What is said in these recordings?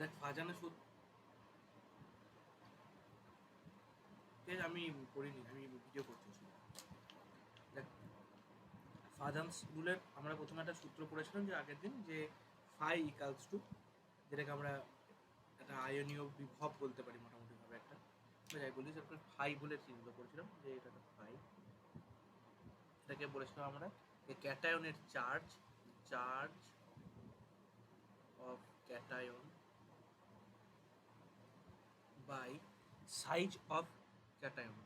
দেখ ফাজানের সূত্র আমি করিনি, আমি ভিডিও করছি। দেখ ফাজান্স রুলের আমরা প্রথমে একটা সূত্র পড়েছিলাম যে আগের দিন, যে ফাই ইকালস টু, যেটাকে আমরা একটা আয়নীয় বিভব বলতে পারি মোটামুটিভাবে একটা, যাই বলি যে ফাই বলে চিহ্নিত করেছিলাম যে এটা একটা ফাই। এটাকে বলেছিলাম আমরা যে ক্যাটায়নের charge, charge of cation by size of cation,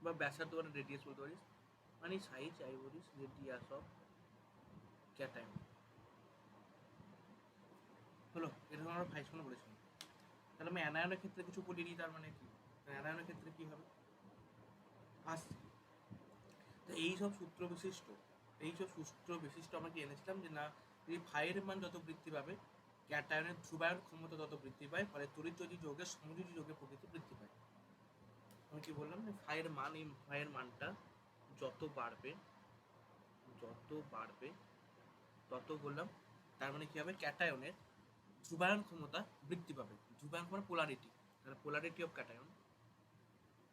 বা ব্যাসার্ধ মানে রেডিয়াস বলতে পারিস, মানে সাইজ আই বলিস রেডিয়াস অফ ক্যাটায়ন হলো। এটা আমরা ভাইসনে বলেছিলাম। তাহলে আমি অ্যানায়নের ক্ষেত্রে কিছু বলিনি, তার মানে কি অ্যানায়নের ক্ষেত্রে কি হবে আসছে। তো এইসব সূত্র বিশিষ্ট আমরা কি এনেছিলাম যে না, যদি ফাইয়ের মান যত বৃদ্ধি পাবে ক্যাটায়নের ধ্রুবায়ন ক্ষমতা তত বৃদ্ধি পায়, ফলে তড়িৎযোজী যৌগের সমযোজী যৌগের প্রকৃতি বৃদ্ধি পায়। আমি কি বললাম যে ফাইয়ের মান, এই ফাইয়ের মানটা যত বাড়বে তত বললাম, তার মানে কি হবে, ক্যাটায়নের ধ্রুবায়ন ক্ষমতা বৃদ্ধি পাবে। ধ্রুবায়ন ক্ষমতা পোলারিটি, তাহলে পোলারিটি অফ ক্যাটায়ন,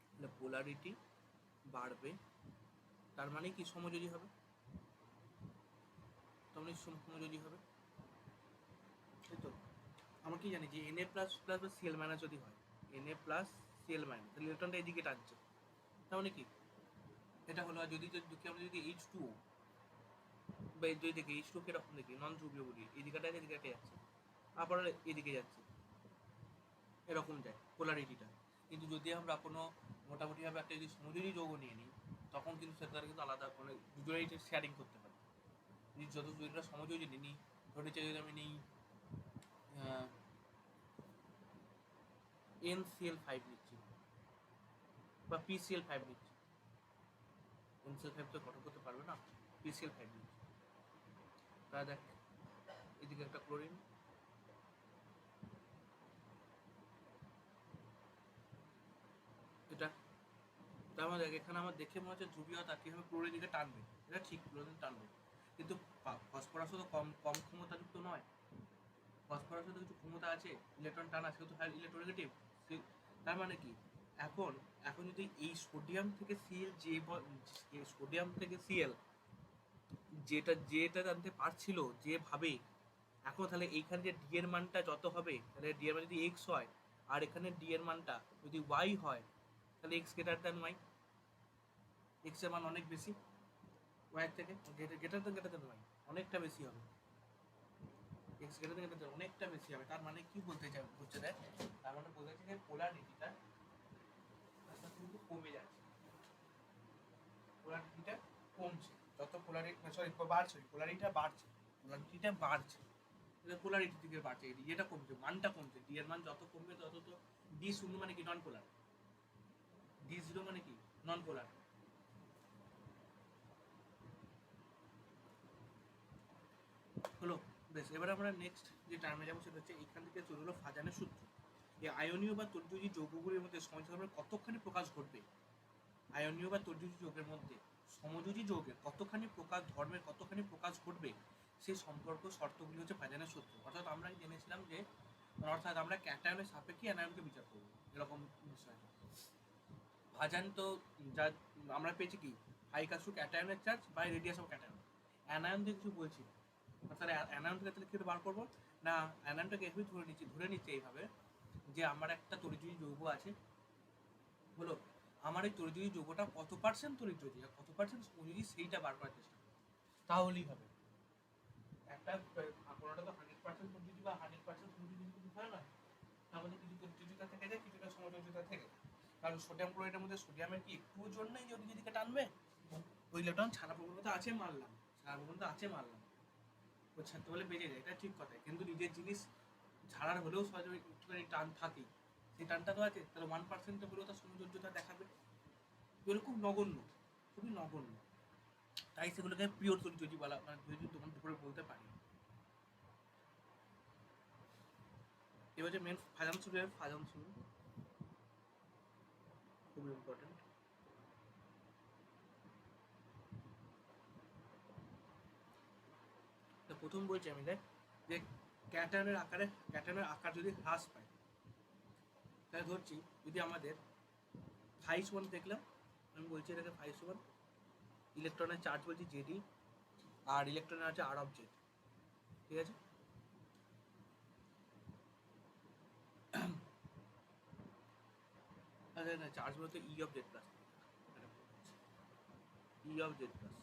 তাহলে পোলারিটি বাড়বে, তার মানে কি সমযোজী হবে, তার মানে সমযোজী হবে, তাই তো। আমরা কি জানি যে Na প্লাস প্লাস বা Cl মাইনাস যদি হয়, Na প্লাস Cl মাইনাস, তাহলে ইলেকট্রনটা এদিকে টানছে, তার মানে কি এটা হলো। যদি আমরা যদি H2O বা যদি দেখি H2O কিরকম দেখি, নন ধ্রুবীয় বলি, এদিকে যাচ্ছে, আবার এদিকে যাচ্ছে, এরকম যায় পোলারিটিটা। কিন্তু যদি আমরা কোনো মোটামুটিভাবে একটা যদি সমযোজী যৌগ নিয়ে নিই, তখন কিন্তু সেটার কিন্তু আলাদা, মানে দুজনেই শেয়ারিং করতে পারে। যদি যত দুইটা সমযোজী নিই, ধরে চাই যদি আমি নিই NCl5 নিচ্ছি বা PCl5 নিচ্ছি, NCl5 তো গঠন করতে পারবে না, PCl5 নিচ্ছি, তা দেখ এদিকে একটা ক্লোরিন, এটা তার মানে এখানে আমার দেখে মনে হচ্ছে ধ্রুবীয়তা কীভাবে ক্লোরিন দিকে টানবে, এটা ঠিক ক্লোরিন টানবে, কিন্তু ফসফরাসও তো কম কম ক্ষমতাযুক্ত নয়, ফসফরাসের তো কিছু ক্ষমতা আছে ইলেকট্রন টানা, সেহেতু হাই ইলেকট্রোনেগেটিভ। তার মানে কি, এখন এখন যদি এই সোডিয়াম থেকে সিএল, সোডিয়াম থেকে সিএল যেটা জানতে পারছিল যেভাবে, এখন তাহলে এইখানে যে ডি এর মানটা যত হবে, তাহলে ডি এর মান যদি এক্স হয়, আর এখানে ডি এর মানটা যদি ওয়াই হয়, তাহলে X greater than Y, X এর মান অনেক বেশি ওয়াই থেকে, গ্রেটার দ্যান ওয়াই অনেকটা বেশি হবে, এক্স গ্রেটার দ্যান অনেকটা বেশি হবে। তার মানে কি বলতে চাই বুঝছে দেখ, তার মানে বলতে চাইছে যে পোলারিটিটা কিন্তু কমে যাচ্ছে, পোলারিটিটা কমছে, যত পোলারিটিটা বাড়ছে, পোলারিটির দিকে বাড়ছে, এটা কমছে, মানটা কমছে, ডি এর মান যত কমবে তত তো, ডি শূন্য মানে কি নন পোলার, ডি জিরো মানে কি নন পোলার হলো। বেশ, এবার আমরা নেক্সট যে টার্মে যাবো সেটা হচ্ছে এখান থেকে চলে হলো ফাজানের সূত্র। এই আয়নীয় বা তড়িৎযোজী যৌগগুলির মধ্যে সমঝোতার কতখানি প্রকাশ ঘটবে, আয়নীয় বা তড়িৎযোজী যৌগের মধ্যে সমযোজী যৌগের কতখানি প্রকাশ, ধর্মের কতখানি প্রকাশ ঘটবে, সেই সম্পর্ক শর্তগুলি হচ্ছে ফাজানের সূত্র। অর্থাৎ আমরা জেনেছিলাম যে, অর্থাৎ আমরা ক্যাটায়নের সাপেক্ষে অ্যানায়নকে বিচার করবো, এরকম বিষয়টা। ভাজান তো যা আমরা পেয়েছি কি, হাই কাস্টু ক্যাটায়নের charge by radius of cation, anion দিয়ে কিছু বলছি না। তাহলে অ্যানায়ন থেকে তাহলে কী বার করবো না, অ্যানায়নটাকে এভাবে ধরে নিচ্ছি এইভাবে, যে আমার একটা তড়িৎযোজী যৌগ আছে, হলো, আমার এই তড়িৎযোজী যৌগটা কত পার্সেন্ট তড়িৎযোজী আর কত পার্সেন্ট সমযোজী, সেইটা বার করার চেষ্টা করবো, তাহলেই হবে। একটা কোনোটা তো 100% তড়িৎযোজী বা 100% সমযোজী কিছু হয় না, তার মধ্যে কিছু তড়িৎযোজিতা থেকে যায়, কিছুটা সমযোজিতা থেকে। কারণ সোডিয়াম ক্লোরাইডের মধ্যে সোডিয়ামের কি একটুর জন্যই যে ওদিকে টানবে, ওই ইলেকট্রন ছাড়া প্রবণতা আছে মানলাম, ও ছাড়তে বলে বেঁচে যায়, এটা ঠিক কথা, কিন্তু নিজের জিনিস ছাড়ার হলেও সহজে একটুখানি টান থাকেই, সেই টানটা তো আছে, তাহলে 1% হলেও তার সৌন্দর্যতা দেখাবে, এগুলো খুব নগণ্য, খুবই নগণ্য, তাই সেগুলোকে পিওর তড়িৎযোজী বলা, মানে যদি তোমার দুপুরে বলতে পারি। এবার যে মেন ফাজান শুরু খুবই ইম্পর্টেন্ট। তো প্রথম বলছি আমি দেখ, যে ক্যাটায়নের আকার যদি হ্রাস পায়, তাহলে ধরছি যদি আমাদের 5 দেখলাম, আমি বলছি এটাকে 5 ইলেকট্রনের চার্জ বলছি জেডি, আর ইলেকট্রনের আছে আর অফ জেড, ঠিক আছে? আচ্ছা না, চার্জ বলতে E of Z plus, E of Z plus,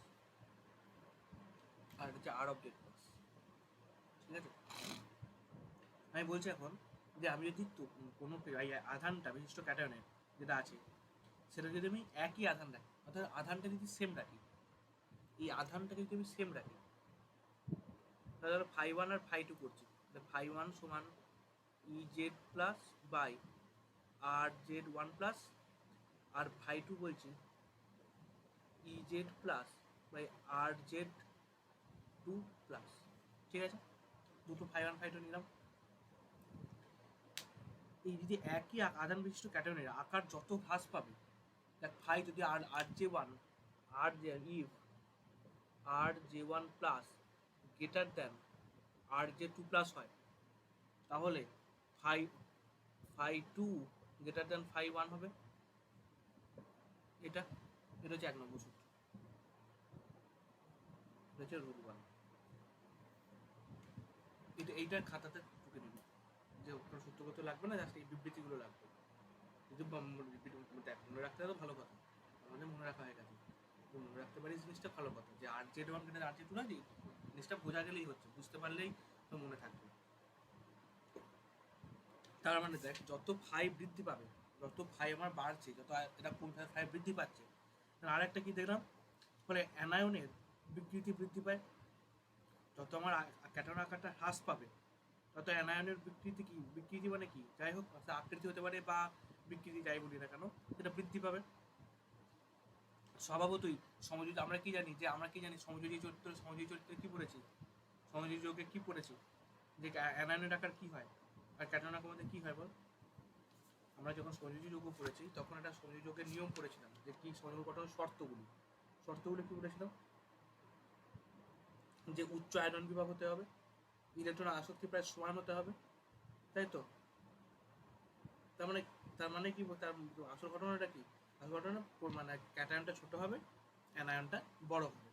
আর হচ্ছে আর অফ জেড প্লাস, ঠিক আছে? আমি বলছি এখন যে আমি যদি কোনো আধানটা বিশিষ্ট ক্যাটায়নের যেটা আছে সেটা যদি আমি একই আধান রাখি, অর্থাৎ আধানটা যদি সেম রাখি, এই আধানটাকে যদি আমি সেম রাখি, তাহলে ধরো 5 আর 5 করছি, 5 সমান E Z plus by R Z 1 plus, আর 5 বলছি E Z plus by R Z 2 plus, ঠিক আছে? দুটো 5 নিলাম। এই যদি একই আধান বিশিষ্ট ক্যাটায়নের আকার যত হ্রাস পাবে, দেখ 5 যদি R J 1 R J if R J 1 plus greater than R J 2 plus হয়, তাহলে 5 গ্রেটার দেন 5 হবে। এটা হচ্ছে 1 নম্বর সূত্র, এটা হচ্ছে রুল 1। এইটার খাতাতে টুকে নিবি, যে ওখানে সূত্র করতে লাগবে না, জাস্ট এই বিবৃতিগুলো লাগবে। যদি মনে রাখতে হবে ভালো কথা, আমাদের মনে রাখা হয়ে গেছে, মনে রাখতে পারি জিনিসটা ভালো কথা, যে আর জেড 1 আর জেড 2 না, জিনিসটা বোঝা গেলেই হচ্ছে, বুঝতে পারলেই তো মনে থাকবে। তার মানে দেখ, যত 5 বৃদ্ধি পাবে, যত 5 আমার বাড়ছে, যত এটা 5 বৃদ্ধি পাচ্ছে, আর একটা কি দেখলাম, ফলে অ্যানায়নের বিকৃতি বৃদ্ধি পায়। যত আমার ক্যাটায়ন আকারটা হ্রাস পাবে, তত অ্যানায়নের বিকৃতি মানে কি, যাই হোক আকৃতি হতে পারে বা বিকৃতি যাই বলি না কেন, সেটা বৃদ্ধি পাবে। স্বভাবতই সমযোজী আমরা কি জানি, সমযোজী চরিত্রে কি পড়েছি, সমযোজী যৌগে কি পড়েছি, যে অ্যানায়নের আকার কি হয় আর ক্যাটায়ন আকার মধ্যে কি হয় বল? আমরা যখন সমযোজী যৌগ পড়েছি তখন একটা সমযোজী যৌগের নিয়ম পড়েছিলাম, যে কি সমযোজী গঠনের শর্তগুলি কি বলেছিলাম, যে উচ্চ আয়রন বিভাগ হতে হবে, ইলেকট্রন আসক্তি প্রায় সমান হতে হবে, তাই তো? তার মানে কি, তার আসল ঘটনাটা কি, আসল ঘটনা মানে ক্যাটায়নটা ছোট হবে, অ্যানায়নটা বড় হবে।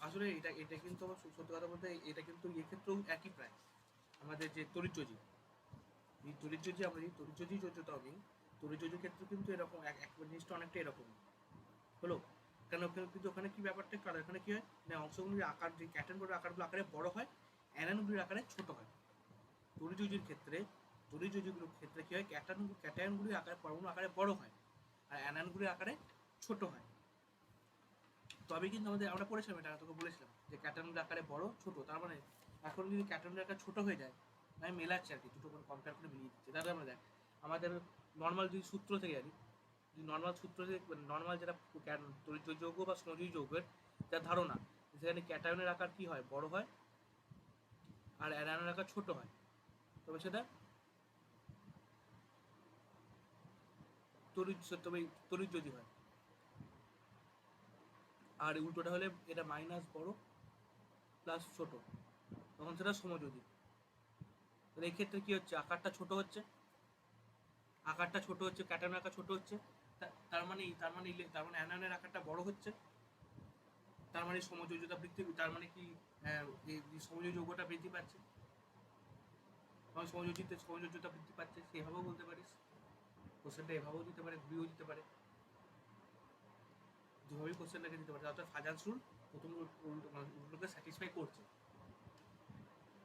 আসলে এটা কিন্তু আমার সত্যি কথা বলতে, এটা কিন্তু এক্ষেত্রেও একই প্রায়। আমাদের যে তড়িৎযোজী, আমরা যে তড়িৎযোজী যোজ্যতা হবে, তড়িৎযোজীর ক্ষেত্রে কিন্তু এরকম এক জিনিসটা অনেকটা এরকম হলো। কেন? কিন্তু ওখানে কি ব্যাপারটা, কারণ এখানে কি হয় না, অংশগুলির আকার, যে ক্যাটায়নগুলোর আকারগুলো আকারে বড় হয়, অ্যানায়নগুলির আকারে ছোট হয়। তড়িৎযোজীর ক্ষেত্রে কি হয়, ক্যাটায়নগুলির আকারে, পরমাণু আকারে বড় হয়, আর অ্যানায়নগুলির আকারে ছোট হয়। তবে কিন্তু আমরা পড়েছিলাম, এটা তোকে বলেছিলাম, যে ক্যাটায়নগুলির আকারে বড় ছোট, তার মানে এখন যদি ক্যাটায়নের আকার ছোট হয়ে যায়, আমি মেলাচ্ছি আর কি, দুটো করে কম্পেয়ার করে মিলিয়ে দিচ্ছি। তাহলে আমরা দেখ, আমাদের নর্মাল যদি সূত্র থেকে জানি, নর্মাল যেটা তড়িৎ যৌগ বা সমযোজী যৌগের যা ধারণা, সেখানে ক্যাটায়নের আকার কি হয়, বড় হয়, আর অ্যানায়নের আকার ছোট হয়, তবে সেটা তড়িৎযোজী হয়। আর উল্টোটা হলে এটা মাইনাস বড় প্লাস ছোট, তখন সেটা সমযোজী। তাহলে এই ক্ষেত্রে কি হচ্ছে, আকারটা ছোট হচ্ছে, ক্যাটায়নের আকার ছোট হচ্ছে, তার মানে অ্যানায়নের আকারটা বড় হচ্ছে, তার মানে সমযোজীতা বৃদ্ধি, তার মানে কি সমযোজী যৌগটা বৃদ্ধি পাচ্ছে, সমযোজীতা বৃদ্ধি পাচ্ছে। সেভাবেও বলতে পারিস, কোশ্চেনটা এভাবেও দিতে পারে, ঘুরিয়েও দিতে পারে, দুভাবেই কোশ্চেনটাকে দিতে পারে। অর্থাৎ ফাজান্স রুল প্রথম রুলটাকে স্যাটিসফাই করছে,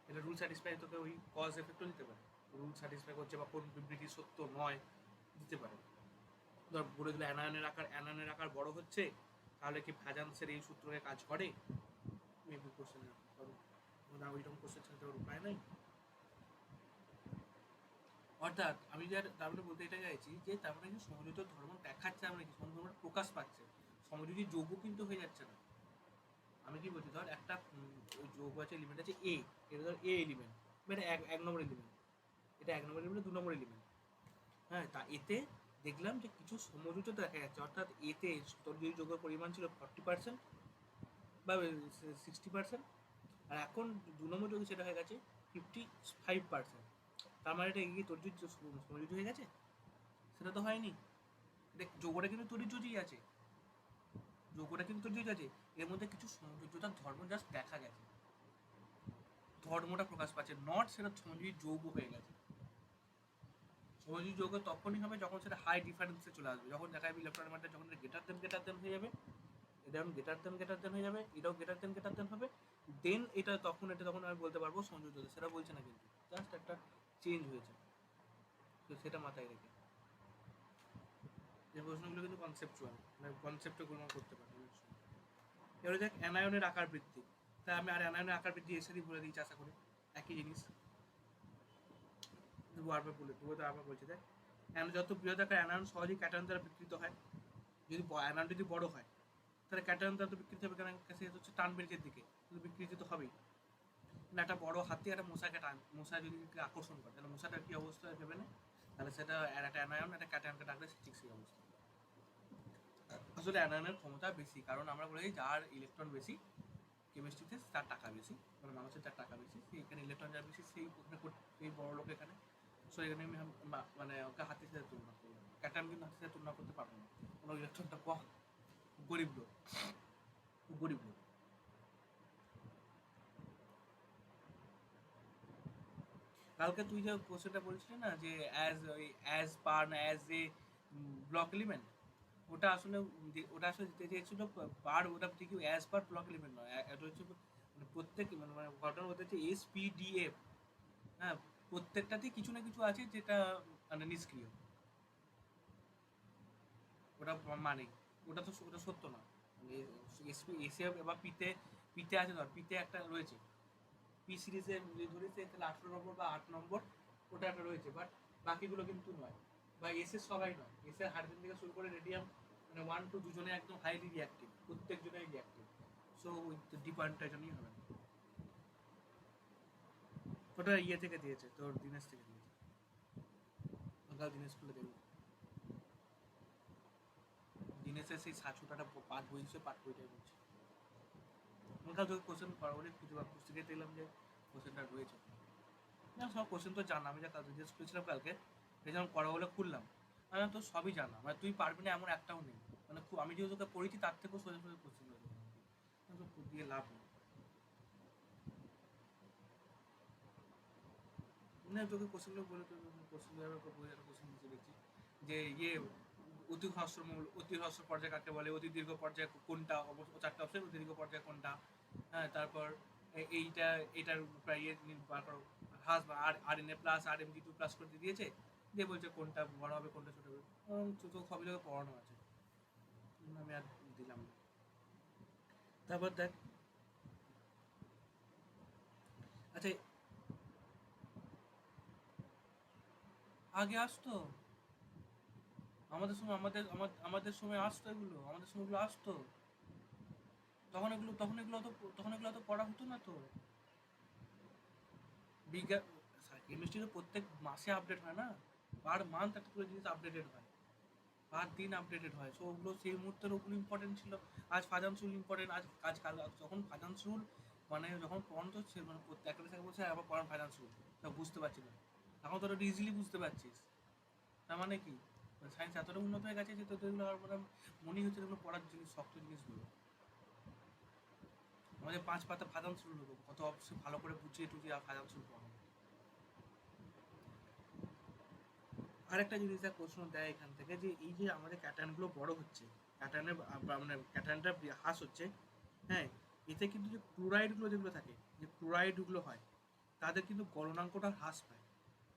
এটা রুল স্যাটিসফাই, তোকে ওই কজ এফেক্টও দিতে পারে, রুল স্যাটিসফাই করছে বা কোন বিবৃতি সত্য নয় দিতে পারে। ধর বলে দিলে অ্যানায়নের আকার বড় হচ্ছে, তাহলে কি ফাজান্সের এই সূত্রকে কাজ করে, মেবি কোশ্চেন না, ওইরকম কোশ্চেন ছাড়তে উপায় নাই। অর্থাৎ আমি তার মানে বলতে এটা চাইছি, যে তার মানে সমযোজিত ধর্ম দেখাচ্ছে, আমরা কি সমধর্ম প্রকাশ পাচ্ছে, সমযোজী যৌগ কিন্তু হয়ে যাচ্ছে না। আমি কি বলছি, ধর একটা যৌগ আছে, এলিমেন্ট আছে এ, এটা ধর এ এলিমেন্ট, এটা 1 নম্বর এলিমেন্ট, এটা 1 নম্বর এলিমেন্ট, 2 নম্বর এলিমেন্ট। হ্যাঁ, তা এতে দেখলাম যে কিছু সমযোজিত দেখা যাচ্ছে, অর্থাৎ এতে তড়িৎ যৌগের পরিমাণ ছিল 40% বা 60%, আর এখন 2 নম্বর যৌগে সেটা হয়ে গেছে 55%। তার মানে এটা এগিয়ে তরিজুজ হয়ে গেছে? সেটা তো হয়নি। এটা যোগটা কিন্তু তরিজুজই আছে, যোগটা কিন্তু তরিজুজ আছে। এর মধ্যে কিছু সমযোজ্যতার ধর্ম জাস্ট দেখা গেছে, ধর্মটা প্রকাশ পাচ্ছে, নট সেটা সমযোজী যৌগ হয়ে গেছে। সমযোজী যৌগ তখনই হবে যখন সেটা হাই ডিফারেন্সে চলে আসবে, যখন দেখা যাবে ইলেকট্রন ম্যাটার যখন গ্রেটার দেন হয়ে যাবে, এটা যখন গ্রেটার দেন হয়ে যাবে, এটাও গ্রেটার দেন হবে, দেন এটা তখন আমি বলতে পারবো সংযোজ্যতা। সেটা বলছে না, কিন্তু জাস্ট একটা চেঞ্জ হয়েছে, তো সেটা মাথায় রেখে এই প্রশ্নগুলো কিন্তু কনসেপচুয়াল, মানে কনসেপ্টে গ্রহণ করতে পারে অনেক সময়। এবারে দেখ অ্যানায়নের আকার বৃদ্ধি, তাই আমি আর অ্যানায়নের আকার বৃদ্ধি এসে বলে দিয়েছি, আশা করি একই জিনিস। বারবার বলছি, দেখ যত বৃহদাকার অ্যানায়ন সহজেই ক্যাটায়ন দ্বারা বিকৃত হয়। যদি অ্যানায়ন যদি বড় হয় তাহলে ক্যাটায়ন দ্বারা তো বিকৃতি হবে, কারণ কাছে হচ্ছে টান বেরিকের দিকে, কিন্তু বিকৃতি তো হবেই না। একটা বড় হাতি একটা মশাকে মশা যদি আকর্ষণ করে তাহলে মশাটার কি অবস্থা দেবে না? তাহলে সেটা একটা অ্যানায়ন একটা ক্যাটায়নকে ডাকলে ঠিক সেই অবস্থা। আসলে অ্যানায়নের ক্ষমতা বেশি, কারণ আমরা বলি যার ইলেকট্রন বেশি কেমিস্ট্রিতে তার টাকা বেশি, মানে মানুষের যার টাকা বেশি সেই এখানে ইলেকট্রন যার বেশি সেই বড় লোক এখানে। সো এখানে আমি মানে ওকে হাতির সাথে তুলনা করলাম, ক্যাটায়ন কিন্তু হাতির সাথে তুলনা করতে পারবো না, কোনো ইলেকট্রনটা কম, গরিব লোক, গরিব লোক। কালকে তুই যে কোশ্চেনটা বলছিলি না যে অ্যাজ পার না অ্যাজ এ ব্লক এলিমেন্ট, ওটা আসলে দিতে চেয়েছিল পার, ওটা ঠিক অ্যাজ পার ব্লক এলিমেন্ট নয়, এটা হচ্ছে মানে প্রত্যেক মানে ঘটনা হতে হচ্ছে SPDF। হ্যাঁ, প্রত্যেকটাতেই কিছু না কিছু আছে যেটা মানে নিষ্ক্রিয়, ওটা মানে ওটা সত্য না। এসে বা পিতে আছে, ধর পিতে একটা রয়েছে, পি সিরিজে যদি ধরি তাহলে 18 নম্বর বা 8 নম্বর ওটা একটা রয়েছে, বাট বাকিগুলো কিন্তু নয়, বা এসের সবাই নয়। এসের হাইড্রোজেন থেকে শুরু করে রেডিয়াম মানে 1 to 2 জনে একদম হাইলি রিয়াক্টিভ, প্রত্যেক জনেই রিয়াক্টিভ। সো ওই ডি পয়েন্টটা জন্যই হবে না। ওটা ইয়ে থেকে দিয়েছে, তোর দিনেশ থেকে দিয়েছে, কাল দিনেশ খুলে দেখবো, দিনেশের সেই সাচুটাটা পাঠ বই হিসেবে পাঠ বইটাই বলছে। কাল তোকে কোশ্চেন বরাবরই খুঁজে পুস্তিকে দেখলাম যে কোশ্চেনটা রয়েছে না, সব কোশ্চেন তো জানা, আমি যা কাজ জিজ্ঞেস করেছিলাম কালকে যখন পড়া বলে খুললাম, আমি তো সবই জানা, মানে তুই পারবি না এমন একটাও নেই, মানে খুব আমি যেহেতু তোকে পড়েছি তার থেকেও সোজা সোজা কোশ্চেন রয়েছে, তো দিয়ে লাভ নেই। না তোকে কোশ্চেনগুলো বলে, তোর কোশ্চেন কোশ্চেন দিতে দেখছি যে অতি হ্রস্ব পর্যায় কাকে বলে, অতি দীর্ঘ পর্যায় কোনটা, চারটা অপশন, অতি দীর্ঘ পর্যায় কোনটা। হ্যাঁ, তারপর এটার প্রায় বার করো, RNA প্লাস RMG2+ করতে দিয়েছে, দিয়ে বলছে কোনটা বড় হবে কোনটা ছোট হবে, তো সবই জায়গায় পড়ানো আছে, আমি আর দিলাম না। তারপর দেখ, আচ্ছা আগে আসতো আমাদের সময়, আমাদের সময় আসতো এগুলো, আমাদের সময় এগুলো আসতো, তখন এগুলো তো পড়া হতো না তো। বিজ্ঞান কেমিস্ট্রি তো প্রত্যেক মাসে আপডেট হয় না, পার মান্থ একটা করে জিনিস আপডেটেড হয়, পার দিন আপডেটেড হয়। সো ওগুলো সেই মুহূর্তের ওগুলো ইম্পর্টেন্ট ছিল। আজ ফাজানসুল ইম্পর্টেন্ট, আজ কাল যখন ফাজানসুল মানে যখন পড়ানো হচ্ছে, মানে একটা থেকে বলছে আবার পড়ান ফাজানসুল, তা বুঝতে পারছি না, এখন তো ওটা ইজিলি বুঝতে পারছিস। তার মানে কি, সায়েন্স এতটা উন্নত হয়ে গেছে যে তোদের এগুলো মানে মনেই হচ্ছে এগুলো পড়ার জিনিস, শক্ত জিনিসগুলো। আমাদের 5 পাতা ফাজানসুল নেবো, কত অবশ্যই ভালো করে বুঝিয়ে টুঝিয়ে ফাজানসুল পড়ানো। আরেকটা জিনিস দেখ প্রশ্ন দেয় এখান থেকে, যে এই যে আমাদের ক্যাটায়নগুলো বড় হচ্ছে, ক্যাটায়নের মানে ক্যাটায়নটা হ্রাস হচ্ছে, হ্যাঁ, এতে কিন্তু যে ক্লোরাইডগুলো যেগুলো থাকে, যে ক্লোরাইডগুলো হয় তাদের কিন্তু গলনাঙ্কটা হ্রাস পায়।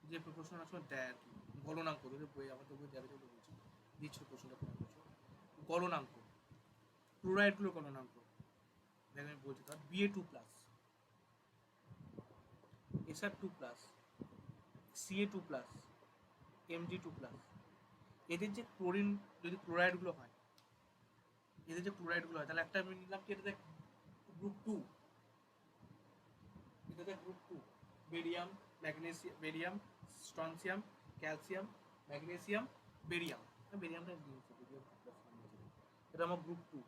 যে প্রশ্ন আসলে দেয় আর কি, গলনাঙ্ক যদি বই আমাদের বই দেবে যেগুলো বলছি, দিচ্ছ প্রশ্নটা কোনো কিছু গলনাঙ্ক, ক্লোরাইডগুলো গলনাঙ্ক, দেখ আমি বলছি, ধর Ba2+, Sr2+, Ca2+, Mg2+, এদের যে ক্লোরিন যদি ক্লোরাইডগুলো হয়, তাহলে একটা আমি নিলাম কি, এটা দেখ গ্রুপ 2, এটা দেখ group 2, barium, magnesium, barium, strontium, calcium, magnesium, barium, বেরিয়ামটা এটা আমার গ্রুপ 2।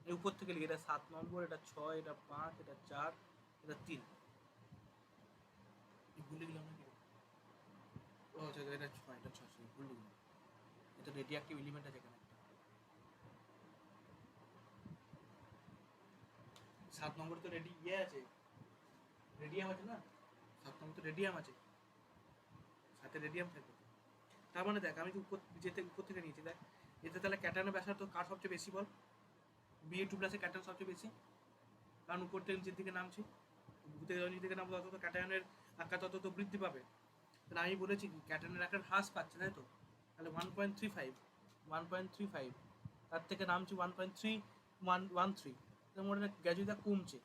এই উপর থেকে লিখে, এটা 7 নম্বর, এটা 6, এটা 5, এটা 4, এটা 3। ও আচ্ছা, এটা 6, এটা 6 ভুল লিখলাম। এটা রেডি অ্যাক্টিভ এলিমেন্ট আছে এখানে একটা। 7 নম্বরে তো রেডি আছে, রেডিয়াম আছে না, 7 নম্বর তো রেডিয়াম আছে, সাথে রেডিয়াম থাকবে। তার মানে দেখ আমি যেতে উপর থেকে নিয়েছি, দেখ এতে তাহলে ক্যাটায়নের ব্যাসার্ধ কার সবচেয়ে বেশি বল? Ba2 প্লাসে ক্যাটায়ন সবচেয়ে বেশি, কারণ উপর থেকে নিচের দিকে নামছি, নিচের দিকে নামবো তত তো ক্যাটায়নের আকার তত তো বৃদ্ধি পাবে। তাহলে আমি বলেছি কি ক্যাটায়নের আকার হ্রাস পাচ্ছে, তাই তো? তাহলে 1.35 তার থেকে নামছি 1.3113, তার মধ্যে গ্র্যাজুয়ালিটা কমছে,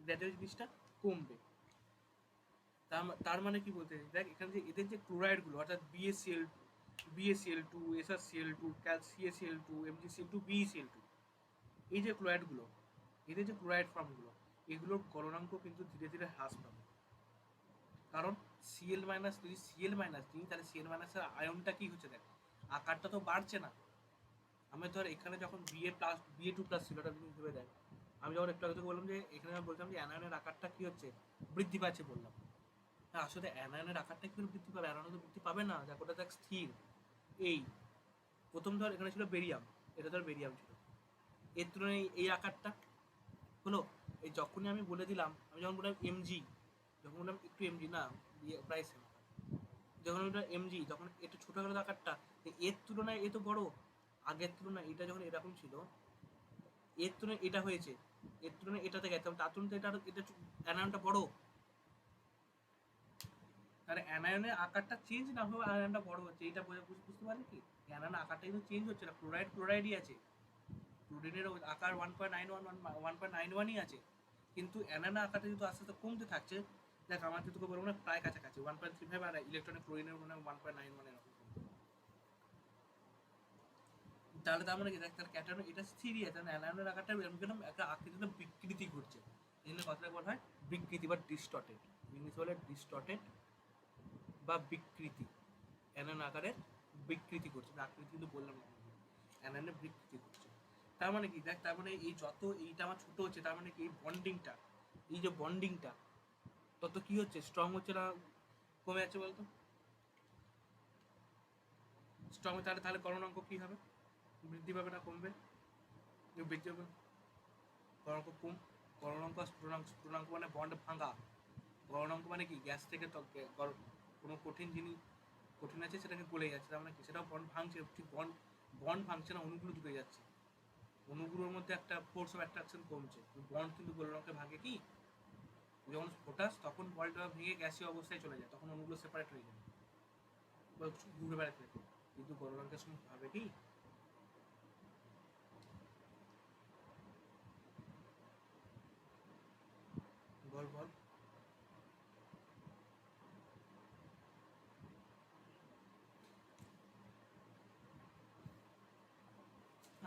গ্র্যাজুয়ালি জিনিসটা কমবে। তার মানে কি বলতে দেখ এখানে যে এদের যে ক্লোরাইডগুলো অর্থাৎ BaCl2, SrCl2, CaCl2, MgCl2, BeCl2, এই যে ক্লোরাইডগুলো, এদের যে ক্লোরাইড ফর্মগুলো, এগুলোর গলনাঙ্ক কিন্তু ধীরে ধীরে হ্রাস পাবে। কারণ Cl মাইনাস, যদি Cl মাইনাস দিই তাহলে Cl মাইনাসের আয়নটা কি হচ্ছে দেখ, আকারটা তো বাড়ছে না। আমি ধর এখানে যখন Ba2 প্লাস ছিল, ওটা ভেবে দেখ, আমি যখন একটু আগে বললাম যে এখানে আমি বলতাম যে অ্যানায়নের আকারটা কি হচ্ছে, বৃদ্ধি পাচ্ছে বললাম। হ্যাঁ আসলে অ্যানায়নের আকারটা কি বৃদ্ধি পাবে? অ্যানায়ন তো বৃদ্ধি পাবে না, দেখ ওটা দেখ স্থির। এই প্রথম ধর এখানে ছিল বেরিয়াম, এটা ধর বেরিয়াম ছিল, এর তুলনায় এই আকারটা হলো। এই যখনই আমি বলে দিলাম, আমি যখন বললাম এমজি, যখন বললাম একটু এমজি না, প্রায় সেম, যখন ওটা এমজি তখন একটু ছোটো গেল আকারটা, এর তুলনায় এ তো বড়, আগের তুলনায় এটা যখন এরকম ছিল, এর তুলনায় এটা হয়েছে, এর তুলনায় এটাতে গেছে, তার তুলনায় এটা অ্যানায়নটা বড়। তাহলে অ্যানায়নের আকারটা চেঞ্জ না হবে, অ্যানায়নটা বড় হচ্ছে, এটা বুঝতে পারলি কি? অ্যানায়নের আকারটা কিন্তু চেঞ্জ হচ্ছে না, ক্লোরাইডই আছে, ক্লোরিনের আকার 1.91ই আছে, কিন্তু অ্যানায়নের আকারটা কিন্তু আস্তে আস্তে কমতে থাকছে। দেখ আমার কিন্তু তোকে বলবো না প্রায় কাছাকাছি 1.35, আর ইলেকট্রনিক ক্লোরিনের মনে হয় 1.91 এরকম। তাহলে তার মানে কি দেখ, তার ক্যাটায়ন এটা স্থিরই আছে, অ্যানায়নের আকারটা এরকম একটা আকৃতিতে বিকৃতি ঘটছে, এই জন্য কথাটা বলা হয় বিকৃতি বা ডিস্টর্টেড, ইংলিশ বলে ডিস্টর্টেড বা বিকৃতি। অ্যানায়ন আকারের বিকৃতি করছে, আকৃতি কিন্তু বললাম না, অ্যানায়নের বিকৃতি করছে। তার মানে কি দেখ, তার মানে এই যত এইটা আমার ছোট হচ্ছে, তার মানে কি এই বন্ডিংটা, এই যে বন্ডিংটা তত কি হচ্ছে, স্ট্রং হচ্ছে না কমে যাচ্ছে বলতো? স্ট্রং তাহলে তাহলে গলনাঙ্ক কি হবে, বৃদ্ধি পাবে না কমবে? বৃদ্ধি পাবে, গলনাঙ্ক কম, গলনাঙ্ক আর স্ফুটনাঙ্ক মানে বন্ড ভাঙা, গলনাঙ্ক মানে কি গ্যাস থেকে কোনো কঠিন জিনিস, কঠিন আছে সেটাকে গলে যাচ্ছে, তার মানে কি সেটাও বন্ড ভাঙছে, ঠিক বন্ড ভাঙছে না, অণুগুলো ঢুকে যাচ্ছে, অণুগুলোর মধ্যে একটা ফোর্স অফ অ্যাট্রাকশন কমছে। বন্ড কিন্তু গলনাঙ্কে ভাগে কি, যখন ফোটাস তখন বলটা ভেঙে গ্যাসীয় অবস্থায় চলে যায়, তখন অণুগুলো সেপারেট হয়ে যায়, ঘুরে বেড়াতে থাকে, কিন্তু গলনাঙ্কের সময় ভাবে কি, বল বল।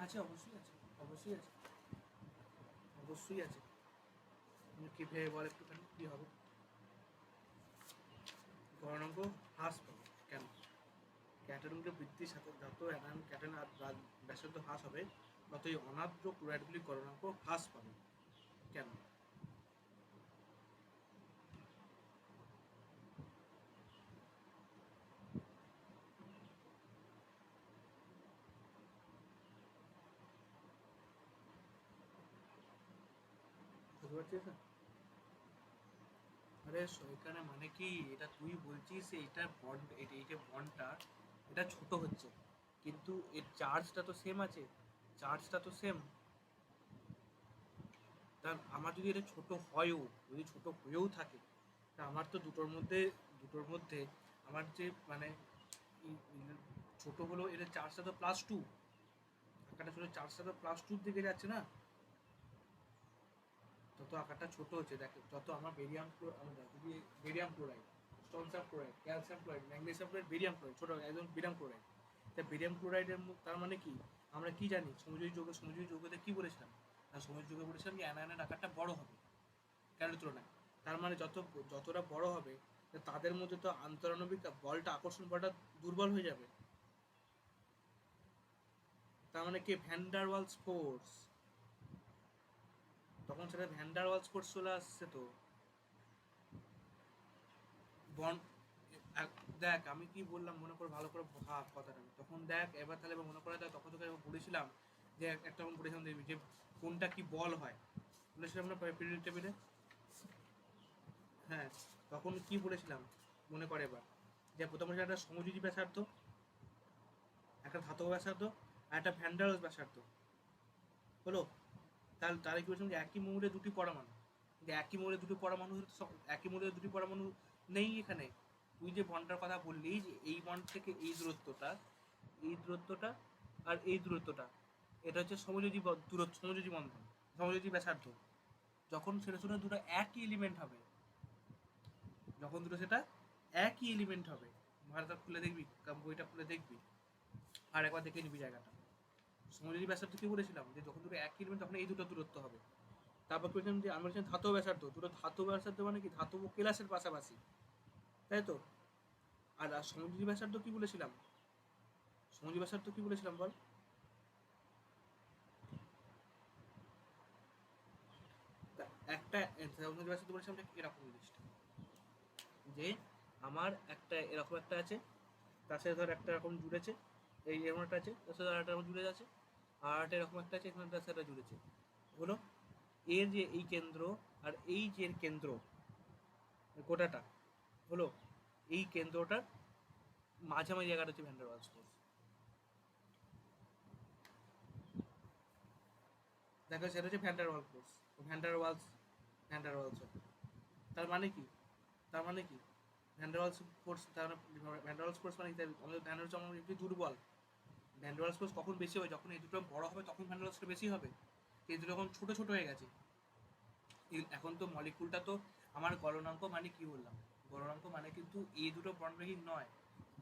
আছে, অবশ্যই আছে, অবশ্যই আছে, অবশ্যই আছে। তুমি কি ভেবে বল একটুখানি কি হবে? গলনাঙ্ক হ্রাস পাবে কেন? ক্যাটায়নগুলো বৃদ্ধির সাথে যত অ্যানায়ন ক্যাটায়ন আর ব্যাসার্ধ হ্রাস হবে, তত এই অনাদ্র ক্লোরাইডগুলির গলনাঙ্ক হ্রাস পাবে কেন? বুঝতে পারছিস না? আরে এখানে মানে কি, এটা তুই বলছিস এইটা বন্ড, এই যে বন্ডটা এটা ছোট হচ্ছে, কিন্তু এর চার্জটা তো সেম আছে, চার্জটা তো সেম। তার আমার যদি এটা ছোট হয়ও, যদি ছোট হয়েও থাকে, তা আমার তো দুটোর মধ্যে আমার যে মানে ছোট হলো, এটা চার্জটা তো +2, আকারটা ছোট, চার্জটা তো +2 দিকে যাচ্ছে না, তত আকারটা ছোট হচ্ছে। দেখো যত আমার যদি barium chloride, strontium chloride, calcium chloride, magnesium chloride, barium chloride, ছোট একদম বেরিয়াম ক্লোরাইড, তা বেরিয়াম ক্লোরাইডের তার মানে কি, আমরা কি জানি সমযোজী যৌগতে কি বলেছিলাম, না সমযোজী যৌগে বলেছিলাম যে অ্যানায়নের আকারটা বড় হবে ক্যালরির তুলনায়। তার মানে যতটা বড় হবে, তাদের মধ্যে তো আন্তরাণবিক বলটা, আকর্ষণ বলটা দুর্বল হয়ে যাবে। তার মানে কি ভ্যান্ডার ওয়ালস ফোর্স, তখন সেটা ভ্যান্ডার ওয়ালস ফোর্স চলে আসছে, তো বন্ড দেখ আমি কি বললাম মনে করে ভালো করে ভাব কথাটা, তখন দেখ এবার তাহলে এবার মনে করা যায় তখন তোকে বলেছিলাম যে একটা আমি বলেছিলাম দেখবি যে কোনটা কি বল হয়, বলেছিলাম না পিরিয়ড টেবিলে। হ্যাঁ, তখন কি বলেছিলাম মনে করে এবার, যে প্রথমে একটা সমযোজী ব্যাসার্ধ, একটা ধাতব ব্যাসার্ধ, আর একটা ভ্যান্ডারস ব্যাসার্ধ হলো। তাহলে তাহলে কি বলছিলাম যে একই মৌলের দুটি পরমাণু, যে একই মৌলের দুটি পরমাণু, একই মৌলের দুটি পরমাণু নেই এখানে। তুই যে বন্ডটার কথা বললি যে এই বন্ড থেকে এই দূরত্বটা, এই দূরত্বটা আর এই দূরত্বটা, এটা হচ্ছে সমযোজী দূরত্ব, সমযোজী বন্ধন, সমযোজী ব্যাসার্ধ। যখন সেটা শুনে দুটো একই এলিমেন্ট হবে, যখন দুটো সেটা একই এলিমেন্ট হবে, ভারতটা খুলে দেখবি, বইটা খুলে দেখবি, আর একবার দেখে নিবি জায়গাটা। সমযোজী ব্যাসার্ধ কি বলেছিলাম যে যখন দুটো একই এলিমেন্ট তখন এই দুটো দূরত্ব হবে। তারপর বলছিলাম যে আমরা বলছিলাম ধাতব ব্যাসার্ধ, দুটো ধাতব ব্যাসার্ধ মানে কি ধাতব কেলাসের পাশাপাশি, তাই তো। আর সমযোজী ব্যাসার্ধ কি বলেছিলাম, সমযোজী ব্যাসার্ধ কি বলেছিলাম বল। একটা সমযোজী ব্যাসার্ধ বলেছিলাম এরকম জিনিসটা, যে আমার একটা এরকম একটা আছে, তার সাথে ধর একটা এরকম জুড়েছে, এই এরকম একটা আছে, তার সাথে আরেকটা জুড়ে আছে, আর একটা এরকম একটা আছে, এখানে তার সাথে জুড়েছে হলো। এর যে এই কেন্দ্র আর এই যে কেন্দ্র গোটাটা হলো, এই কেন্দ্রটার মাঝামাঝি জায়গাটা হচ্ছে ভ্যান ডার ওয়ালস ফোর্স। দেখো সেটা হচ্ছে van der Waals force, van der Waals, van der Waals. তার মানে কি, তার মানে কি ভ্যান ডার ওয়ালস ফোর্স, তার ভ্যান ডার ওয়ালস ফোর্স মানে আমাদের ভ্যান ডার ওয়ালস আমরা একটু দুর্বল। ভ্যান ডার ওয়ালস ফোর্স কখন বেশি হবে, যখন এই দুটো বড় হবে তখন ভ্যান ডার ওয়ালসটা বেশি হবে। এই দুটো এখন ছোট ছোট হয়ে গেছে। এখন তো মলিকুলটা তো আমার গলনাঙ্ক মানে কি বললাম, গলনাঙ্ক মানে কিন্তু এই দুটো বন্ড ব্রেকিং নয়।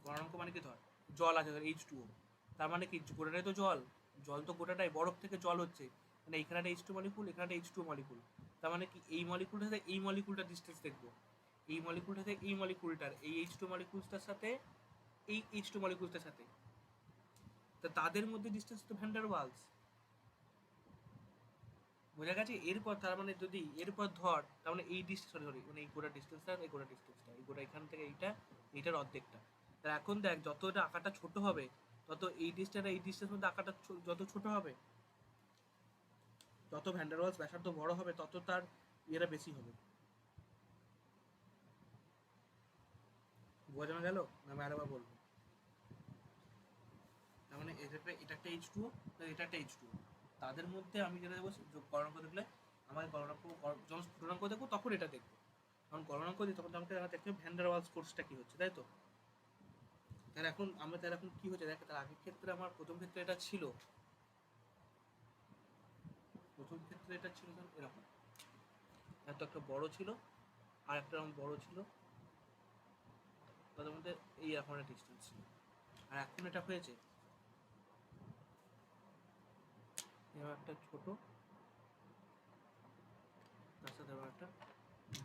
গলনাঙ্ক মানে কি ধর জল আছে ধর H2O, তার মানে কি গোটাটাই তো জল, জল তো গোটাটাই বরফ থেকে জল হচ্ছে, মানে এখানে একটা H2 মলিকুল, এখানে একটা H2 মলিকুল। তার মানে কি এই মলিকুলটার সাথে এই মলিকুলটার ডিস্টেন্স দেখবো, এই মলিকুলটা থেকে এই মলিকুলটার, এই H2 মলিকুলটার সাথে এই H2 মলিকুলটার সাথে, তা তাদের মধ্যে ডিস্টেন্স তো ভ্যান ডার ওয়ালস। বোঝা গেছে? এরপর তার মানে যদি এরপর ধর, তার মানে এই ডিস্টেন্স, সরি সরি মানে এই গোটা ডিস্টেন্সটা, এই গোটা ডিস্টেন্সটা, এই গোটা এখান থেকে এইটা, এইটার অর্ধেকটা। তা এখন দেখ যতটা আকারটা ছোট হবে, তত এই ডিস্টেন্স এই ডিস্টেন্স মধ্যে আকারটা যত ছোট হবে, তত ভ্যান ডার ওয়ালস ব্যাসার্ধ বড় হবে, তত তার ইয়েটা বেশি হবে। বোঝানো গেল না আমি আরেকবার বলবো? তার মানে এটা একটা H2O, এটা একটা H2O, তাদের মধ্যে আমি যেটা দেবো গণনাঙ্ক দেখলে, আমার গণনাঙ্ক যখন স্ফুটনাঙ্ক দেখবো তখন এটা দেখবো, কারণ গণনাঙ্ক দিই তখন আমাকে দেখতে হবে ভ্যান ডার ওয়ালস ফোর্সটা কি হচ্ছে, তাই তো। তাহলে এখন আমরা তাহলে এখন কি হচ্ছে দেখ, তার আগের ক্ষেত্রে আমার প্রথম ক্ষেত্রে এটা ছিল, প্রথম ক্ষেত্রে এটা ছিল ধর এরকম, এত একটা বড় ছিল, আর একটা এরকম বড় ছিল, তাদের মধ্যে এই এখন একটা ডিস্টেন্স ছিল। আর এখন এটা হয়েছে এবার একটা ছোট, তার সাথে আবার একটা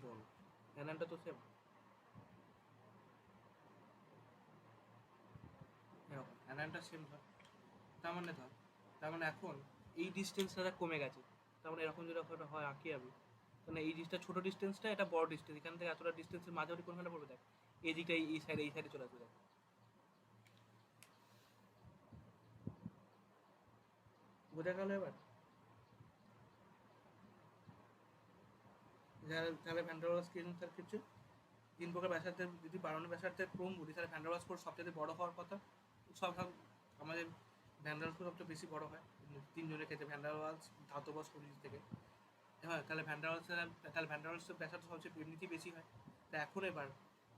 বড়, অ্যানানটা তো সেম এরকম, অ্যানানটা সেম ধর। তার মানে ধর, তার মানে এখন এই ডিস্টেন্সটা কমে গেছে, তার মানে এরকম যদি একটা হয় আঁকি আমি, তাহলে এই জিনিসটা ছোট ডিস্টেন্সটা, এটা বড় ডিস্টেন্স, এখান থেকে এতটা ডিস্টেন্সের মাঝামাঝি কোনখানে পড়বে দেখ, এই দিকটা এই সাইডে, এই সাইডে চলে আসবে দেখ। বোঝা গেল এবার? তাহলে ভ্যান ডার ওয়ালস কি তার কিছু তিন প্রকার ব্যাসার্ধের, যদি বাড়ানো ব্যাসার্ধের ক্রম বলি তাহলে ভ্যান ডার ওয়ালস ফোর্স সবচেয়ে বড় হওয়ার কথা। সব আমাদের ভ্যান ডার ওয়ালস ফোর্স সবচেয়ে বেশি বড় হয় তিনজনের ক্ষেত্রে, ভ্যান ডার ওয়ালস, ধাতব শরীর থেকে। হ্যাঁ, তাহলে ভ্যান ডার ওয়ালস, তাহলে ভ্যান ডার ওয়ালসের ব্যাসার্ধ সবচেয়ে এমনিতেই বেশি হয়। তা এখন এবার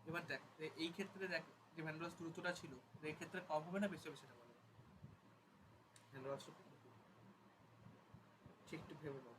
এবার দেখ এই ক্ষেত্রে দেখ যে ভ্যান ডার ওয়ালস দূরত্বটা ছিল, এই ক্ষেত্রে কম হবে না বেশি হবে সেটা বলে, ভ্যান ডার ওয়ালস ঠিক একটু ভেবে নাও।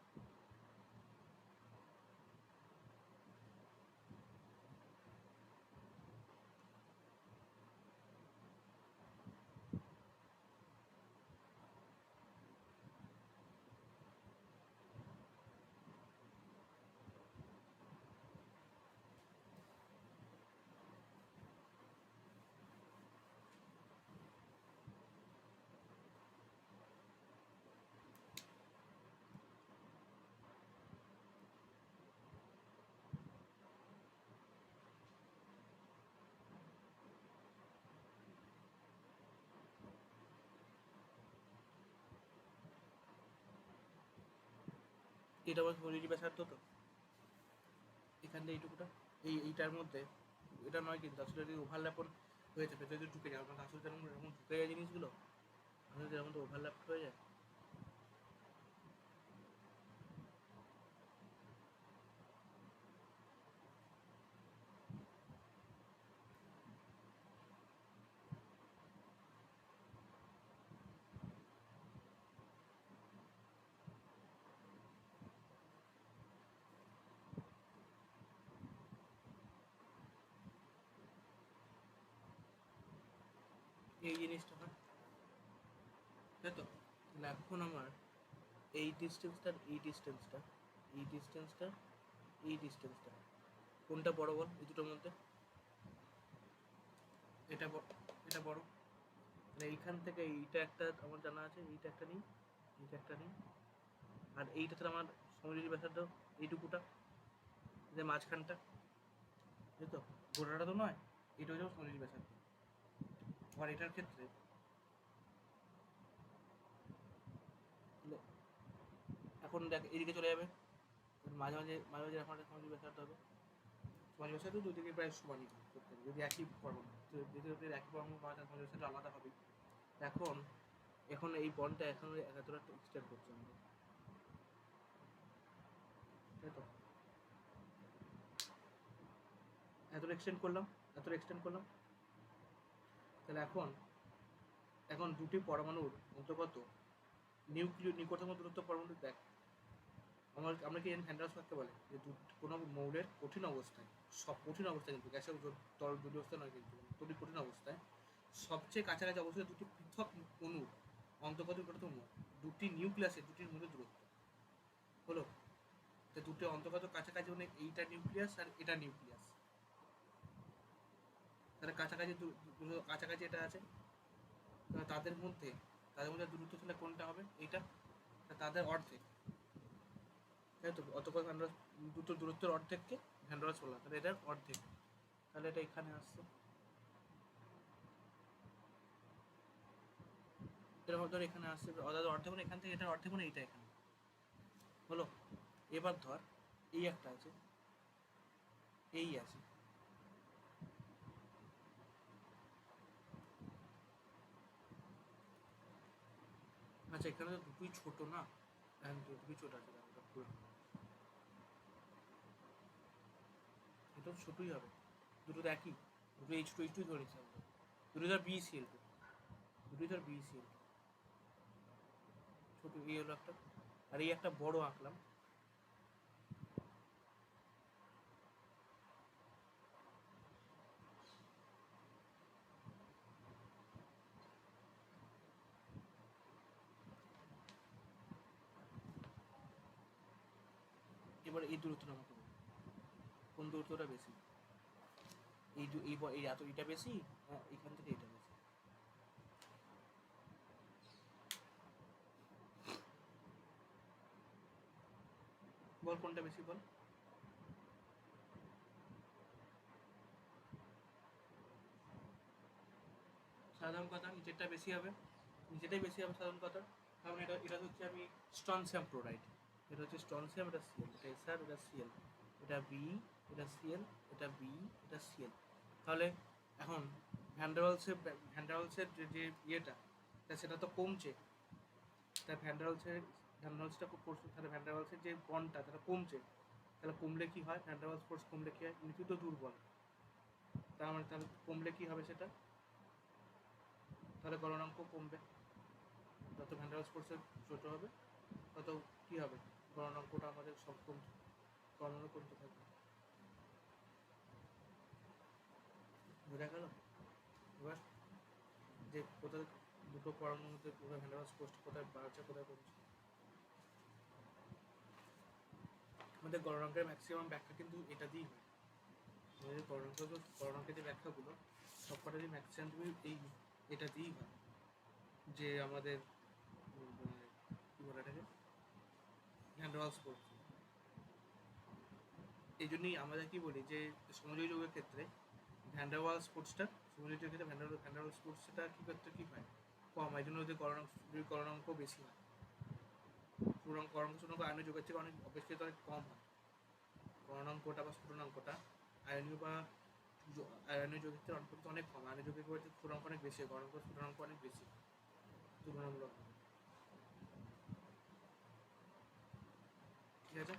এটা আবার সমযোজী ব্যাসার্ধ তো এখান থেকে এইটুকুটা এইটার মধ্যে এটা নয়, কিন্তু আসলে যদি ওভারল্যাপ হয়েছে ভেতরে যদি ঢুকে যায়, কারণ আসলে যেরকম এরকম ঢুকে যায় জিনিসগুলো, আসলে যেরকম তো ওভারল্যাপ হয়ে যায়। এই জিনিসটা হয়, তাই তো। তাহলে এখন আমার এই ডিস্টেন্সটার এই ডিস্টেন্সটা এই ডিস্টেন্সটা এই ডিস্টেন্সটা কোনটা বড় বল এই দুটোর মধ্যে? এটা এটা বড়। মানে এইখান থেকে এইটা একটা আমার জানা আছে, এইটা একটা নিই, এইটা একটা নিই, আর এইটা তাহলে আমার সমযোজী ব্যাসার্ধ এইটুকুটা, যে মাঝখানটা, তাই তো, গোটাটা তো নয়, এটা হচ্ছে সমযোজী ব্যাসার্ধ। আবার এটার ক্ষেত্রে এখন দেখ এদিকে চলে যাবে, মাঝে মাঝে মাঝে মাঝে এখন একটা সমযোজী ব্যাসার্ধ হবে। সমযোজী ব্যাসার্ধ দুদিকে প্রায় সমানই করতে হবে, যদি একই পরমাণু, যদি একই পরমাণু পাওয়া যায় সমযোজী ব্যাসার্ধ আলাদা হবে। এখন এখন এই বন্ডটা এখন এতটা এক্সটেন্ড করছে আমাদের, তাই তো, এতটা এক্সটেন্ড করলাম, এতটা এক্সটেন্ড করলাম। তাহলে এখন এখন দুটি পরমাণুর অন্তর্গত নিকটতম দূরত্ব পরমাণু দেখ। আমরা কি হ্যান্ডালস করতে বলে যে কোনো মৌলের কঠিন অবস্থায়, সব কঠিন অবস্থায় কিন্তু গ্যাসের তরল জলীয় অবস্থা নয়, কিন্তু তড়িৎ কঠিন অবস্থায় সবচেয়ে কাছাকাছি অবস্থায় দুটি পৃথক অণুর অন্তর্গত নিকটতম দুটি নিউক্লিয়াসের দুটির মধ্যে দূরত্ব হলো। তো দুটি অন্তর্গত কাছাকাছি মানে এইটা নিউক্লিয়াস আর এটা নিউক্লিয়াস, তাহলে কাছাকাছি কাছাকাছি এটা আছে, তাহলে তাদের মধ্যে দূরত্ব তাহলে কোনটা হবে? এইটা, তাদের অর্ধেক, তাই তো। অতপর দুটো দূরত্বের অর্ধেককে ভ্যান্ডারাস বলা, তাহলে এটার অর্ধেক, তাহলে এটা এখানে আসছে। এরকম ধর এখানে আসছে, অর্ধেক মানে এখান থেকে এটার অর্ধেক মানে এইটা এখানে হলো। এবার ধর এই একটা আছে, এই আছে, আচ্ছা এখানে তো দুটোই ছোট না, দুটোই ছোট আছে, এটা তো ছোটই হবে, দুটো তো একই, দুটো এইচ টু ধরে নিচ্ছি আমরা, দুটো ধর BeCl2, দুটোই ধর BeCl2, ছোট এই হলো একটা, আর এই একটা বড় আঁকলাম। এবার এই দূরত্বটা আমাকে বলো, কোন দূরত্বটা বেশি? এই এত এটা বেশি, হ্যাঁ এখান থেকে এটা বেশি। বল কোনটা বেশি বল? সাধারণ কথা নিচেরটা বেশি হবে, নিচেটাই বেশি হবে সাধারণ কথা, কারণ এটা এটা হচ্ছে আমি স্ট্রনসিয়াম ক্লোরাইড, এটা হচ্ছে স্ট্রনসিয়াম, এটা সিএল, এটা এসআর, এটা সিএল, এটা বি, এটা সিএল, এটা বি, এটা সিএল। তাহলে এখন ভ্যান্ডারওয়ালসের যে ইয়েটা, সেটা তো কমছে, তার ভ্যান্ডারওয়ালসটা খুব পড়ছে, তাহলে ভ্যান্ডারওয়ালসের যে বন্ডটা তাটা কমছে, তাহলে কমলে কি হয়? ভ্যান্ডারওয়ালস ফোর্স কমলে কি হয়? নিচু তো দুর্বল, তার মানে তাহলে কমলে কি হবে সেটা? তাহলে গলনাঙ্ক কমবে, যত ভ্যান্ডারওয়ালস ফোর্সের ছোটো হবে তত কী হবে? গলনাঙ্কটা আমাদের সব কমানো কমতে থাকবে। বোঝা গেল এবার যে কোথায় দুটো পরমাণুর মধ্যে কোথায় ভ্যান্ডারওয়ালস ফোর্স কোথায় বাড়ছে কোথায় কমছে? আমাদের গলনাঙ্কের ম্যাক্সিমাম ব্যাখ্যা কিন্তু এটা দিয়েই হয়, আমাদের গলনাঙ্কের যে ব্যাখ্যাগুলো সবকটারই ম্যাক্সিমাম তুমি এটা দিয়েই হয়, যে আমাদের কী বলে এটাকে ভ্যান্ডারওয়ালস ফোর্স। এই জন্যই আমরা কি বলি যে সমযোজী যৌগের ক্ষেত্রে ভ্যান্ডারওয়ালস ফোর্সটা, সমযোজী যৌগের ক্ষেত্রে ভ্যান্ডারওয়ালস ফোর্সটা কী করতে কী হয়? কম, এই জন্য যদি গলনাঙ্ক বেশি হয়। গণনাঙ্ক স্ফুটনাঙ্ক আয়নীয় যৌগের থেকে অনেক অবশ্যই অনেক কম হয়। গণনাঙ্কটা বা স্ফুটনাঙ্কটা আয়নীয় বা আয়নীয় যৌগের থেকে অনেক কম। আয়নীয় যৌগের ক্ষেত্রে স্ফুটনাঙ্ক অনেক বেশি, গণনাঙ্ক স্ফুটনাঙ্ক অনেক বেশি তুলনামূলক। ঠিক আছে,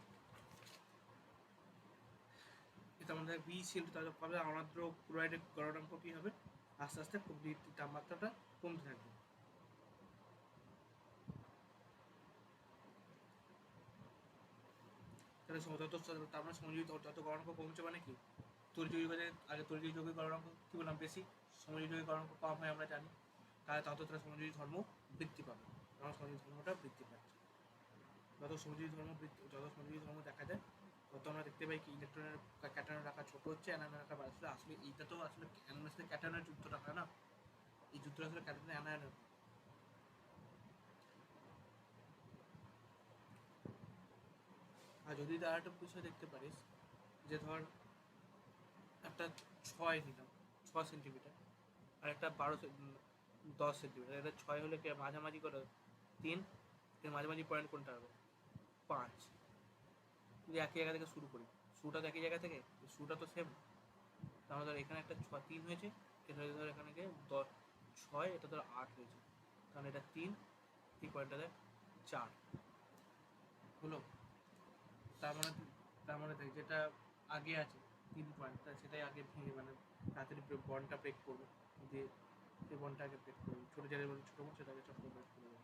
এটা আমাদের BeCl2 তাহলে অনাদ্র ক্লোরাইডের গণনাঙ্ক কি হবে, আস্তে আস্তে তাপমাত্রাটা কমতে থাকবে। তাহলে তার মানে সমযোজী যত গণনাঙ্ক কমছে মানে কি, তরিযোগী আগে তরিযোগী যৌগের গণনাঙ্ক কি বললাম বেশি, সমযোজী যৌগের গণনাঙ্ক কম হয় আমরা জানি, তাহলে তত তারা সমযোজী ধর্ম বৃদ্ধি পাবে, কারণ সমযোজী ধর্মটা বৃদ্ধি পাচ্ছে। যত সমযোজী ধর্ম দেখা যায় তত আমরা দেখতে পাই কি ইলেকট্রনের ক্যাটায়নের আকার ছোট হচ্ছে, অ্যানায়নের আকার বাড়ছে। আসলে এইটা তো আসলে অ্যানায়নের সাথে ক্যাটায়নের যুদ্ধটা হয় না, এই যুদ্ধটা আসলে ক্যাটায়ন অ্যানায়নের। আর যদি তার একটা বিষয় দেখতে পারিস যে ধর একটা 6 নিলাম, 6 সেন্টিমিটার, আর একটা 10 সেন্টিমিটার। এটা 6 হলে কি মাঝামাঝি করে 3, এর মাঝামাঝি পয়েন্ট কোনটা হবে 5। যদি একই জায়গা থেকে শুরু করি, শুরুটা তো একই জায়গা থেকে, শুরুটা তো সেম, তাহলে ধর এখানে একটা 3 হয়েছে, এটা ধর এখানে গিয়ে 6, এটা ধর 8 হয়েছে, কারণ এটা 3, এই পয়েন্টটা দেখ 4 হলো। তার মানে দেখ যেটা আগে আছে 3 পয়েন্টটা, সেটাই আগে ভেঙে মানে তাড়াতাড়ি বন্ডটা ব্রেক করবে, দিয়ে সেই বন্ডটা আগে ব্রেক করবে। ছোটো জায়গায় বলে ছোটো বন্ড, সেটাকে চট করে ব্রেক করে দেবে।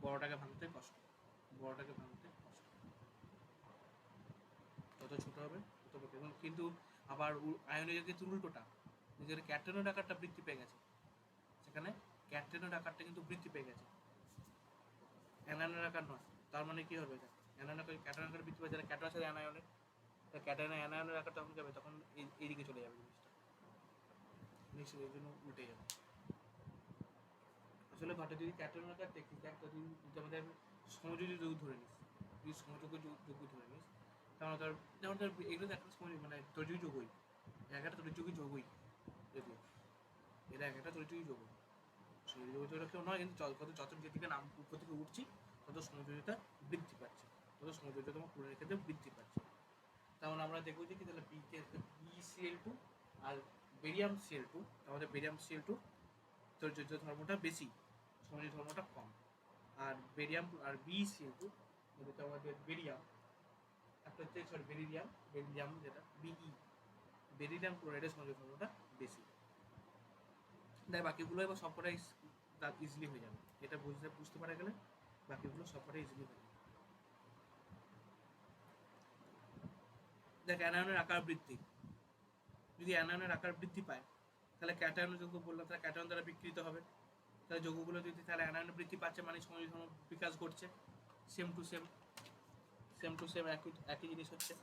বড়টাকে ভাঙতে কষ্ট, যত ছোটো হবে তত ব্রেক। এবং কিন্তু আবার আয়নের ক্ষেত্রে উল্টোটা, যেখানে ক্যাটায়নের আকারটা বৃদ্ধি পেয়ে গেছে, সেখানে ক্যাটায়নের আকারটা কিন্তু বৃদ্ধি পেয়ে গেছে, অ্যানায়নের আকার নয়। তার মানে কি হবে, ক্যাটায়ন আকার বৃদ্ধি পেয়ে যাবে, ক্যাটায়নের সাথে অ্যানায়নের, ক্যাটায়নের অ্যানায়নের আকারটা তখন যাবে, তখন এইদিকে চলে যাবে জিনিসটা, এই জন্য উল্টে যাবে। আসলে ঘটে যদি ক্যাটায়নের আকার দেখিস, একটা যদি আমাদের সমযোজী যৌগ ধরে নিস, যদি সমযোগ্য যৌগ ধরে নিস, তাহলে ধর যেমন ধর এগুলো তো একটা মানে তরিযোগী যৌগই, একটা তরিযোগী যৌগই, যদিও এরা একটা তরিযোগী যৌগ, সমযোজিতা কেউ নয়, কিন্তু যত যেদিকে নাম উপর থেকে উঠছি তত সমযোজিতা বৃদ্ধি পাচ্ছে, তত সমযোজিতা তোমার ক্লোরিনের ক্ষেত্রে বৃদ্ধি পাচ্ছে। তাহলে আমরা দেখবো যে কি তাহলে BeCl2 আর বেরিয়াম Cl2, আমাদের বেরিয়াম Cl2 তরিযোজিত ধর্মটা বেশি, সমযোজী ধর্মটা কম। আর BeCl2 যেটা আমাদের বেরিয়াম, একটা হচ্ছে বেরিলিয়াম যেটা বেরিলিয়াম ক্লোরাইডের সমযোজী ধর্মটা বেশি। দেখ বাকিগুলো এবার সবকটাই ইজিলি হয়ে যাবে, এটা বুঝতে পারা গেলে বাকিগুলো সবকটাই ইজিলি হয়ে যাবে। দেখ অ্যানায়নের আকার বৃদ্ধি, যদি অ্যানায়নের আকার বৃদ্ধি পায় তাহলে ক্যাটায়ন যৌগ বললাম, তাহলে ক্যাটায়ন দ্বারা বিকৃত হবে, তাহলে যৌগগুলো যদি তাহলে অ্যানায়ন বৃদ্ধি পাচ্ছে মানে সমযোজী ধর্ম বিকাশ ঘটছে, সেম টু সেম একই জিনিস হচ্ছে।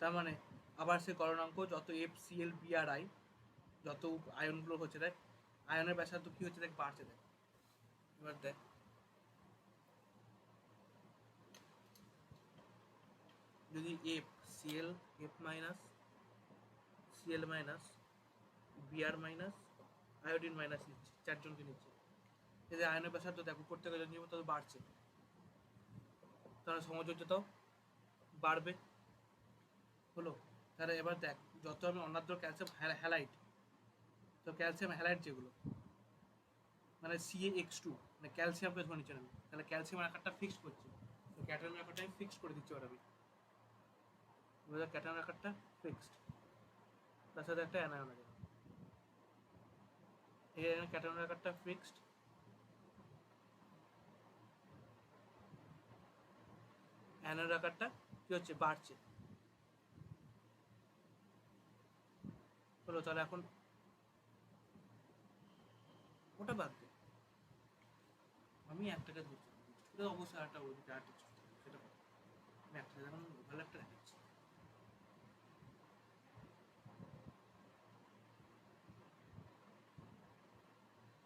তার মানে আবার সে গলনাঙ্ক যত FCl BrI, যত আয়নগুলো হচ্ছে দেখ, আয়নের ব্যাসার্ধ কি হচ্ছে দেখ বাড়ছে দেখ। এবার দেখ যদি FCl F minus Cl minus Br minus iodine minus নিচ্ছে, 4 জনকে নিচ্ছে, এদের আয়নের ব্যাসার্ধ দেখ উপর থেকে যদি তত বাড়ছে, তাহলে সমযোজ্যতাও বাড়বে হলো। তাহলে এবার দেখ যত আমি অন্যান্য ক্যালসিয়াম হ্যালাইড, তো ক্যালসিয়াম হ্যালাইড যেগুলো মানে CaX2, মানে ক্যালসিয়ামকে ধরে নিচ্ছেন আমি, তাহলে ক্যালসিয়ামের আকারটা ফিক্সড করছি, তো ক্যাটায়নের আকারটা আমি ফিক্সড করে দিচ্ছি ওটা আমি, ক্যাটায়নের আকারটা ফিক্সড, তার সাথে একটা অ্যানায়ন আছে, এই ক্যাটায়নের আকারটা ফিক্সড, অ্যানায়নের আকারটা কি হচ্ছে বাড়ছে হলো। তাহলে এখন ওটা বাদ দে, আমি একটাকে ধরছি, এটা অবশ্যই আরেকটা বলবি, সেটা আমি একটা এখন ভালো একটা দেখাচ্ছি।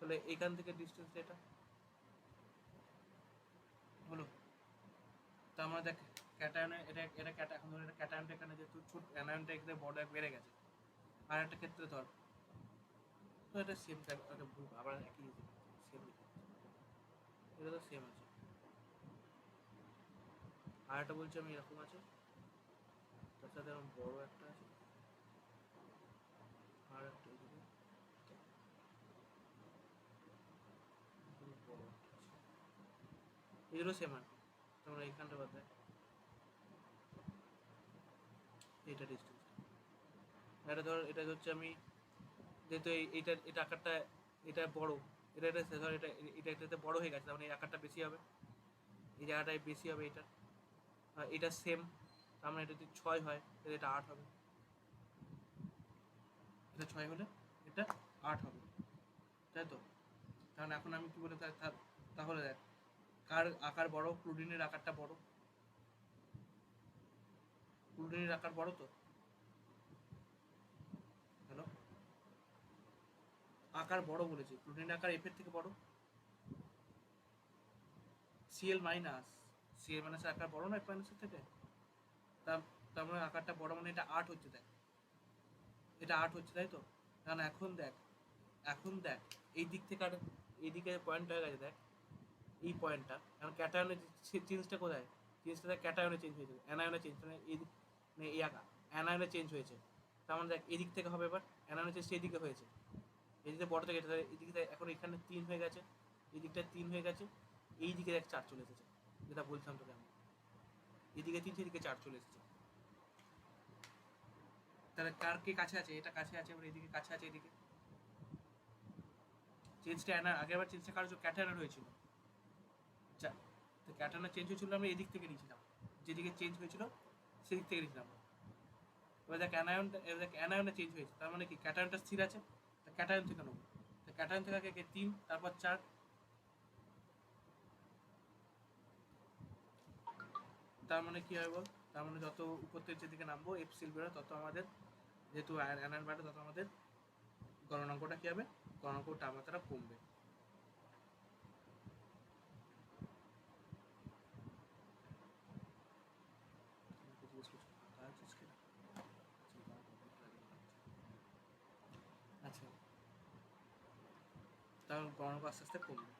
তাহলে এইখান থেকে ডিস্টেন্স এটা হলো। তো আমরা দেখ ক্যাটায়নে এটা ক্যাটা, এখন ধর এটা ক্যাটায়নটা এখানে যেহেতু ছোট, অ্যানায়নটা এখানে বড় বেড়ে গেছে। আর একটা ক্ষেত্রে ধর, তো এটা সেম টাইপ, একটা ভুল আবার একই সেম, এটা তো সেম আছে। আর একটা বলছি আমি এরকম আছে, তার সাথে এরকম বড় একটা আছে, আর একটা বড় একটা আছে, এগুলো সেম আর কি। তোমরা এইখানটা বাদ দেয় এটা ডিস্টেন্স, এটা ধর এটা হচ্ছে আমি যেহেতু এটা আকারটা এটা বড়, এটা ধর এটা এটাতে বড় হয়ে গেছে, তার মানে এই আকারটা বেশি হবে, এই জায়গাটায় বেশি হবে এটা। এটা সেম, তার মানে এটা যদি 6 হয় তাহলে এটা 8 হবে, এটা 6 হলে এটা 8 হবে, তাই তো? তাহলে এখন আমি কি বলে, তাহলে দেখ কার আকার বড়, ক্লোরিনের আকারটা বড়, ক্লোরিনের আকার বড় তো, হ্যালো, আকার বড় বলেছি, ক্লোরিনের আকার এফ এর থেকে বড়, সিএল মাইনাস, সিএল মাইনাসের আকার বড় না এফ মাইনাসের থেকে, তার মানে আকারটা বড়, মানে এটা 8 হচ্ছে, দেখ এটা 8 হচ্ছে, তাই তো? কারণ এখন দেখ এই দিক থেকে আর এই দিকে পয়েন্ট হয়ে গেছে, দেখ এই পয়েন্টটা, কারণ ক্যাটায়নের চেঞ্জটা কোথায়, চেঞ্জটা দেখ ক্যাটায়নে চেঞ্জ হয়েছে, অ্যানায়নে চেঞ্জ, মানে এই মানে এই অ্যানায়নে চেঞ্জ হয়েছে, তার মানে দেখ এদিক থেকে হবে, এবার অ্যানায়নে চেঞ্জ এদিকে হয়েছে, এদিকে বড় থেকে এটা এদিকে, এখন এখানে 3 হয়ে গেছে, এই দিকটা 3 হয়ে গেছে, এই দিকে দেখ 4 চলে এসেছে, যেটা বলছিলাম তোকে আমি, এদিকে 3, এদিকে 4 চলে এসেছে। তাহলে কার কে কাছে আছে, এটা কাছে আছে, এবার এদিকে কাছে আছে, এদিকে চেঞ্জটা আগেরবার চেঞ্জটা কার ক্যাটায়নের হয়েছিল, তো ক্যাটায়নের চেঞ্জ হয়েছিল, আমরা এদিক থেকে নিয়েছিলাম, যেদিকে চেঞ্জ হয়েছিল সেদিক থেকে নিয়েছিলাম। এবার দেখ অ্যানায়নটা চেঞ্জ হয়েছে, তার মানে কি ক্যাটায়নটা স্থির আছে, তা ক্যাটায়ন থেকে নেবো, তো ক্যাটায়ন থেকে আগে 3, তারপর 4, তার মানে কি হয় বল, তার মানে যত উপর থেকে যেদিকে নামবো এফ সিল বেরো, তত আমাদের যেহেতু অ্যানায়ন বাড়ে, তত আমাদের গণনাঙ্কটা কি হবে, গণনাঙ্ক তাপমাত্রা কমবে। আচ্ছা, তার গণনাঙ্ক আস্তে আস্তে কমবে,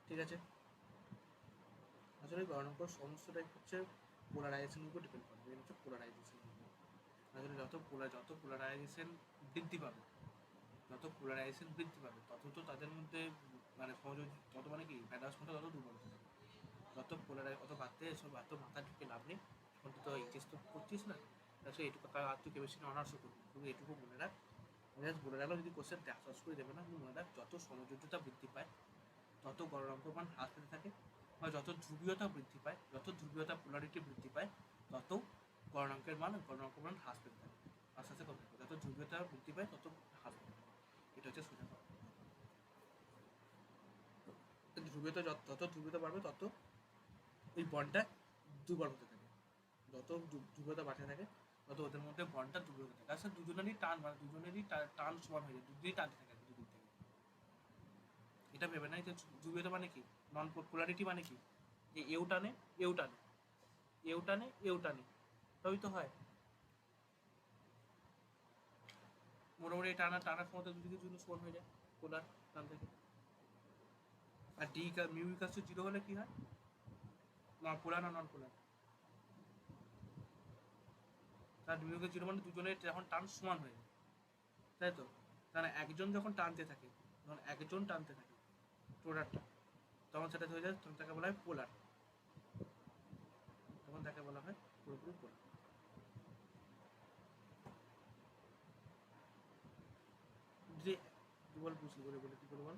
ঠিক আছে? আসলে গণনাঙ্ক সমস্তটাই হচ্ছে পোলারাইজেশনের উপর ডিপেন্ড করবে, এটা হচ্ছে পোলারাইজেশন। আসলে যত পোলারাইজেশন বৃদ্ধি পাবে, তত তো তাদের মধ্যে মানে সহযোগী, তত মানে কি ভ্যালান্সটা তত দুর্বল হবে, যত অত বাড়তে এসব এত মাথা ঢুকে লাভ নেই, অন্তত এইচএস তো করছিস না, তাছাড়া এইটুকু আর তুই কেমিস্ট্রি অনার্সও করবি, শুধু এটুকু মনে রাখ, বলে রাখলো যদি কোশ্চেন সস করে দেবে না, মনে রাখ যত সমযোজ্যতা বৃদ্ধি পায় তত গণনাঙ্ক মান হ্রাস পেতে থাকে, বা যত ধ্রুবীয়তা বৃদ্ধি পায়, যত ধ্রুবীয়তা পোলারিটি বৃদ্ধি পায়, তত গণনাঙ্ক মান হ্রাস পেতে থাকে, আস্তে আস্তে কমতে থাকে, যত ধ্রুবীয়তা বৃদ্ধি পায় তত হ্রাস পেতে থাকে, এটা হচ্ছে সোজা কথা। যত ধ্রুবীয়তা বাড়বে তত ওই বন্ডটা দুর্বল হতে থাকে, যত ধ্রুবীয়তা বাড়তে থাকে তত ওদের মধ্যে বন্ডটা দুর্বল হতে থাকে, আসলে দুজনেরই টান সমান হয়ে যায়, দুদিকেই টানতে থাকে দুদিক থেকে। এটা ভেবে নাই যে ধ্রুবীয়তা মানে কি, নন পোলারিটি মানে কি, যে এও টানে এও টানে, এও টানে এও টানে, তবেই তো হয়। মোটামুটি টানার ক্ষমতা দুদিকে জন্য সমান হয়ে যায় পোলার টান থেকে। আর মিউ ইকাস টু 0 হলে কি হয়, পোলার না নন পোলার, তার মিউ ইকাস 0 মানে দুজনের যখন টান সমান হয়ে যায়, তাই তো? কারণ একজন যখন টানতে থাকে টোটারটা, তখন সেটা হয়ে যায়, তখন তাকে বলা হয় পোলার, তখন তাকে বলা হয় পুরোপুরি পোলার। যে কি বল, বুঝলি বলে কি বল,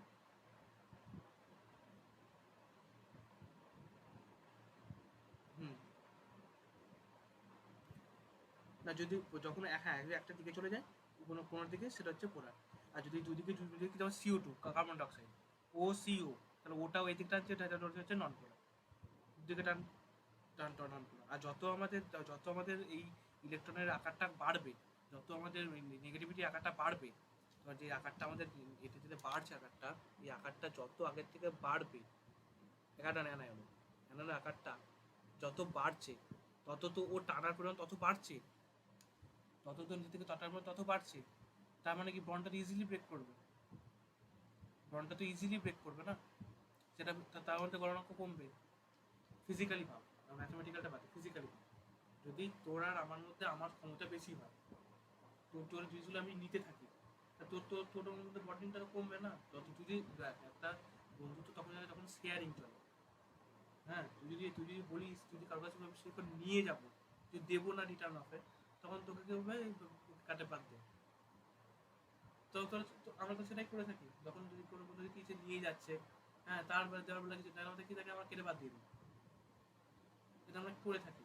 হুম, না যদি যখন হ্যাঁ একটা দিকে চলে যায় কোনো দিকে, সেটা হচ্ছে পোলার। আর যদি দুদিকে যেমন CO2 কার্বন ডাইঅক্সাইড, CO, তাহলে ওটাও এই দিক টানছে, এটা হচ্ছে নন পোলার, দুদিকে টান নন পোলার। আর যত আমাদের এই ইলেকট্রনের আকারটা বাড়বে, যত আমাদের নেগেটিভিটি আকারটা বাড়বে, তোমার যে আকারটা আমাদের এটা যেটা বাড়ছে আকারটা, এই আকারটা যত আগের থেকে বাড়বে, আকারটা অ্যানায়নের আকারটা যত বাড়ছে, তত তো ও টানার পরিমাণ তত বাড়ছে, তত তো নিজে থেকে টানার পরিমাণ তত বাড়ছে। তার মানে কি বন্ডটা ইজিলি ব্রেক করবে, বন্ডটা তো ইজিলি ব্রেক করবে না, সেটা তার মধ্যে গলনাঙ্ক কমবে। ফিজিক্যালি ভাব, ম্যাথমেটিক্যালটা বাদে ফিজিক্যালি ভাব, যদি তোর আর আমার মধ্যে আমার ক্ষমতা বেশি হয়, তোর জিনিসগুলো আমি নিতে থাকি, তোর মধ্যে বন্ডিংটা তো কমবে না। যত যদি একটা বন্ধুত্ব তখন জানে যখন শেয়ারিং চলে। হ্যাঁ, তুই যদি বলিস যদি কারোর কাছে সে নিয়ে যাবো, যদি দেবো না রিটার্ন অফে, তখন তোকে কেউ কাটে বাদ দেবে। তো তোর আমরা তো সেটাই করে থাকি, যখন যদি কোনো বন্ধু কিছু নিয়ে যাচ্ছে, হ্যাঁ, তার দেওয়ার বেলা কিছু তার মধ্যে কি থাকে, আমার কেটে বাদ দিয়ে দিই। এটা আমরা করে থাকি,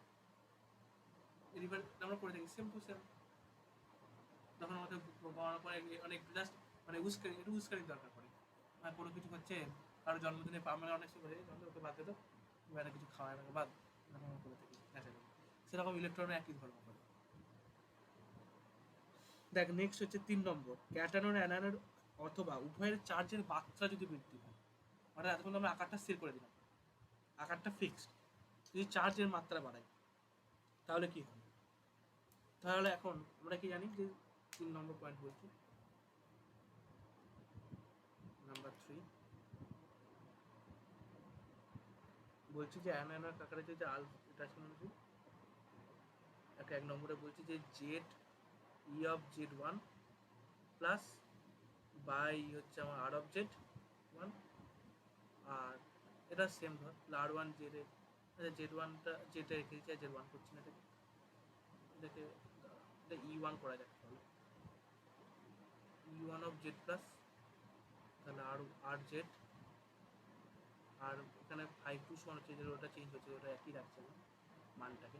আমরা করে থাকি সেম টু সেম। তখন আমাদের পাওয়ার পরে অনেক জাস্ট মানে উস্কানির দরকার পড়ে। কোনো কিছু হচ্ছে, কারো জন্মদিনে আমরা অনেক সময় ওকে বাদ দিত, এবার কিছু খাওয়ায় না বাদ, এরকম আমরা করে থাকি ন্যাচারালি। সেরকম ইলেকট্রনে একই ধর্ম করে। দেখ নেক্সট হচ্ছে 3 নম্বর, ক্যাটায়ন অ্যানায়ন অথবা উভয়ের চার্জের মাত্রা যদি বৃদ্ধি হয়, মানে এতক্ষণ আমরা আকারটা স্থির করে দিলাম, আকারটা ফিক্সড, যদি চার্জের মাত্রা বাড়াই তাহলে কি হবে? তাহলে এখন আমরা কি জানি যে 3 নম্বর পয়েন্ট বলছি, নাম্বার 3 বলছি যে অ্যানায়ন আকারে যে এটা শুনছি, এক নম্বরে বলছি যে Z E of Z one plus by হচ্ছে আমার আর অফ জেড ওয়ান, আর এটা সেম ধর আর ওয়ান জেড জেড ওয়ানটা জেডটা রেখে দিচ্ছি, জেড ওয়ান করছি না, এটাকে এটা ই ওয়ান করা যাক, তাহলে ই ওয়ান অফ জেড প্লাস, তাহলে আর জেড, আর এখানে 5 2 হচ্ছে যে ওটা চেঞ্জ হচ্ছে, ওটা একই রাখছে না মানটাকে,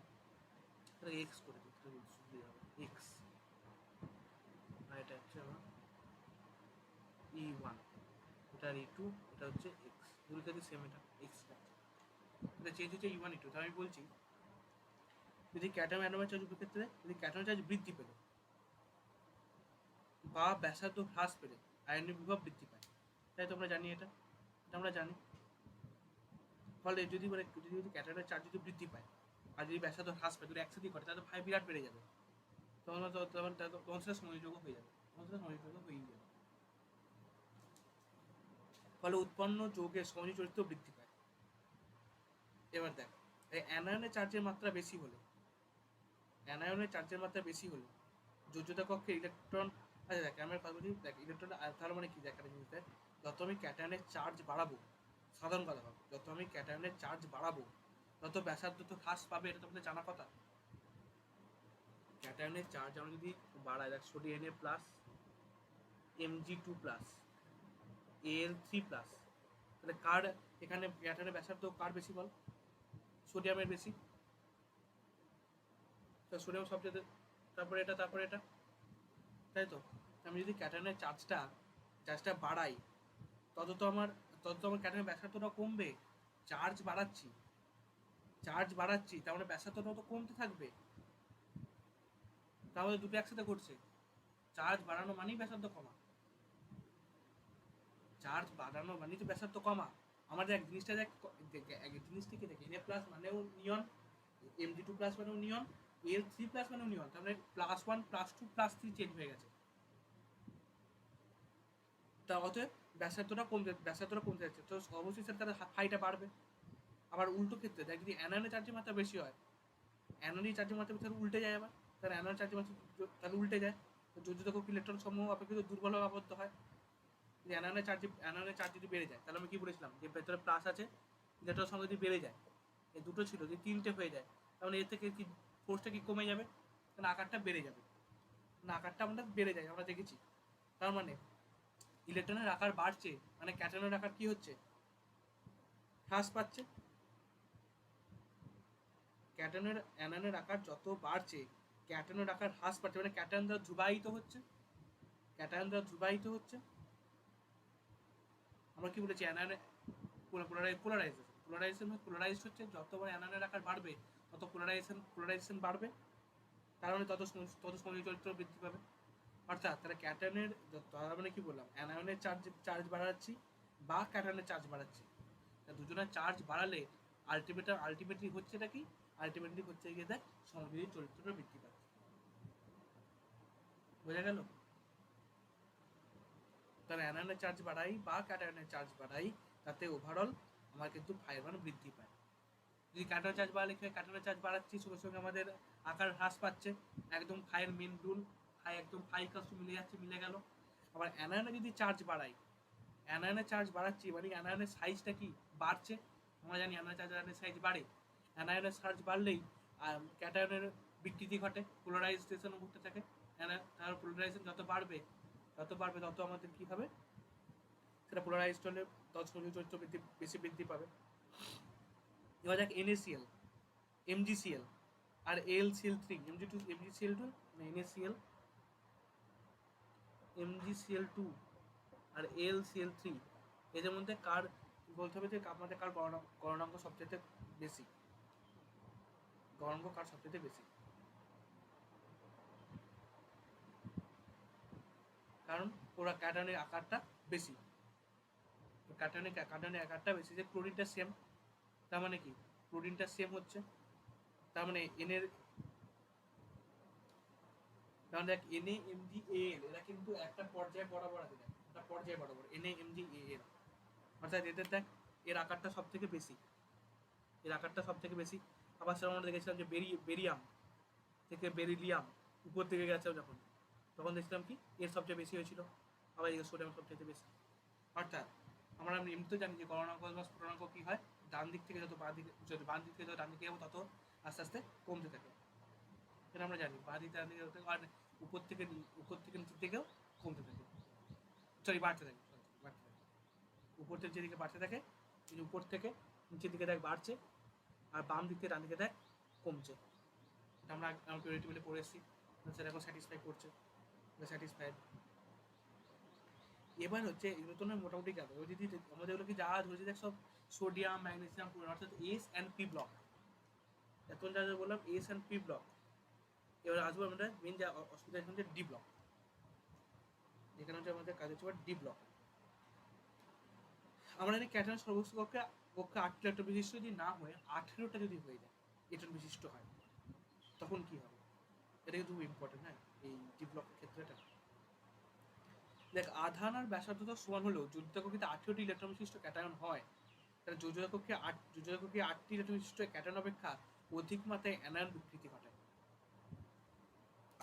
এটা এক্স করে দিতে সুবিধা হবে, এক্স, আর এটা হচ্ছে আমার ই ওয়ান, এটা আর ই টু, এটা হচ্ছে এক্স, দুটোতে সেম, এটা এক্স রাখছে, এটা চেঞ্জ হচ্ছে ই ওয়ান ই টু। তো আমি বলছি যদি ক্যাটায়ন অ্যানোমের চার্জ ক্ষেত্রে যদি ক্যাটায়ন চার্জ বৃদ্ধি পেল বা ব্যাসার্ধ হ্রাস পেলে আয়নের বিভব বৃদ্ধি পায়, তাই তো আমরা জানি, এটা আমরা জানি। ফলে যদি মানে যদি ক্যাটায়নের চার্জ যদি বৃদ্ধি পায় আর যদি ব্যাসার্ধ হ্রাস পায়, যদি একসাথেই ঘটে, তাহলে ভাই বিরাট বেড়ে যাবে, তখন সেটা সমযোগ্য হয়ে যাবে, ফলে উৎপন্ন যৌগের সমযোজী চরিত্র বৃদ্ধি পায়। এবার দেখ, অ্যানায়নের চার্জের মাত্রা বেশি হলে, অ্যানায়নের চার্জের মাত্রা বেশি হলে যোজ্যতা কক্ষে ইলেকট্রন, আচ্ছা দেখ আমরা কথা বলি, দেখ ইলেকট্রন তার মানে কি, দেখ একটা জিনিস দেখ, যত আমি ক্যাটায়নের চার্জ বাড়াবো, সাধারণ কথা ভাব, যত আমি ক্যাটায়নের চার্জ বাড়াবো তত ব্যাসার্ধ তো হ্রাস পাবে, এটা তো আমাদের জানা কথা। ক্যাটায়নের চার্জ আমরা যদি বাড়াই, দেখ sodium Na plus Mg2 plus Al3 plus, তাহলে কার এখানে ক্যাটায়নের ব্যাসার্ধ কার বেশি বল? সোডিয়ামের বেশি, সোডিয়াম সবচেয়ে, তারপরে এটা, তারপরে এটা, তাই তো। আমি যদি ক্যাটায়নের চার্জটা বাড়াই, তত তো আমার ক্যাটায়নের ব্যাসার্ধটা কমবে, চার্জ বাড়াচ্ছি তার মানে ব্যাসার্ধটা তো কমতে থাকবে, তাহলে দুটো একসাথে ঘটছে, চার্জ বাড়ানো মানেই ব্যাসার্ধ কমা, চার্জ বাড়ানো মানেই তো ব্যাসার্ধ কমা। আমাদের এক জিনিসটা দেখে Na প্লাস মানেও নিয়ন, Mg2 প্লাস মানেও নিয়ন, Al3 প্লাস মানেও নিয়ন, তার মানে +1 +2 +3 চেঞ্জ হয়ে গেছে, তা অতএব ব্যাসার্ধটা কমতে যাচ্ছে, তো অবশ্যই স্যার তাহলে ফাইটা বাড়বে। আবার উল্টো ক্ষেত্রে দেখ, যদি অ্যানায়নের চার্জের মাত্রা বেশি হয়, অ্যানোনিক চার্জের মাত্রা তাহলে উল্টে যায়, আবার তাহলে অ্যানোনিক চার্জের মাত্রা তাহলে উল্টে যায়, যোজ্যতা কক্ষ ইলেকট্রন সমূহ অপেক্ষিত দুর্বলভাবে আবদ্ধ হয়। যদি অ্যানোনিক চার্জ যদি বেড়ে যায়, তাহলে আমি কি বলেছিলাম যে ভেতরে প্লাস আছে, ইলেকট্রন সংখ্যা যদি বেড়ে যায়, এই দুটো ছিল যদি 3টে হয়ে যায়, তাহলে এর থেকে কি ফোর্সটা কি কমে যাবে, তাহলে আকারটা বেড়ে যাবে, আকারটা আমাদের বেড়ে যায়, আমরা দেখেছি। তার মানে ইলেকট্রনের আকার বাড়ছে, মানে ক্যাটায়নের আকার কি হচ্ছে, হ্রাস পাচ্ছে। ক্যাটায়নের অ্যানায়নের আকার যত বাড়ছে, ক্যাটায়নের আকার হ্রাস পাচ্ছে, মানে ক্যাটায়ন দ্বারা ধ্রুবায়িত হচ্ছে। আমরা কি বলেছি, অ্যানায়নের পোলারাইজেশন হচ্ছে, যত অ্যানায়নের আকার বাড়বে তত পোলারাইজেশন বাড়বে, তার মানে তত সৌন্দর্য চরিত্র বৃদ্ধি পাবে। অর্থাৎ তাহলে ক্যাটায়নের, তার মানে কি বললাম, অ্যানায়নের চার্জ বাড়াচ্ছি বা ক্যাটায়নের চার্জ বাড়াচ্ছি, দুজনের চার্জ বাড়ালে আলটিমেটলি হচ্ছে এটা কি, আলটিমেটলি হচ্ছে গিয়ে দেখ সৌন্দর্য চরিত্রটা বৃদ্ধি পাচ্ছে। বোঝা গেল? তাহলে অ্যানায়নের চার্জ বাড়াই বা ক্যাটায়নের চার্জ বাড়াই, তাতে ওভারঅল আমার কিন্তু ফাইয়ের মান বৃদ্ধি পায়। যদি ক্যাটায়নের চার্জ বাড়ালে কি হয়, ক্যাটায়নের চার্জ বাড়াচ্ছি সঙ্গে সঙ্গে আমাদের আকার হ্রাস পাচ্ছে, একদম ফাইয়ের মেন রুল, ফাই একদম ফাই কাজটু মিলে যাচ্ছে, মিলে গেল। আবার অ্যানায়নে যদি চার্জ বাড়াই, অ্যানায়নের চার্জ বাড়াচ্ছি মানে অ্যানায়নের সাইজটা কি বাড়ছে, আমরা জানি অ্যানায়নের চার্জ অ্যানায়নের সাইজ বাড়ে, অ্যানায়নের চার্জ বাড়লেই ক্যাটায়নের বিকৃতি ঘটে, পোলারাইজেশন ঘটতে থাকে। তার পোলারাইজেশন যত বাড়বে তত আমাদের কি হবে, সেটা পোলারাইজড হলে তত সৌন্দর্য চরিত্র বেশি বৃদ্ধি পাবে। এবার দেখ NaCl, MgCl আর AlCl3, MgCl2 NaCl, MgCl2 আর AlCl3, এদের মধ্যে কার বলতে হবে যে আপনাদের কার গণনাঙ্ক সবচেয়ে বেশি, গণনাঙ্ক কার সবচেয়ে বেশি, কারণ ওরা ক্যাটায়নের আকারটা বেশি, ক্যাটায়নের আকারটা বেশি। যে ক্লোরিনটা সেম, তার মানে কি ক্লোরিনটা সেম হচ্ছে, তার মানে এনের, কারণ দেখ NaMgAl এরা কিন্তু একটা পর্যায়ে বরাবর আছে, দেখ একটা পর্যায়ে বরাবর NaMgAl, অর্থাৎ এদের দেখ এর আকারটা সব থেকে বেশি, এর আকারটা সব থেকে বেশি। আবার সেরকম আমরা দেখেছিলাম যে বেরিয়াম থেকে বেরিলিয়াম উপর দিকে গেছে যখন, তখন দেখছিলাম কি এর সবচেয়ে বেশি হয়েছিল, আবার এর সোডিয়াম সবচেয়ে বেশি। অর্থাৎ আমরা এমনিতেও জানি যে গণনাঙ্ক বা স্ফুটনাঙ্ক কি হয়, ডান দিক থেকে যত বাঁ দিকে, যদি বাম দিক থেকে যত ডান দিকে যাবো তত আস্তে আস্তে কমতে থাকে, এটা আমরা জানি। বাঁ দিকে ডান দিকে আর উপর থেকে নিচের দিকেও কমতে থাকে, সরি বাড়তে থাকে, উপর থেকে যেদিকে বাড়তে থাকে, উপর থেকে নিচের দিকে দেখ বাড়ছে, আর বাম দিক থেকে ডান দিকে দেখ কমছে। এটা আমরা টেবিলে পড়ে এসেছি, সেটা এখন স্যাটিসফাই করছে, স্যাটিসফাইড। এবার হচ্ছে এগুলো তো মোটামুটি গেল। যদি আমাদের এগুলো কি যা ধরেছি দেখ সব সোডিয়াম, ম্যাগনেসিয়াম, অর্থাৎ S and P ব্লক, এখন যা বললাম S and P ব্লক। এবার আসবো আমরা মেন যা অসুবিধা এখন যে ডি ব্লক, যেখানে হচ্ছে আমাদের কাজ হচ্ছে ডি ব্লক। আমরা জানি ক্যাটায়ন সর্বোচ্চ কক্ষে 8 ইলেকট্রন বিশিষ্ট যদি না হয়ে 18টা যদি হয়ে যায় ইলেকট্রন বিশিষ্ট হয়, তখন কি হবে? এটা কিন্তু খুব ইম্পর্টেন্ট, হ্যাঁ, এই ডি ব্লকের ক্ষেত্রেটা। দেখ আধান আর ব্যাসার্ধতা সমান হলেও যোজিত কক্ষে 18টি ইলেকট্রন বিশিষ্ট ক্যাটায়ন হয়, তাহলে যোজিত কক্ষে 8টি ইলেকট্রন বিশিষ্ট ক্যাটায়ন অপেক্ষা অধিক মাত্রায় অ্যানায়ন বিকৃতি ঘটায়।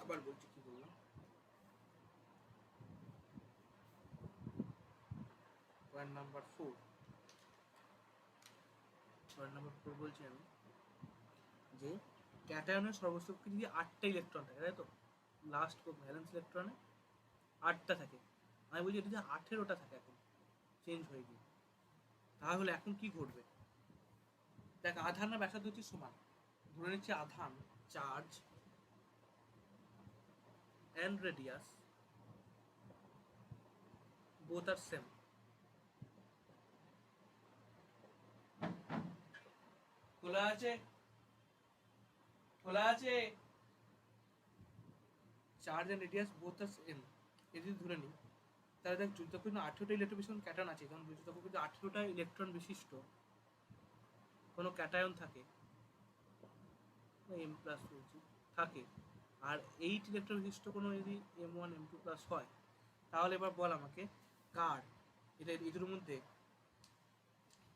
আবার বলছি, কি বললাম, পয়েন্ট নাম্বার 4 বলছি আমি যে ক্যাটায়নের সর্বোচ্চ কক্ষে যদি 8টা ইলেকট্রন থাকে, তাই তো লাস্ট ভ্যালেন্স ইলেকট্রনে 8টা থাকে, আমি বলছি এটা যদি 18টা থাকে এখন চেঞ্জ হয়ে গিয়ে, তাহলে এখন কি ঘটবে? দেখ আধান আর ব্যাসার্ধ হচ্ছে সমান, ধরে নিচ্ছে আধান charge and radius both are same, খোলা আছে charge and radius both are same, যদি ধরে নিই তাহলে দেখ যখন 18টা ইলেকট্রন বিশিষ্ট ক্যাটায়ন আছে, কারণ যখন কিন্তু 18টা ইলেকট্রন বিশিষ্ট কোনো ক্যাটায়ন থাকে, M+ বলছি থাকে, আর 8 ইলেকট্রন বিশিষ্ট কোনো যদি M1 M2+ হয়, তাহলে এবার বল আমাকে কার এদের মধ্যে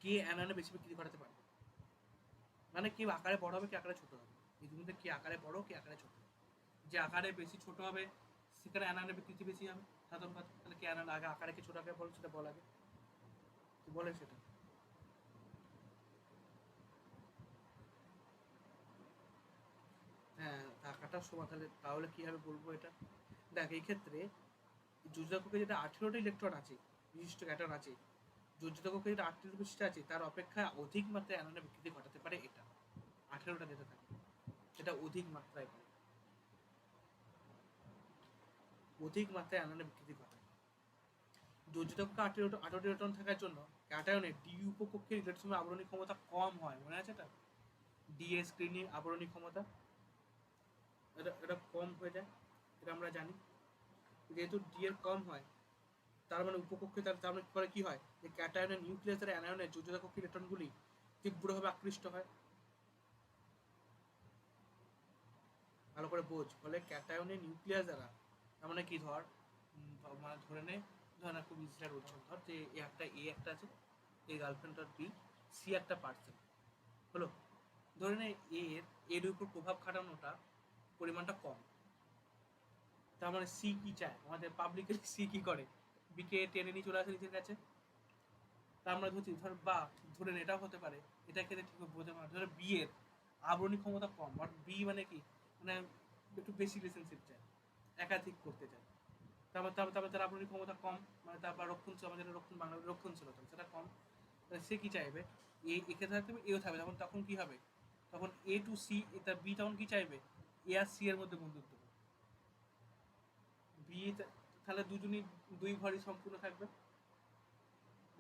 কে অ্যানায়নে বেশি বিকৃতি ঘটাতে পারবে, মানে কে আকারে বড় হবে কে আকারে ছোট হবে, এদের মধ্যে কে আকারে বড় কে আকারে ছোট। যে আকারে বেশি ছোট হবে সেখানে অ্যানায়নের বিকৃতি বেশি হবে সাধারণ কথা। তাহলে কে অ্যানায়ন আগে আকারে কে ছোট আকারে বল, সেটা বল আগে, তুই বলে সেটা। হ্যাঁ আকারটা সমান, তাহলে কিভাবে বলবো এটা? দেখ এই ক্ষেত্রে যোজিত কক্ষে যেটা 18টা ইলেকট্রন আছে বিশিষ্ট ক্যাটায়ন আছে, যোজিত কক্ষে যেটা 8টা বিশিষ্ট আছে তার অপেক্ষা অধিক মাত্রায় অ্যানায়নের বিকৃতি ঘটাতে পারে এটা, 18টা যেটা থাকে সেটা অধিক মাত্রায় পারে, অধিক মাত্রায় অ্যানায়নের বিকৃতি ঘটায়। যোজিত কক্ষে 18টি ইলেকট্রন থাকার জন্য ক্যাটায়নের ডি উপকক্ষের ইলেকট্রনের আবরণী ক্ষমতা কম হয়, মনে আছে এটা, ডি এর স্ক্রিনিং আবরণী ক্ষমতা। এটা কম হয়ে যায়, এটা আমরা জানি। যেহেতু ডি এর কম হয়, তার মানে উপকক্ষে তার মানে ফলে কি হয়, যে ক্যাটায়নের নিউক্লিয়াস আর অ্যানায়নের যোজ্যতা কক্ষে ইলেকট্রনগুলি তীব্রভাবে আকৃষ্ট হয়। ভালো করে বোঝ, ফলে ক্যাটায়নের নিউক্লিয়াস দ্বারা, তার মানে কি ধর, মানে ধরে নে, ধর না খুব ইজি একটা উদাহরণ ধর, যে এ একটা আছে, এই গার্লফ্রেন্ড আর বি, সি একটা পার্সন হলো, ধরে নে এর উপর প্রভাব খাটানোটা পরিমাণটা কম। তার মানে সি কি চায়, আমাদের পাবলিকলি সি কি করে, বিকে টেনে নিয়ে চলে আসে নিজের কাছে। তা আমরা ধরছি ধর, বা ধরেন এটাও হতে পারে, এটা ক্ষেত্রে ঠিক বোঝা মানে ধর বি এর আবরণী ক্ষমতা কম, বাট বি মানে কি, মানে একটু বেশি রিলেশনশিপ চায়, একাধিক করতে চায়। তারপর তার আবরণী ক্ষমতা কম, মানে তারপর রক্ষণশীল, আমাদের বাংলা রক্ষণশীলতা সেটা কম। সে কি চাইবে, একে থাকতে হবে, এও থাকবে, তখন কি হবে, তখন এ টু সি, তার বি তখন কি চাইবে, এ আর সি এর মধ্যে বন্ধুত্ব। বি তাহলে দুজনই দুই ঘরই সম্পূর্ণ থাকবে।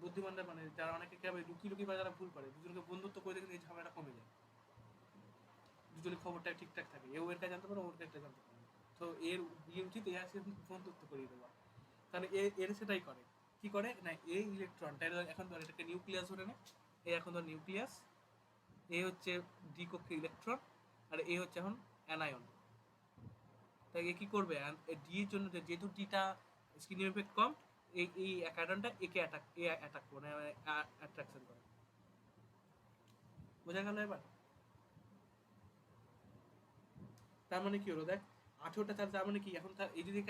বুদ্ধিমানরা মানে যারা অনেকে কি হবে, লুকিয়ে লুকিয়ে বা যারা ভুল করে, দুজনকে বন্ধুত্ব করে দেখে এই ঝামেলাটা কমে যায়, দুজনের খবরটা ঠিকঠাক থাকে, এও এর কাছে জানতে পারে, ওর কাছে জানতে পারে। তো এর বিয়ে উচিত এ আসে বন্ধুত্ব করিয়ে দেওয়া। তাহলে এর সেটাই করে, কি করে না, এই ইলেকট্রনটা এখন ধর এটাকে নিউক্লিয়াস ধরে নেয়, এ এখন ধর নিউক্লিয়াস, এ হচ্ছে ডি কক্ষে ইলেকট্রন, আর এ হচ্ছে এখন অ্যানায়ন। তাই এ কি করবে, ডি এর জন্য যেহেতু ডিটা স্কিন ইফেক্ট কম, এই অ্যাকাডনটা একে অ্যাটাক করে, মানে অ্যাট্রাকশন করে। বোঝা গেল এবার? তার মানে কি হলো দেখ, 18টা তার মানে কি, এখন তার এই যদি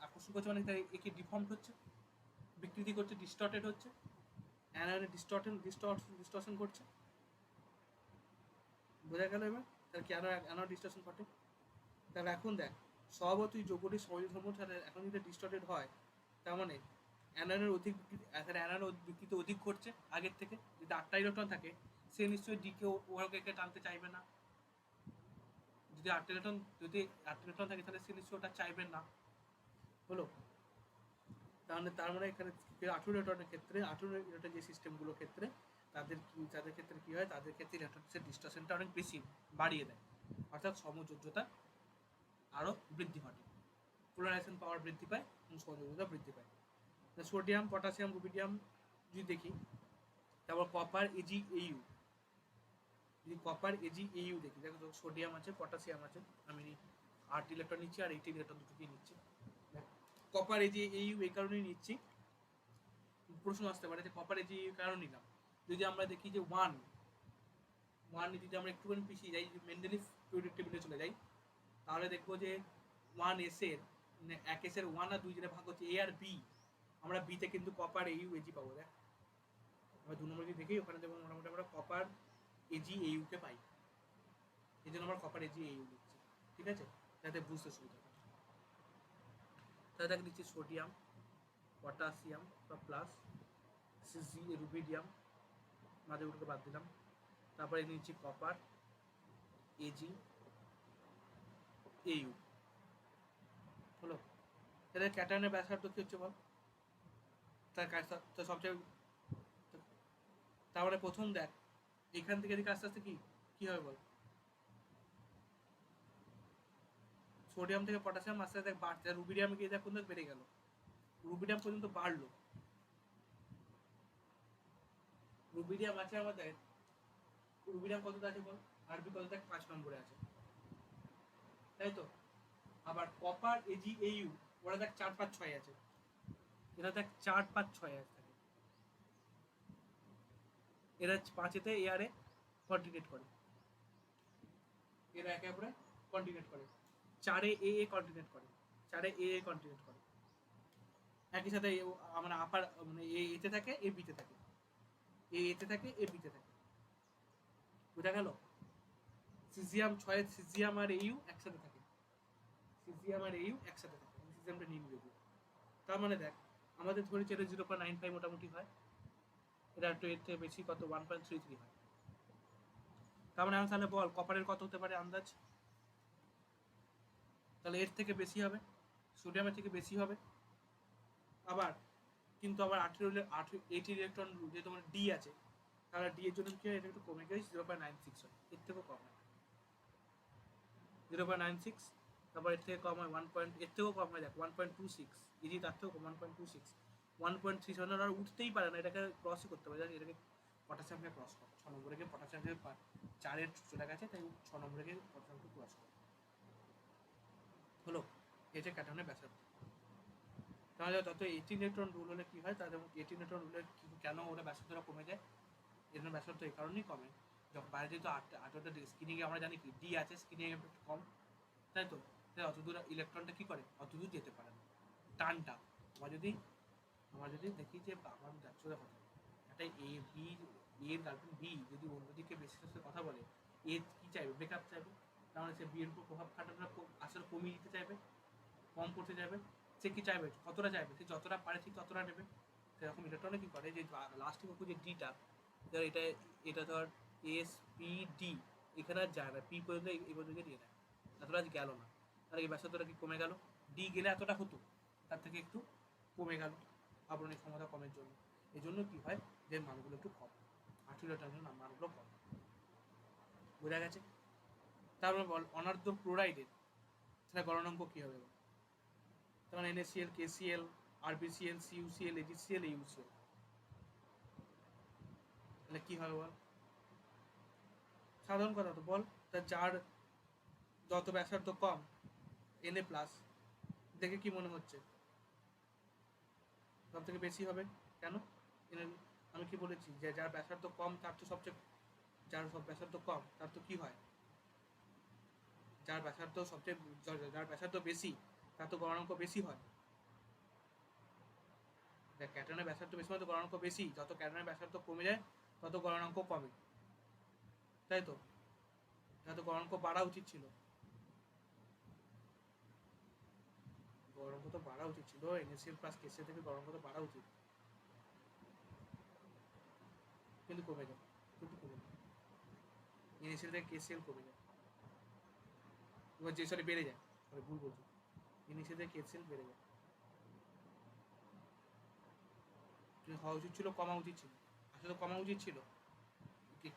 আকর্ষণ করছে, মানে তার একে ডিফর্মড হচ্ছে, বিকৃতি করছে, ডিস্টর্টেড হচ্ছে, অ্যানায়নে ডিস্টর্শন করছে। বোঝা গেল এবার? তাহলে কি আরো ডিস্টর্শন ঘটে। তাহলে এখন দেখ, স্বভাবতই যোগটি সমাজ ধর্ম ছাড়া এখন যদি ডিস্টর্টেড হয়, তার মানে অ্যানায়নের অধিক বিকৃতি অধিক ঘটছে আগের থেকে। যদি 8টা ইলেকট্রন থাকে, সে নিশ্চয়ই ডিকে ওকে টানতে চাইবে না। যদি 8টা ইলেকট্রন থাকে, তাহলে সে নিশ্চয়ই ওটা চাইবেন না। হলো, তার মানে এখানে 18 ইলেকট্রনের ক্ষেত্রে, 18 ইলেকট্রন যে সিস্টেমগুলোর ক্ষেত্রে, তাদের ক্ষেত্রে কি হয়, তাদের ক্ষেত্রে ইলেকট্রনের ডিস্টর্শনটা অনেক বেশি বাড়িয়ে দেয়, অর্থাৎ সমযোজ্যতা আরো বৃদ্ধি ঘটে, পোলারাইজেশন পাওয়ার বৃদ্ধি পায় এবং সমযোজ্যতা বৃদ্ধি পায়। সোডিয়াম, পটাশিয়াম, রুবিডিয়াম যদি দেখি, তারপর কপার এজিএইউ, যদি কপার এজিএইউ দেখি, দেখো সোডিয়াম আছে, পটাশিয়াম আছে, আমি 8 ইলেকট্রন নিচ্ছি আর 18 ইলেকট্রন দুটোকেই নিচ্ছি। কপার এজিএইউ এই কারণেই নিচ্ছি, প্রশ্ন আসতে পারে যে কপার এজিএইউ কারণ নিলাম। যদি আমরা দেখি যে ওয়ান যদি আমরা একটুখানি পিছিয়ে যাই, মেন্ডেলিভ পিরিয়ডিক টেবিলে চলে যাই, তাহলে দেখবো যে 1s এর, মানে 1s এর 1 আর 2 জেনে ভাগ হচ্ছে এ আর বি, আমরা বিতে কিন্তু কপার এইউ এজি পাবো। দেখ আমরা 2 নম্বর যদি দেখি, ওখানে দেখবো মোটামুটি আমরা কপার এজি এইউ কে পাই, এই জন্য আমরা কপার এজি এইউ দিচ্ছি, ঠিক আছে, যাতে বুঝতে সুবিধা হয়। তাহলে দেখ দিচ্ছি সোডিয়াম, পটাশিয়াম বা প্লাস, রুবিডিয়াম, মাঝে ওগুলোকে বাদ দিলাম, তারপরে নিচ্ছি কপার এজি এইউ। হলো, তাহলে ক্যাটায়নের ব্যাসার্ধ কি হচ্ছে বল, তার সবচেয়ে, তারপরে প্রথম দেখ এখান থেকে দিকে আস্তে আস্তে কি হবে বল, সোডিয়াম থেকে পটাশিয়াম আস্তে আস্তে বাড়ছে, রুবিডিয়াম গিয়ে দেখ কোন বেড়ে গেল, রুবিডিয়াম পর্যন্ত বাড়লো। রুবিডিয়াম আছে আমাদের, রুবিডিয়াম কতটা আছে বল, আরবি কত দেখ 5 নম্বরে আছে, তাই তো। আবার কপার এজিএইউ, ওরা দেখ 4, 5, 6 আছে, এরা দেখ 4, 5, 6 আছে, এরা 5-এতে এয়ারে কন্টিনিউট করে, এরা একে অপরে কন্টিনিউট করে, 4-এ এ কন্টিনিউট করে, 4-এ এ কন্টিনিউট করে, একই সাথে মানে আপার মানে এতে থাকে, এ বিতে থাকে, এতে থাকে, এ বিতে থাকে। বুঝা গেল? সিজিয়াম 6 সিজিয়াম আর এইউ একসাথে থাকে, সিজিয়াম আর এইউ একসাথে থাকে, সিজিয়ামটা নিয়ে নিবে। তার মানে দেখ আমাদের ধরে চেয়ে 0.95 মোটামুটি হয়, এটা একটু এর থেকে বেশি কত 1.33 হয়। তার মানে তাহলে বল কপারের কত হতে পারে আন্দাজ, তাহলে এর থেকে বেশি হবে, সোডিয়ামের থেকে বেশি হবে। আবার কিন্তু আবার 18 ইলেকট্রন যে তোমার ডি আছে, তাহলে ডি এর জন্য কি হয়, এটা একটু কমে গেছে, 0.96 হয়, এর থেকেও কম হয়, 0.96 তারপর এর থেকে কম হয় এর থেকেও কম হয়, দেখ 1.26, ইজি তার থেকেও কম 1.26, 1.37 আর উঠতেই পারে না, এটাকে ক্রসই করতে পারে। এটাকে পটাশিয়ামকে ক্রস করে, 6 নম্বরে গিয়ে পটাশিয়ামকে 4-এর চলে গেছে, তাই 6 নম্বরে গিয়ে পটাশিয়ামকে ক্রস করে হলো। এই যে ক্যাটায়নের ব্যাসার্ধ। তাহলে যত 18 ইলেকট্রন রুল হলে কি হয়, তাহলে 18 ইলেকট্রন রুলে কেন ওরা ব্যাসার্ধটা কমে যায়? এর জন্য ব্যাসার্ধ এই কারণেই কমে, যখন বাইরে যেহেতু 8টা স্ক্রিনিংয়ে আমরা জানি কি ডি আছে, স্ক্রিনিংয়ে একটু কম, তাই তো, তাই অতদূর ইলেকট্রনটা কী করে, অতদূর যেতে পারে না, টানটা। আমার যদি দেখি যে আমার যাচ্ছে দেখো একটা এর গার্লফ্রেন্ড বি যদি অন্যদিকে বেশি সাথে কথা বলে, এ কী চাইবে, ব্রেকআপ চাইবে, তাহলে সে বিয়ের উপর প্রভাব খাটাটা আসলে কমিয়ে দিতে চাইবে, কম করতে চাইবে। সে কী চাইবে, কতটা চাইবে, সে যতটা পারে ঠিক ততটা নেবে। সেরকম ইলেকট্রনে কী করে, যে লাস্টে কখন যে ডিটা, ধর এটা ধর এস পি ডি, এখানে আর যায় না, পি পর্যন্ত এই পর্যন্ত নিয়ে নেয়, এতটা আজ গেল না, তাহলে এই ব্যাসার্ধটা কি কমে গেল, ডি গেলে এতটা হতো, তার থেকে একটু কমে গেল আবরণী ক্ষমতা কমের জন্য। এই জন্য কী হয়, যে মানগুলো একটু কম, 18 ইলেকট্রনের মানগুলো কম। বোঝা গেছে? তারপরে বল অনার্দ্র ক্লোরাইডের সেটা গণনাঙ্ক কী হবে? তখন NaCl, KCl, RbCl, CuCl, AgCl, AuCl, তাহলে কী হবে বল? সাধারণ কথা তো বল, তা যার যত ব্যাসার্ধ কম, Na+, দেখে কি মনে হচ্ছে সব থেকে বেশি হবে? কেন? আমি কি বলেছি যে যার ব্যাসার্ধ কম তার তো সবচেয়ে, যার সব ব্যাসার্ধ কম তার তো কি হয়, যার ব্যাসার্ধ বেশি তার তো গণনাঙ্ক বেশি হয়। দেখ ক্যাটায়নের ব্যাসার্ধ বেশি হয় তো গণনাঙ্ক বেশি, যত ক্যাটায়নের ব্যাসার্ধ কমে যায় তত গণনাঙ্ক কমে, তাই তো? যত গণনাঙ্ক বাড়া উচিত ছিল, গণনাঙ্ক তো বাড়া উচিত ছিল, NaCl প্লাস KCl থেকে গণনাঙ্ক তো বাড়া উচিত, কিন্তু কমে যায়, NaCl থেকে KCl কমে যায়, এবার যে সরি বেড়ে যায়, ভুল বলছি, NaCl থেকে KCl বেড়ে যায়, হওয়া উচিত ছিল, কমা উচিত ছিল, আসলে কমা উচিত ছিল,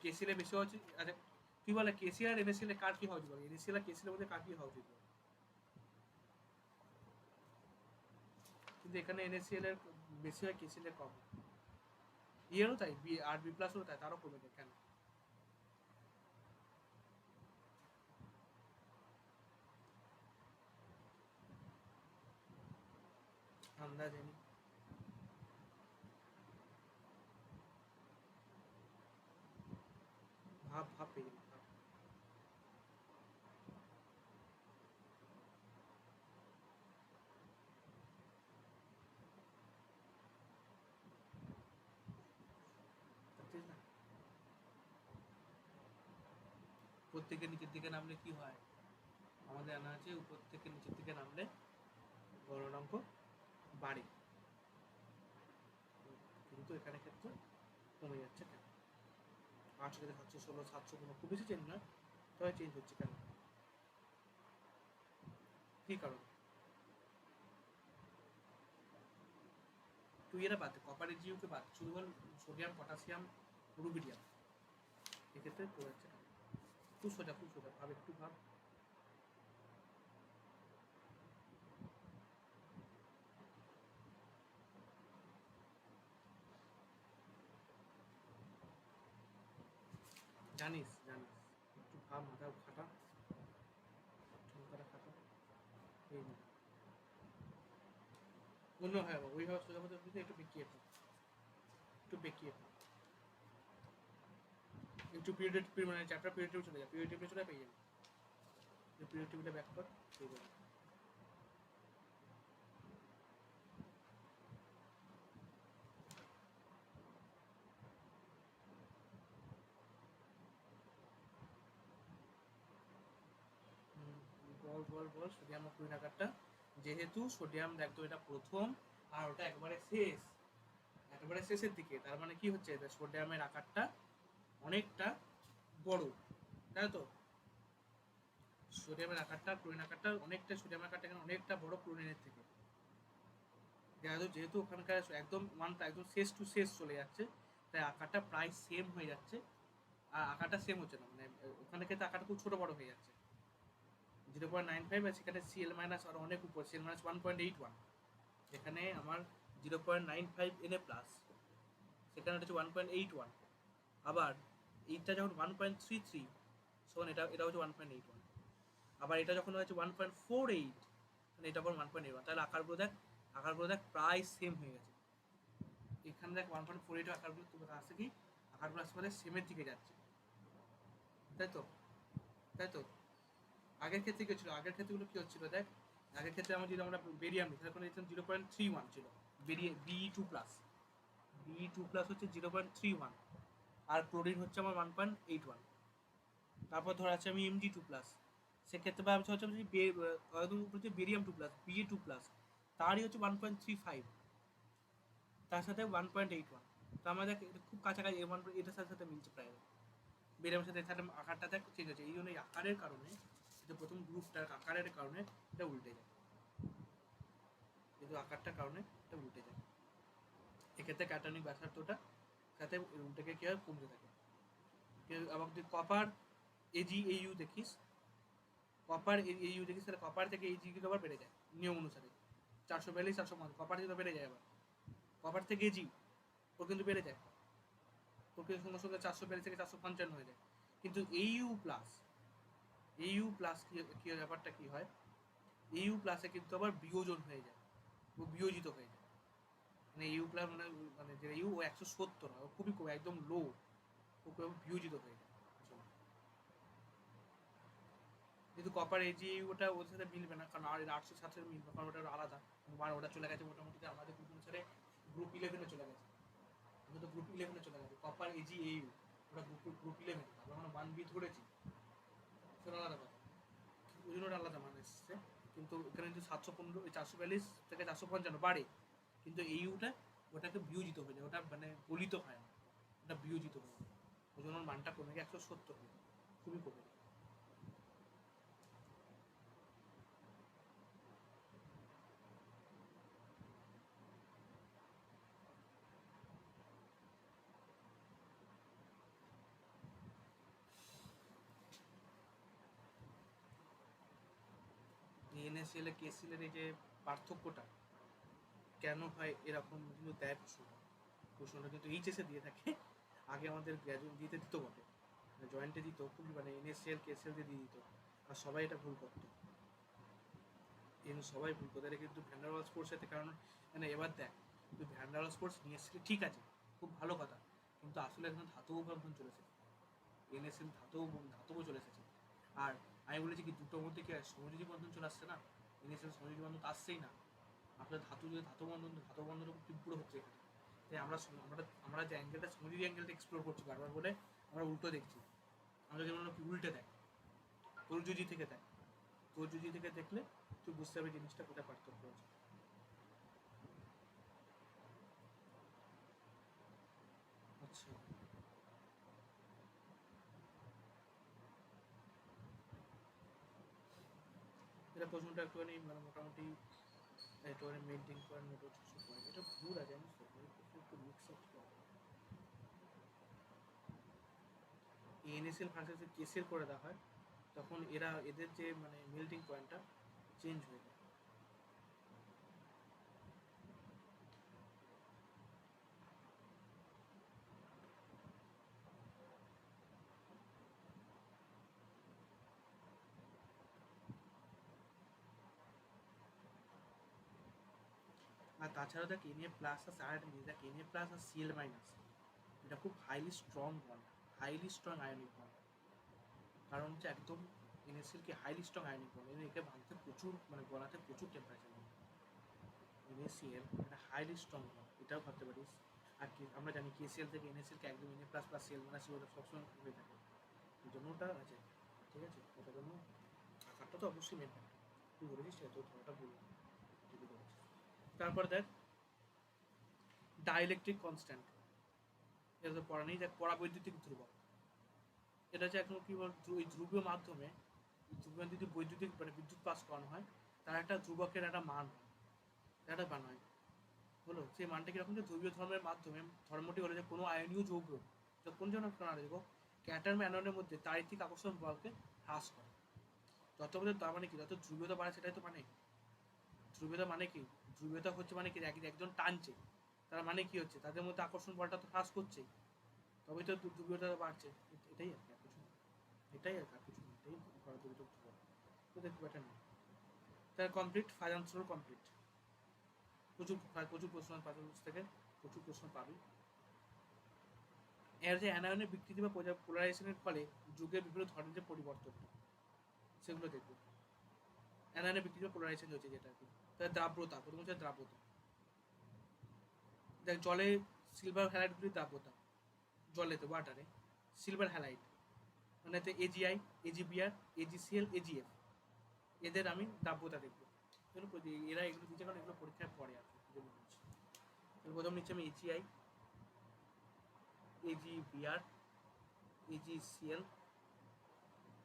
KCl বেশি হওয়া উচিত। আচ্ছা তুই বলে KCl আর NaCl কার কি হওয়া উচিত, NaCl আর KCl এর মধ্যে কার কি হওয়া উচিত? কিন্তু এখানে NaCl এর বেশি হয়, KCl এর কম হয়, এরও তাই, আর B+ এরও তাই, তারও কমে যায়, কেন? আন্দাজ জানি, ভাব পেয়ে যাবি, ভাব। না উপর থেকে নিচের দিকে নামলে কি হয়, আমাদের জানা আছে উপর থেকে নিচের দিকে নামলে গণনাঙ্ক বাড়ে, কিন্তু এখানে ক্ষেত্রে কমে যাচ্ছে কেন? 8 থেকে 716, 715, খুব বেশি চেঞ্জ নয়, তবে চেঞ্জ হচ্ছে কেন, কী কারণ? তুই এরা বাদ, কপারের জিওকে বাদ, শুধু বল সোডিয়াম, পটাশিয়াম, রুবিডিয়াম, এক্ষেত্রে পড়ে যাচ্ছে কেন? খুব সোজা, ভাব, একটু ভাব। জানিস, একটু ভাব, মাথা খাটা, মাথাটা খাটা, এই না অন্য হয়, ওইভাবে সোজা মতো একটু বেঁকিয়ে থাক, একটু পিরিয়ড মানে চ্যাপ্টার পিরিয়ড চলে যায়, পিরিয়ড চলে পেয়ে যাবে, পিরিয়ড টেবিলটা ব্যাক কর, পেয়ে যাবে। বল সোডিয়াম ক্লোরিন আকারটা, যেহেতু সোডিয়াম দেখতো এটা প্রথম আর ওটা একবারে শেষের দিকে, তার মানে কি হচ্ছে, সোডিয়ামের আকারটা অনেকটা বড়, তাই তো? সোডিয়ামের আকারটা, ক্লোরিন আকারটা অনেকটা, সোডিয়ামের আকারটা এখানে অনেকটা বড় ক্লোরিনের থেকে, যেহেতু ওখানকার একদম ওয়ানটা একদম শেষ টু শেষ চলে যাচ্ছে, তাই আকারটা প্রায় সেম হয়ে যাচ্ছে, আর আকারটা সেম হচ্ছে না, মানে ওখানে ক্ষেত্রে আকারটা খুব ছোট বড় হয়ে যাচ্ছে, 0.95, আর সেখানে সিএল মাইনাস আর অনেক উপর, সিএল মাইনাস 1.81, এখানে আমার 0.95 এনএ প্লাস, সেখানে হচ্ছে 1.81, আবার এইটা যখন 1.33, তখন এটা হচ্ছে 1.81, আবার এটা যখন হচ্ছে 1.48, মানে এটা আবার 1.81, তাহলে আকারগুলো দেখ প্রায় সেম হয়ে গেছে। এখানে দেখ 1.48 আকারগুলো তুমি আসছে কি, আকারগুলো আসতে পারে সেমের দিকে যাচ্ছে, তাই তো আগের ক্ষেত্রে কি ছিল, আগের ক্ষেত্রগুলো কি হচ্ছিল দেখ, আগের ক্ষেত্রে আমরা বেরিয়াম নিই, তাহলে দেখলাম 0.31 ছিল বিই টু প্লাস হচ্ছে 0.31, আর ক্লোরিন হচ্ছে আমার 1.81, তারপর ধর আছে আমি Mg2+, সেক্ষেত্রে ভাবছি হচ্ছে একদম উপরে যে বেরিয়াম 2+, Ba2+, তারই হচ্ছে 1.35, তার সাথে 1.81, তো আমাদের খুব কাছাকাছি এটার সাথে মিলছে প্রায়, বেরিয়ামের সাথে এখানে আকারটা দেখ চেঞ্জ হচ্ছে, এই জন্য এই আকারের কারণে, যে প্রথম গ্রুপটার আকারের কারণে এটা উল্টে যায়, কিন্তু আকারটার কারণে এটা উল্টে যায়, এক্ষেত্রে ক্যাটায়নিক ব্যাসার্ধটা সাথে উল্টেকে কি হয়, কমতে থাকে। আবার যদি কপার AgAu দেখিস, তাহলে কপার থেকে Ag কিন্তু আবার বেড়ে যায় নিয়ম অনুসারে, 442 450, কপার কিন্তু বেড়ে যায়, আবার কপার থেকে Ag ওর কিন্তু বেড়ে যায়, ওর কিন্তু সঙ্গে সঙ্গে 442 থেকে 455 হয়ে যায়, কিন্তু AU প্লাস কি ব্যাপারটা কি হয়, AU প্লাসে কিন্তু আবার বিয়োজন হয়ে যায়, ও বিয়োজিত হয়ে যায়, মানে AU প্লাস মানে যে ইউ 170 হয়, ও খুবই কম, একদম লো, ও বিয়োজিত হয়ে যায়, কিন্তু কপার AgAu ওটা ওর সাথে মিলবে না, কারণ আর 800 সাথে মিলবে, কারণ ওটা আলাদা, ওটা চলে গেছে মোটামুটি আমাদের গ্রুপ অনুসারে গ্রুপ 11 চলে গেছে, আমি তো গ্রুপ 11 চলে গেছে, কপার AgAu ওটা গ্রুপ 11, আমরা 1B ধরেছি, সেটা আলাদা কথা, ওই জন্য ওটা আলাদা মানে এসছে, কিন্তু এখানে কিন্তু 715 442 থেকে 455 বাড়ে, কিন্তু এইউটা ওটাকে বিয়োজিত হয়ে যায়, ওটা মানে গলিত হয় না, ওটা বিয়োজিত হয়ে যায়, ওই জন্য মানটা কমে গিয়ে 170 হয়ে যায়, খুবই কমে যায়। NaCl KCl এর এই যে পার্থক্যটা কেন হয় এরকম কিন্তু দেয় প্রশ্নটা কিন্তু এইচএসে দিয়ে থাকে, আগে আমাদের গ্র্যাজুয়েট দিতে দিত বটে, জয়েন্টে দিত খুবই, মানে NaCl KCl দিয়ে দিত, আর সবাই এটা ভুল করতো, সবাই ভুল করতো, এটা কিন্তু ভ্যান্ডারওয়ালস কোর্সেতে, কারণ মানে এবার দেখ তুই ভ্যান্ডারওয়ালস কোর্স নিয়ে এসেছিলি ঠিক আছে, খুব ভালো কথা, কিন্তু আসলে এখন ধাতব বন্ধন চলেছে, NaCl ধাতব চলে এসেছে, আর আমি বলেছি কি দুটোর মধ্যে কি সমযোজী বন্ধন চলে আসছে না, NaCl সমযোজী বন্ধন তো আসছেই না, আপনার ধাতব বন্ধন খুব তীব্র হচ্ছে এখানে, তাই আমরা যে অ্যাঙ্গেলটা সমযোজী অ্যাঙ্গেলটা এক্সপ্লোর করছি বারবার বলে আমরা উল্টো দেখছি, আমরা যেমন উল্টে দেয় তোলযোজি থেকে দেয়, তোলযোজি থেকে দেখলে তুই বুঝতে পারবি জিনিসটা কোথায় পার্থক্য আছে। আচ্ছা, এটা প্রশ্নটা একটুখানি মানে মোটামুটি একটুখানি মেনটেন করার মতো কিছু করে, এটা ভুল আছে জানিস তো, একটু মিক্স আপ করা, NaCl ভার্সেস KCl করে দেওয়া হয়, তখন এদের যে মানে মেল্টিং পয়েন্টটা চেঞ্জ হয়ে যায়, আর তাছাড়া দেখ Na প্লাস আছে, আর একটা জিনিস দেখ Na প্লাস আর Cl মাইনাস, এটা খুব হাইলি স্ট্রং আয়নিক বন্ড, কারণ হচ্ছে একদম NaCl কি হাইলি স্ট্রং আয়নিক বন্ড, একে ভাঙতে প্রচুর মানে গলাতে প্রচুর টেম্পারেচার লাগে, NaCl এটা হাইলি স্ট্রং বন্ড, এটাও ভাবতে পারিস, আর কি আমরা জানি KCl থেকে NaCl কে একদম Na plus plus Cl minus ওটা সবসময় হয়ে থাকে, এই জন্য ওটা আছে, ঠিক আছে, ওটার জন্য আকারটা তো অবশ্যই মেন ফ্যাক্টর, তুই বলেছিস তো ধরাটা ভুল যদি বলেছিস। তারপর দেখ ডাইইলেকট্রিক কনস্ট্যান্ট, এটা তো পড়া নেই, দেখ পরাবৈদ্যুতিক ধ্রুবক, এটা হচ্ছে এখন কি বল, ওই ধ্রুবীয় মাধ্যমে যদি বৈদ্যুতিক মানে বিদ্যুৎ পাস করানো হয়, তার একটা ধ্রুবকের একটা মান হয়, একটা মান হয়, হলো সেই মানটা কিরকম, যে ধ্রুবীয় ধর্মের মাধ্যমে ধর্মটি হলো যে কোনো আয়নীয় যৌগ যখন যেন প্রণালী ক্যাটায়ন অ্যানোনের মধ্যে চারিত্রিক আকর্ষণ বলকে হ্রাস করে, যত বলে তার মানে কি, যত ধ্রুবীয়তা বাড়ে সেটাই তো মানে। ধ্রুবীয়তা মানে কি, ধ্রুবীয়তা হচ্ছে মানে কি একজন টানছে, তার মানে কি হচ্ছে তাদের মধ্যে আকর্ষণ বলটা তো হ্রাস করছে, তবেই তো ধ্রুবীয়তা বাড়ছে। এটাই আর কি, আর কিছু এটাই আর কিছু এটাই খুব একটা নেই। তার কমপ্লিট ফাইন্যান্সিয়াল কমপ্লিট। প্রচুর প্রচুর প্রশ্ন থেকে প্রচুর প্রশ্ন পাবি। এর যে অ্যানায়নের বিকৃতি বা পোলারাইজেশনের ফলে যুগের বিভিন্ন ধরনের যে পরিবর্তন সেগুলো দেখবো। অ্যানায়নের বিকৃতি বা পোলারাইজেশন হচ্ছে যেটা আর কি। তার দ্রাব্যতা, প্রথম হচ্ছে দ্রাব্যতা। দেখ জলে সিলভার হ্যালাইডগুলির দ্রাব্যতা, জলেতে ওয়াটারে সিলভার হ্যালাইড মানে এজিআই, এজিবিআর, এজিসিএল, এজিএফ, এদের আমি দ্রাব্যতা দেখবো। এরা এগুলো দিচ্ছে কারণ এগুলো পরীক্ষায় পড়ে আর কি। প্রথম নিচ্ছে আমি এজিআই, এজিবিআর, এজিসিএল,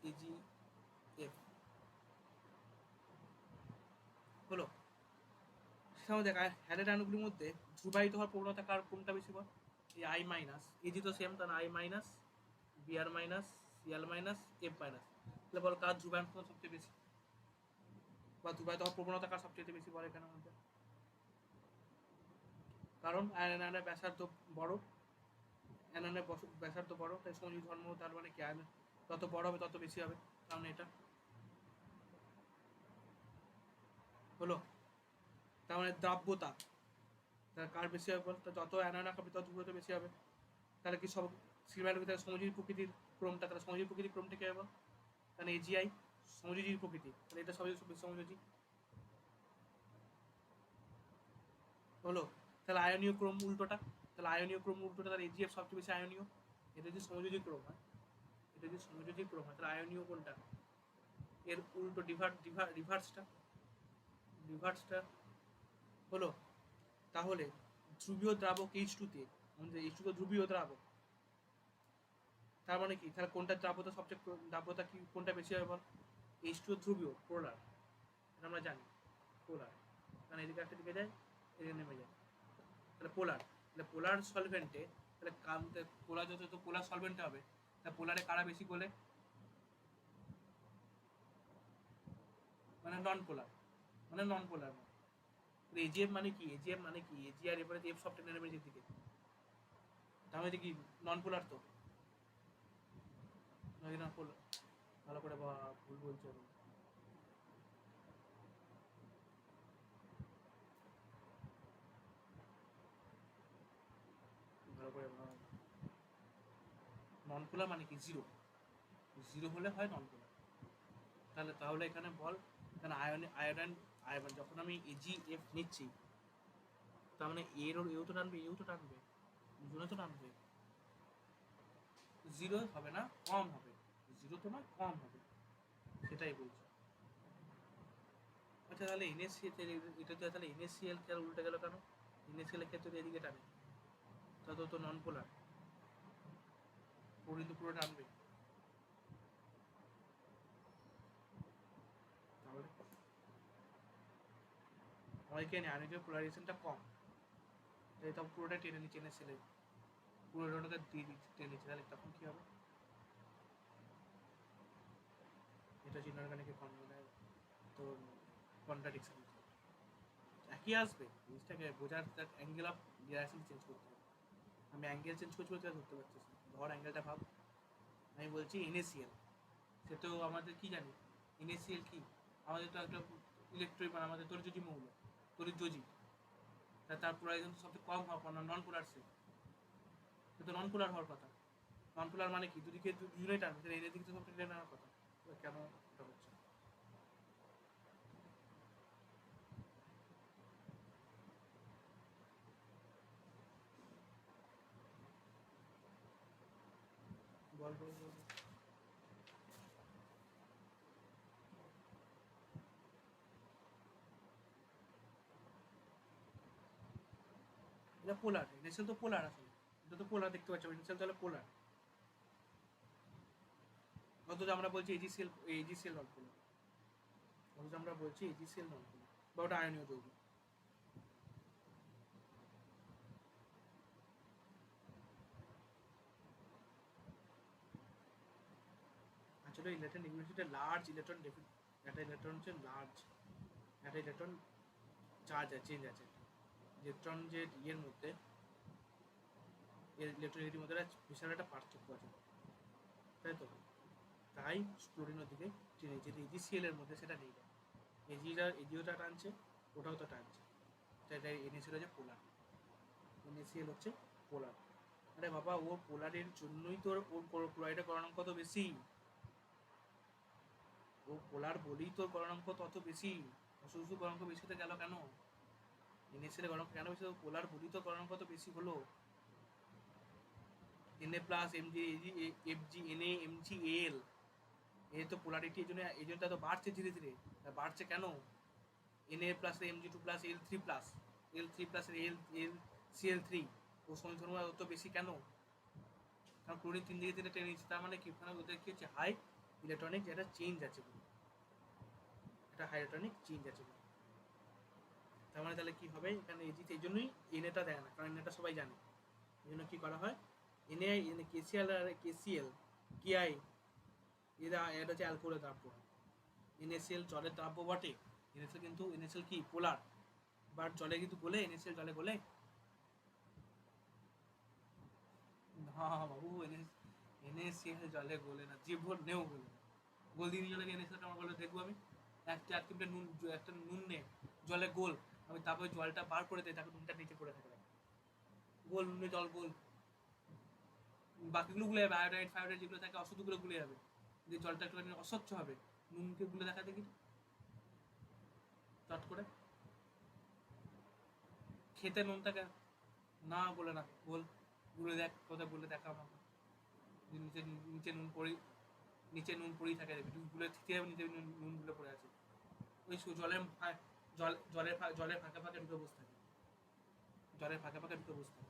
এজিএফ হলো। সেখানে দেখা হ্যালাইড অণুগুলির মধ্যে ধ্রুবায়িত হওয়ার প্রবণতা কার কোনটা বেশি বল? এই আই মাইনাস, এজি তো সেম, তার I minus, BR minus, CL minus, F minus. তাহলে বল কার ধ্রুবায়ন সবচেয়ে বেশি, বা ধ্রুবায়িত হওয়ার প্রবণতা কার সবচেয়ে বেশি বল এখানে মধ্যে? কারণ অ্যানায়নের ব্যাসার্ধ বড়, অ্যানায়নের ব্যাসার্ধ বড়, তাই সমযোজী ধর্ম, তার মানে কি যত বড় হবে তত বেশি হবে, কারণ এটা হলো। তার মানে দ্রাব্যতা তার কার বেশি হবে বল? যত অ্যানায়ন আঁকাবে তত ধ্রুবতা বেশি হবে। তাহলে কি সব সিলভারের ভিতরে সমযোজী প্রকৃতির ক্রমটা, তাহলে সমযোজী প্রকৃতির ক্রমটা কি হবে? তাহলে এজিআই সমযোজী প্রকৃতি, তাহলে এটা সবই সমযোজী হলো। তাহলে আয়নীয় ক্রম উল্টোটা, তাহলে আয়নীয় ক্রম উল্টোটা, তাহলে এজিএফ সবচেয়ে বেশি আয়নীয়। এটা যদি সমযোজী ক্রম হয়, এটা যদি সমযোজী ক্রম হয়, তাহলে আয়নীয় কোনটা? এর উল্টো রিভার্সটা হলো। তাহলে ধ্রুবীয় দ্রাবক H2-তে, আমাদের H2 তো ধ্রুবীয় দ্রাবক, তার মানে কি তাহলে কোনটা দ্রাব্যতা সবচেয়ে দ্রাব্যতা কি কোনটা বেশি হবে বল? H2 ধ্রুবীয়, পোলার, এটা আমরা জানি পোলার, কারণ এদিকে একটা দিকে যায় এদিকে নেমে যায়, তাহলে পোলার। তাহলে পোলার সলভেন্টে, তাহলে পোলার যত পোলার সলভেন্টে হবে, তাহলে পোলারে কারা বেশি গোলে? মানে নন পোলার এজিএফ মানে কি, এজিএফ মানে কি, এজি আর এবারে এফ সব টেনে নেবে দিকে, তাহলে কি নন পোলার তো নাকি নন পোলার? ভালো করে ভুল বলছে ভালো করে। নন পোলার মানে কি জিরো, জিরো হলে হয় নন পোলার। তাহলে এখানে বল, এখানে আয়োডাইন যখন আমি এজি এফ নিচ্ছি, তার মানে এও তো টানবে, এও তো টানবে, দুজনে তো টানবে, জিরো হবে না, কম হবে, জিরো তো না কম হবে, সেটাই বলছি। আচ্ছা তাহলে এনএসসিএল, এটা তো তাহলে এনএসসিএল তাহলে উল্টে গেল কেন? এনএসসিএল এর ক্ষেত্রে এদিকে টানে, তত তো নন পোলার, কিন্তু পুরো টানবে। তাহলে আমাদের কি আয়নিকের পোলারাইজেশনটা কম, তাই তখন পুরোটা টেনে নিচ্ছে এনএসসিএল, পুরোটাকে দিয়ে দিচ্ছে টেনে নিচ্ছে, তাহলে তখন কি হবে? এটা হচ্ছে ইনঅর্গানিকের মানে তো কন্ট্রাডিকশন একই আসবে। জিনিসটাকে বোঝার অ্যাঙ্গেল অফ ডিরেকশন চেঞ্জ করতে হবে। আমি অ্যাঙ্গেল চেঞ্জ করছি বলতে ধরতে পারছিস না, ধর অ্যাঙ্গেলটা ভাব। আমি বলছি এনএসিএল, সে তো আমাদের কি জানি এনএসিএল কি, আমাদের তো একটা ইলেকট্রিক মানে আমাদের তড়িৎযোজী মৌল, তড়িৎযোজী, তার পোলারাইজেশন তো সবচেয়ে কম হওয়ার নন পোলার, সে তো নন পোলার হওয়ার কথা। নন পোলার মানে কি দুদিকে দুজনেই টানবে, তাহলে এনের দিকে তো সবচেয়ে টেনে নেওয়ার কথা, কেন এটা হচ্ছে? বল বল বল। এটা পোলার, এনএসএল তো পোলার, আসলে এটা তো পোলার দেখতে পাচ্ছ, এনএসএল তাহলে পোলার, অথচ আমরা বলছি এজিসিএল, এজিসিএল নন পোলার, অথচ আমরা বলছি এজিসিএল নন পোলার, বা ওটা আয়নীয় যৌগ। আসলে ইলেকট্রন নেগেটিভিটি লার্জ ইলেকট্রন একটা ইলেকট্রন হচ্ছে লার্জ, একটা ইলেকট্রন চার্জ আছে, চেঞ্জ আছে। ইলেকট্রন যে ইয়ের মধ্যে, ইলেকট্রনিটির মধ্যে বিশাল একটা পার্থক্য আছে, তাই তো? তাই ক্লোরিনের দিকে টেনে, যেটা এজিসিএল এর মধ্যে সেটা নেই। এজিওটা টানছে, ওটাও তো টানছে, তাই এনএসিএল হচ্ছে পোলার। এনএসিএল হচ্ছে পোলার। আরে বাবা, ও পোলারের জন্যই তোর ওর ক্লোরাইডের গলনাঙ্ক কত বেশি, ও পোলার বলেই তোর গলনাঙ্ক তত বেশি। শুধু গলনাঙ্ক বেশি হতে গেল কেন? এনএসিএল এর গলনাঙ্ক কেন বেশি? পোলার বলেই তো গলনাঙ্ক কত বেশি হলো। N A plus M G F G N A M G L, এ তো পোলারিটি এই জন্য তো বাড়ছে ধীরে ধীরে। বাড়ছে কেন? N A plus M G two plus L three plus L C L three, ও সমীকরণ অত বেশি কেন? কারণ ক্লোরিন 3 দিকে 3 টেনে নিচ্ছে, তার মানে কি ওখানে ওদের কি হচ্ছে, হাই ইলেকট্রনিক যেটা চেঞ্জ আছে, এটা হাই ইলেকট্রনিক চেঞ্জ আছে। তার মানে তাহলে কি হবে এখানে এজিতে, এই জন্যই এনএটা দেয় না, কারণ এনএটা সবাই জানে। এই জন্য কি করা হয়, এনএ কেসিএল আর কেসিএল কেআই, এটা হচ্ছে অ্যালকোহলের দ্রাব্য। এনএসএল জলের দ্রাব্য বটে, এনএসএল কিন্তু এনএসএল কি পোলার, বাট জলে কিন্তু গোলে, এনএসএল জলে গোলে না বাবু, এনএসএল জলে গোলে না, জীবন নেও গোলে না। গোল দিয়ে জলে এনএসএলটা আমার বলে দেখবো আমি, এক চিমটে নুন, একটা নুন নে জলে গোল, আমি তারপরে জলটা বার করে দিই, তারপর নুনটা নিচে পড়ে থাকে, গোল নুনে জল গোল, বাকিগুলো গুলে যাবে, আয়োডাইড ফায়োডাইড যেগুলো থাকে অশুদ্ধগুলো গুলে যাবে, যে জলটা একটু অস্বচ্ছ হবে, নুনকে গুলে দেখা দেখি চট করে। খেতে নুন থাকে না, বলে না, বল গুলে দেখ, কোথায় বলে দেখা আমাকে, নিচে নিচে নুন পড়ি, নিচে নুন পড়েই থাকে, গুলে থিতে নিচে নুন গুলো পড়ে আছে, ওই জলের ফাঁকে ফাঁকে ঢুকে বসে থাকে, জলের ফাঁকে ফাঁকে ঢুকে বসে থাকে।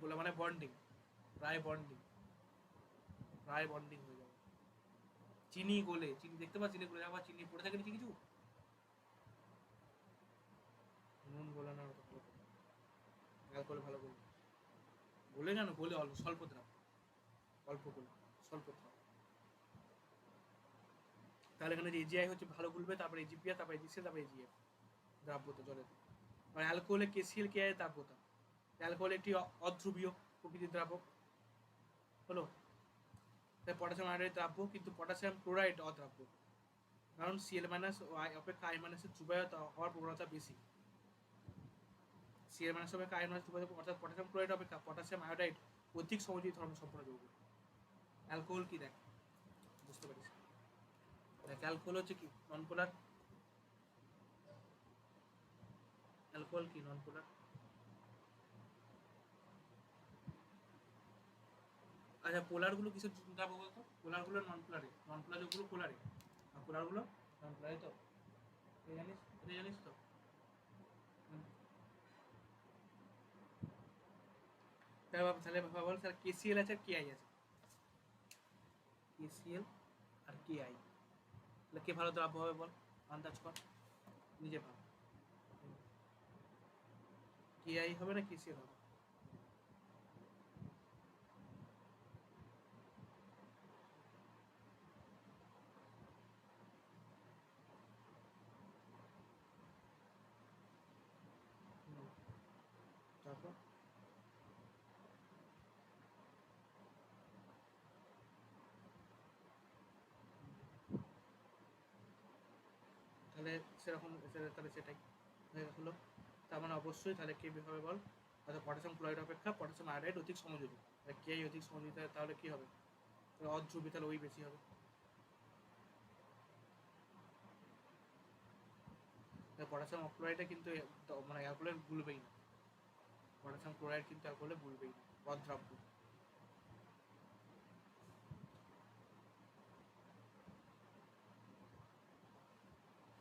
গোলা মানে বন্ডিং, প্রায় বন্ডিং হয়ে যাবে। চিনি গোলে, চিনি দেখতে পাচ্ছি, চিনি গোলে, আবার চিনি পড়ে থাকে নিচে কিছু, নুন গোলে না, অ্যালকোহল ভালো গোলে, গোলে কেন গোলে, স্বল্প দ্রাব, অল্প গোলে, স্বল্প দ্রাব। তাহলে এখানে যে এজিআই হচ্ছে ভালো গুলবে, তারপরে এজিপিআর, তারপরে এজিসিএল, তারপরে এজিএফ দ্রাব্যতা জলের। আর অ্যালকোহলে কেসিএল কেআই দ্রাব্যতা, অ্যালকোহল একটি অধ্রুবীয় প্রকৃতির দ্রাবক হলো, তাই পটাশিয়াম আয়োডাইড দ্রাব্য, কিন্তু পটাশিয়াম ক্লোরাইড অদ্রাব্য, কারণ সিএল মাইনাস অপেক্ষা আই মাইনাসের ধ্রুবায়তা হওয়ার প্রবণতা বেশি। সিএল মাইনাস অপেক্ষা আই মাইনাস ধ্রুবায়তা, অর্থাৎ পটাশিয়াম ক্লোরাইড অপেক্ষা পটাশিয়াম আয়োডাইড অধিক সহজেই ধর্ম সম্পন্ন যৌগ। অ্যালকোহল কি দেখ, বুঝতে পারিস, দেখ অ্যালকোহল হচ্ছে কি নন পোলার, অ্যালকোহল কি নন পোলার। আচ্ছা, পোলারগুলো কিসের দ্রাব্য বলতো? পোলারগুলো নন পোলারে, নন পোলার যেগুলো পোলারে, আর পোলারগুলো নন পোলারে, তো জানিস, এটা জানিস তো। তাহলে বল, তাহলে কেসিএল আছে আর কেআই আছে, কেসিএল আর কেআই, তাহলে কে ভালো দ্রাব্য হবে বল, আন্দাজ কর, নিজে ভাব, কেআই হবে না কেসিএল হবে? তারপর তাহলে সেরকম, তাহলে সেটাই হলো, তার মানে অবশ্যই তাহলে কে হবে বল, অর্থাৎ পটাশিয়াম ক্লোরাইড অপেক্ষা পটাশিয়াম আয়োডাইড অধিক সমযোজী, কে অধিক সমযোজী, তাহলে কি হবে, অধ্রুবী, তাহলে ওই বেশি হবে। পটাশিয়াম অক্লোরাইডে কিন্তু মানে অ্যালকোহলে গুলবেই না, পটাশিয়াম ক্লোরাইড কিন্তু অ্যালকোহলে গুলবেই না, অদ্রাব্য,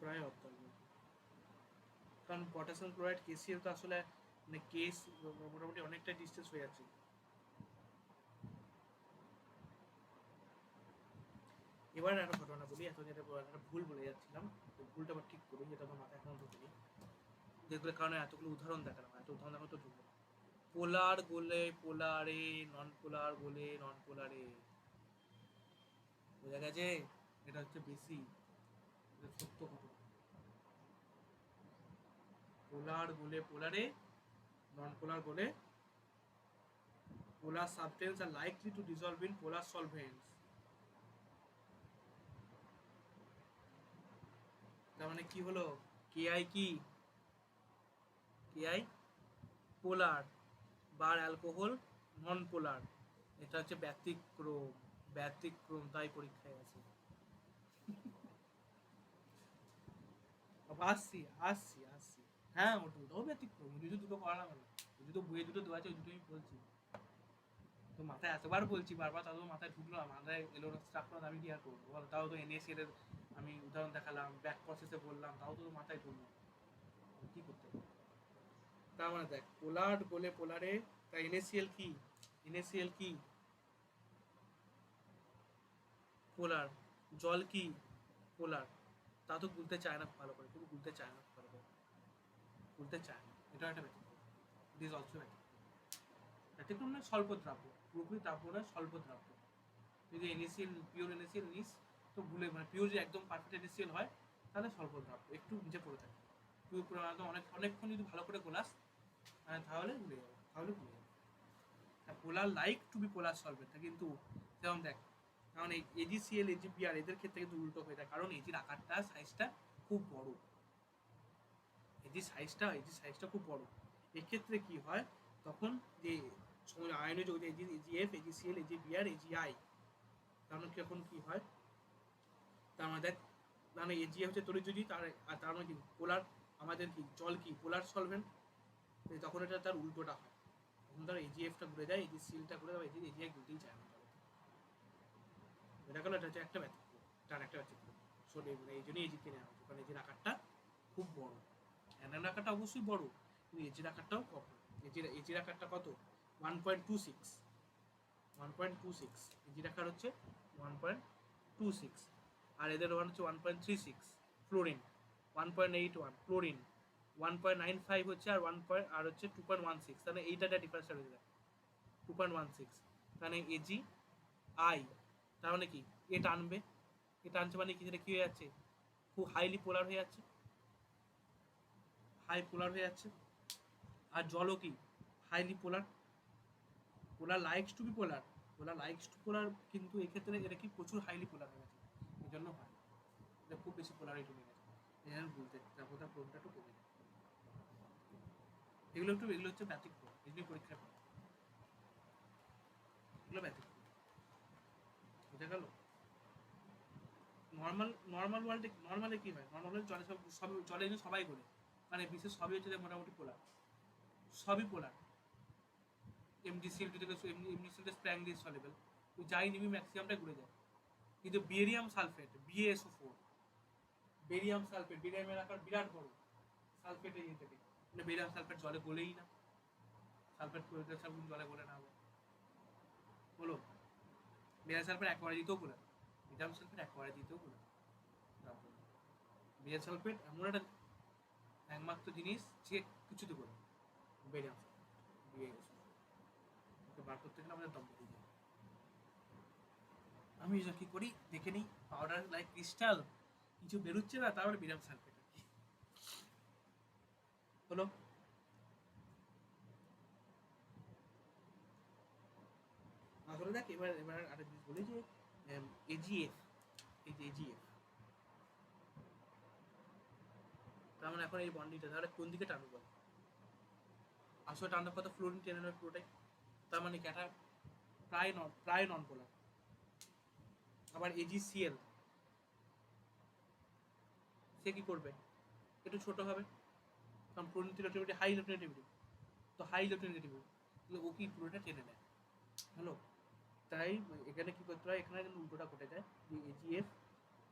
প্রায় অদ্রাব্য, কারণ পটাশিয়াম ক্লোরাইড কেসিএল তো আসলে মানে কেস মোটামুটি অনেকটা ডিস্টেন্স হয়ে যাচ্ছে। এবার একটা ঘটনা বলি, এত যেটা একটা ভুল বলে যাচ্ছিলাম, ভুলটা আবার ঠিক করি, যেটা আমার মাথায় এখনো ঢুকেনি, যেগুলো কারণে এতগুলো উদাহরণ দেখালাম, তো তখন দেখো তো ঢুকবো না। পোলার বলে পোলারে, নন পোলার বলে নন পোলারে, বোঝা গেছে? এটা হচ্ছে বেশি, এটা সত্য কথা। পোলার বলে পোলারে, নন পোলার বলে polar substances are likely to dissolve in polar solvents. তার মানে কি হলো? কেআই কি? কেআই পোলার, বার অ্যালকোহল নন পোলার। এটা হচ্ছে ব্যতিক্রম, ব্যতিক্রম, তাই পরীক্ষায় আছে। আসছি আসছি আসছি, হ্যাঁ ওটাও ব্যতিক্রম, দুটো করা না কেন? দুটো বইয়ে দুটো দেওয়া আছে, ওই দুটো আমি বলছি তো। মাথায় এতবার বলছি বারবার, তাও মাথায় ঢুকলো না, মাথায় এলো না, স্টাক করো, আমি কি আর করবো বলো? তাও তো এনএসিএল এর আমি উদাহরণ দেখালাম, ব্যাক প্রসেসে বললাম, তাও তো মাথায় ঢুকলো, কি করতে হবে? তার মানে দেখ, পোলার বলে পোলারে, তা এনএসিএল কি? এনএসিএল কি? পোলার। জল কি? পোলার। তা তো গুলতে চায় না ভালো করে, কিন্তু গুলতে চায় না ভালো করে, গুলতে চায় না, এটা একটা ব্যতিক্রম। ইট ইজ অলসো ব্যতিক্রম। ব্যতিক্রম মানে স্বল্প দ্রাব্য, পুরোপুরি দ্রাব্য নয়, স্বল্প দ্রাব্য। যদি এনএসিএল পিওর এনএসিএল নিস তো গুলে, মানে পিওর যদি একদম পারফেক্ট এনএসিএল হয় তাহলে স্বল্প দ্রাব্য, একটু নিচে পড়ে থাকে। পিওর পুরো একদম অনেকক্ষণ যদি ভালো করে গোলাস তাহলে গুলে যাবে, তাহলে গুলে যাবে। Polar like to be polar solvent, কিন্তু যেমন দেখ, কারণ এই এজিসিএল এজিপিআর এদের ক্ষেত্রে কিন্তু উল্টো হয়ে যায়, কারণ এজির আকারটা সাইজটা খুব বড়, এজির সাইজটা খুব বড়। এক্ষেত্রে কি হয় তখন, যে আয়নের যোগ এজিএফ এজিসিএল এজিপিআর এজিআই, তার মানে এখন কি হয়, তার মানে দেখ, মানে এজিএ হচ্ছে তড়িৎযোজী, তার মানে কি পোলার, আমাদের কি জল কি পোলার সলভেন্ট, তখন এটা তার উল্টোটা হয়, তখন তার এজিএফটা ঘুরে যায়, এজিসিএলটা ঘুরে যায়, এজিআই ঘুরতেই চায় না। এটা গেল, এটা হচ্ছে একটা ব্যতিক্রম, তার একটা ব্যতিক্রম। শোনে, মানে এই জন্যই এজিকে নেওয়া হচ্ছে, কারণ এজির আকারটা খুব বড়। অ্যানার আকারটা অবশ্যই বড়, কিন্তু এজির আকারটাও কম। এজির আকারটা কত? 1.26, 1.26 এজির আকার হচ্ছে 1.26, আর এদের ওয়ান হচ্ছে 1.36 ফ্লোরিন, 1.81 ক্লোরিন, 1.95 হচ্ছে, আর আর হচ্ছে 2.16, তাহলে এইটা ডিফারেন্স হয়ে যায় 2.16, তাহলে এজি আই, তার মানে কি এ টানবে, এ টানছে মানে কি, সেটা কি হয়ে যাচ্ছে, খুব হাইলি পোলার হয়ে যাচ্ছে, হাই পোলার হয়ে যাচ্ছে। আর জলও কি highly polar, polar likes to be polar, polar likes to polar, কিন্তু এক্ষেত্রে এটা কি প্রচুর হাইলি পোলার হয়ে গেছে, এই জন্য হয় এটা খুব বেশি পোলারিটি হয়ে গেছে, এই জন্য বলতে তারপর তার প্রোনটা একটু কমে যায়। এগুলো হচ্ছে ব্যতিক্রম, এগুলি পরীক্ষা করে, এগুলো ব্যতিক্রম, বুঝে গেল? নর্মালে কি হয়, নর্মালে জলে সব জলে কিন্তু সবাই করে, মানে বিশেষ সবই হচ্ছে মোটামুটি পোলার, সবই পোলার। এমডিসিএল যদি এমডিসিএলটা স্প্র্যাংলি সলেবল, তুই যাই নিবি ম্যাক্সিমামটাই ঘুরে যায়। কিন্তু বেরিয়াম সালফেট, BaSO4, বেরিয়ামের আকার বিরাট বড়, সালফেটের ইয়ে থেকে, মানে বেরিয়াম সালফেট জলে গলেই না, সালফেট জলে গলে না বলো, বেরিয়াম সালফেট একবারে দিতেও বলে, বেরিয়াম সালফেট একবারে দিতেও বলে, বেরিয়াম সালফেট এমন একটা একমাত্র জিনিস যে কিছুতে করে, বেরিয়াম সালফেট বার করতে গেলে আমাদের দম বেরিয়ে যায়। আমি কি করি দেখে নিই, পাউডার লাইক ক্রিস্টাল কিছু বেরোচ্ছে না, তারপরে বেরিয়াম সালফেট আর কি হলো। আসলে দেখ, এবার আরেক জিনিস বলি, যে এজিএফ, এই যে এজিএফ, তার মানে এখন এই বন্ডিংটা তাহলে কোন দিকে টানবে বল? আসলে টানতে কথা ফ্লোরিন টেনে নেবে পুরোটাই, তার মানে ক্যাটা প্রায় নন পোলার। আবার এজিসিএল সে কি করবে, একটু ছোট হবে, কারণ ফ্লোরিন ইলেকট্রনিটি হাই ইলেকট্রনিটিভিটি, তো হাই ইলেকট্রনিটিভিটি, তাহলে ও কি পুরোটা টেনে নেয়, হ্যালো? তাই এখানে কি করতে হয়, এখানে কিন্তু উল্টোটা ঘটে যায়, যে এজিএফ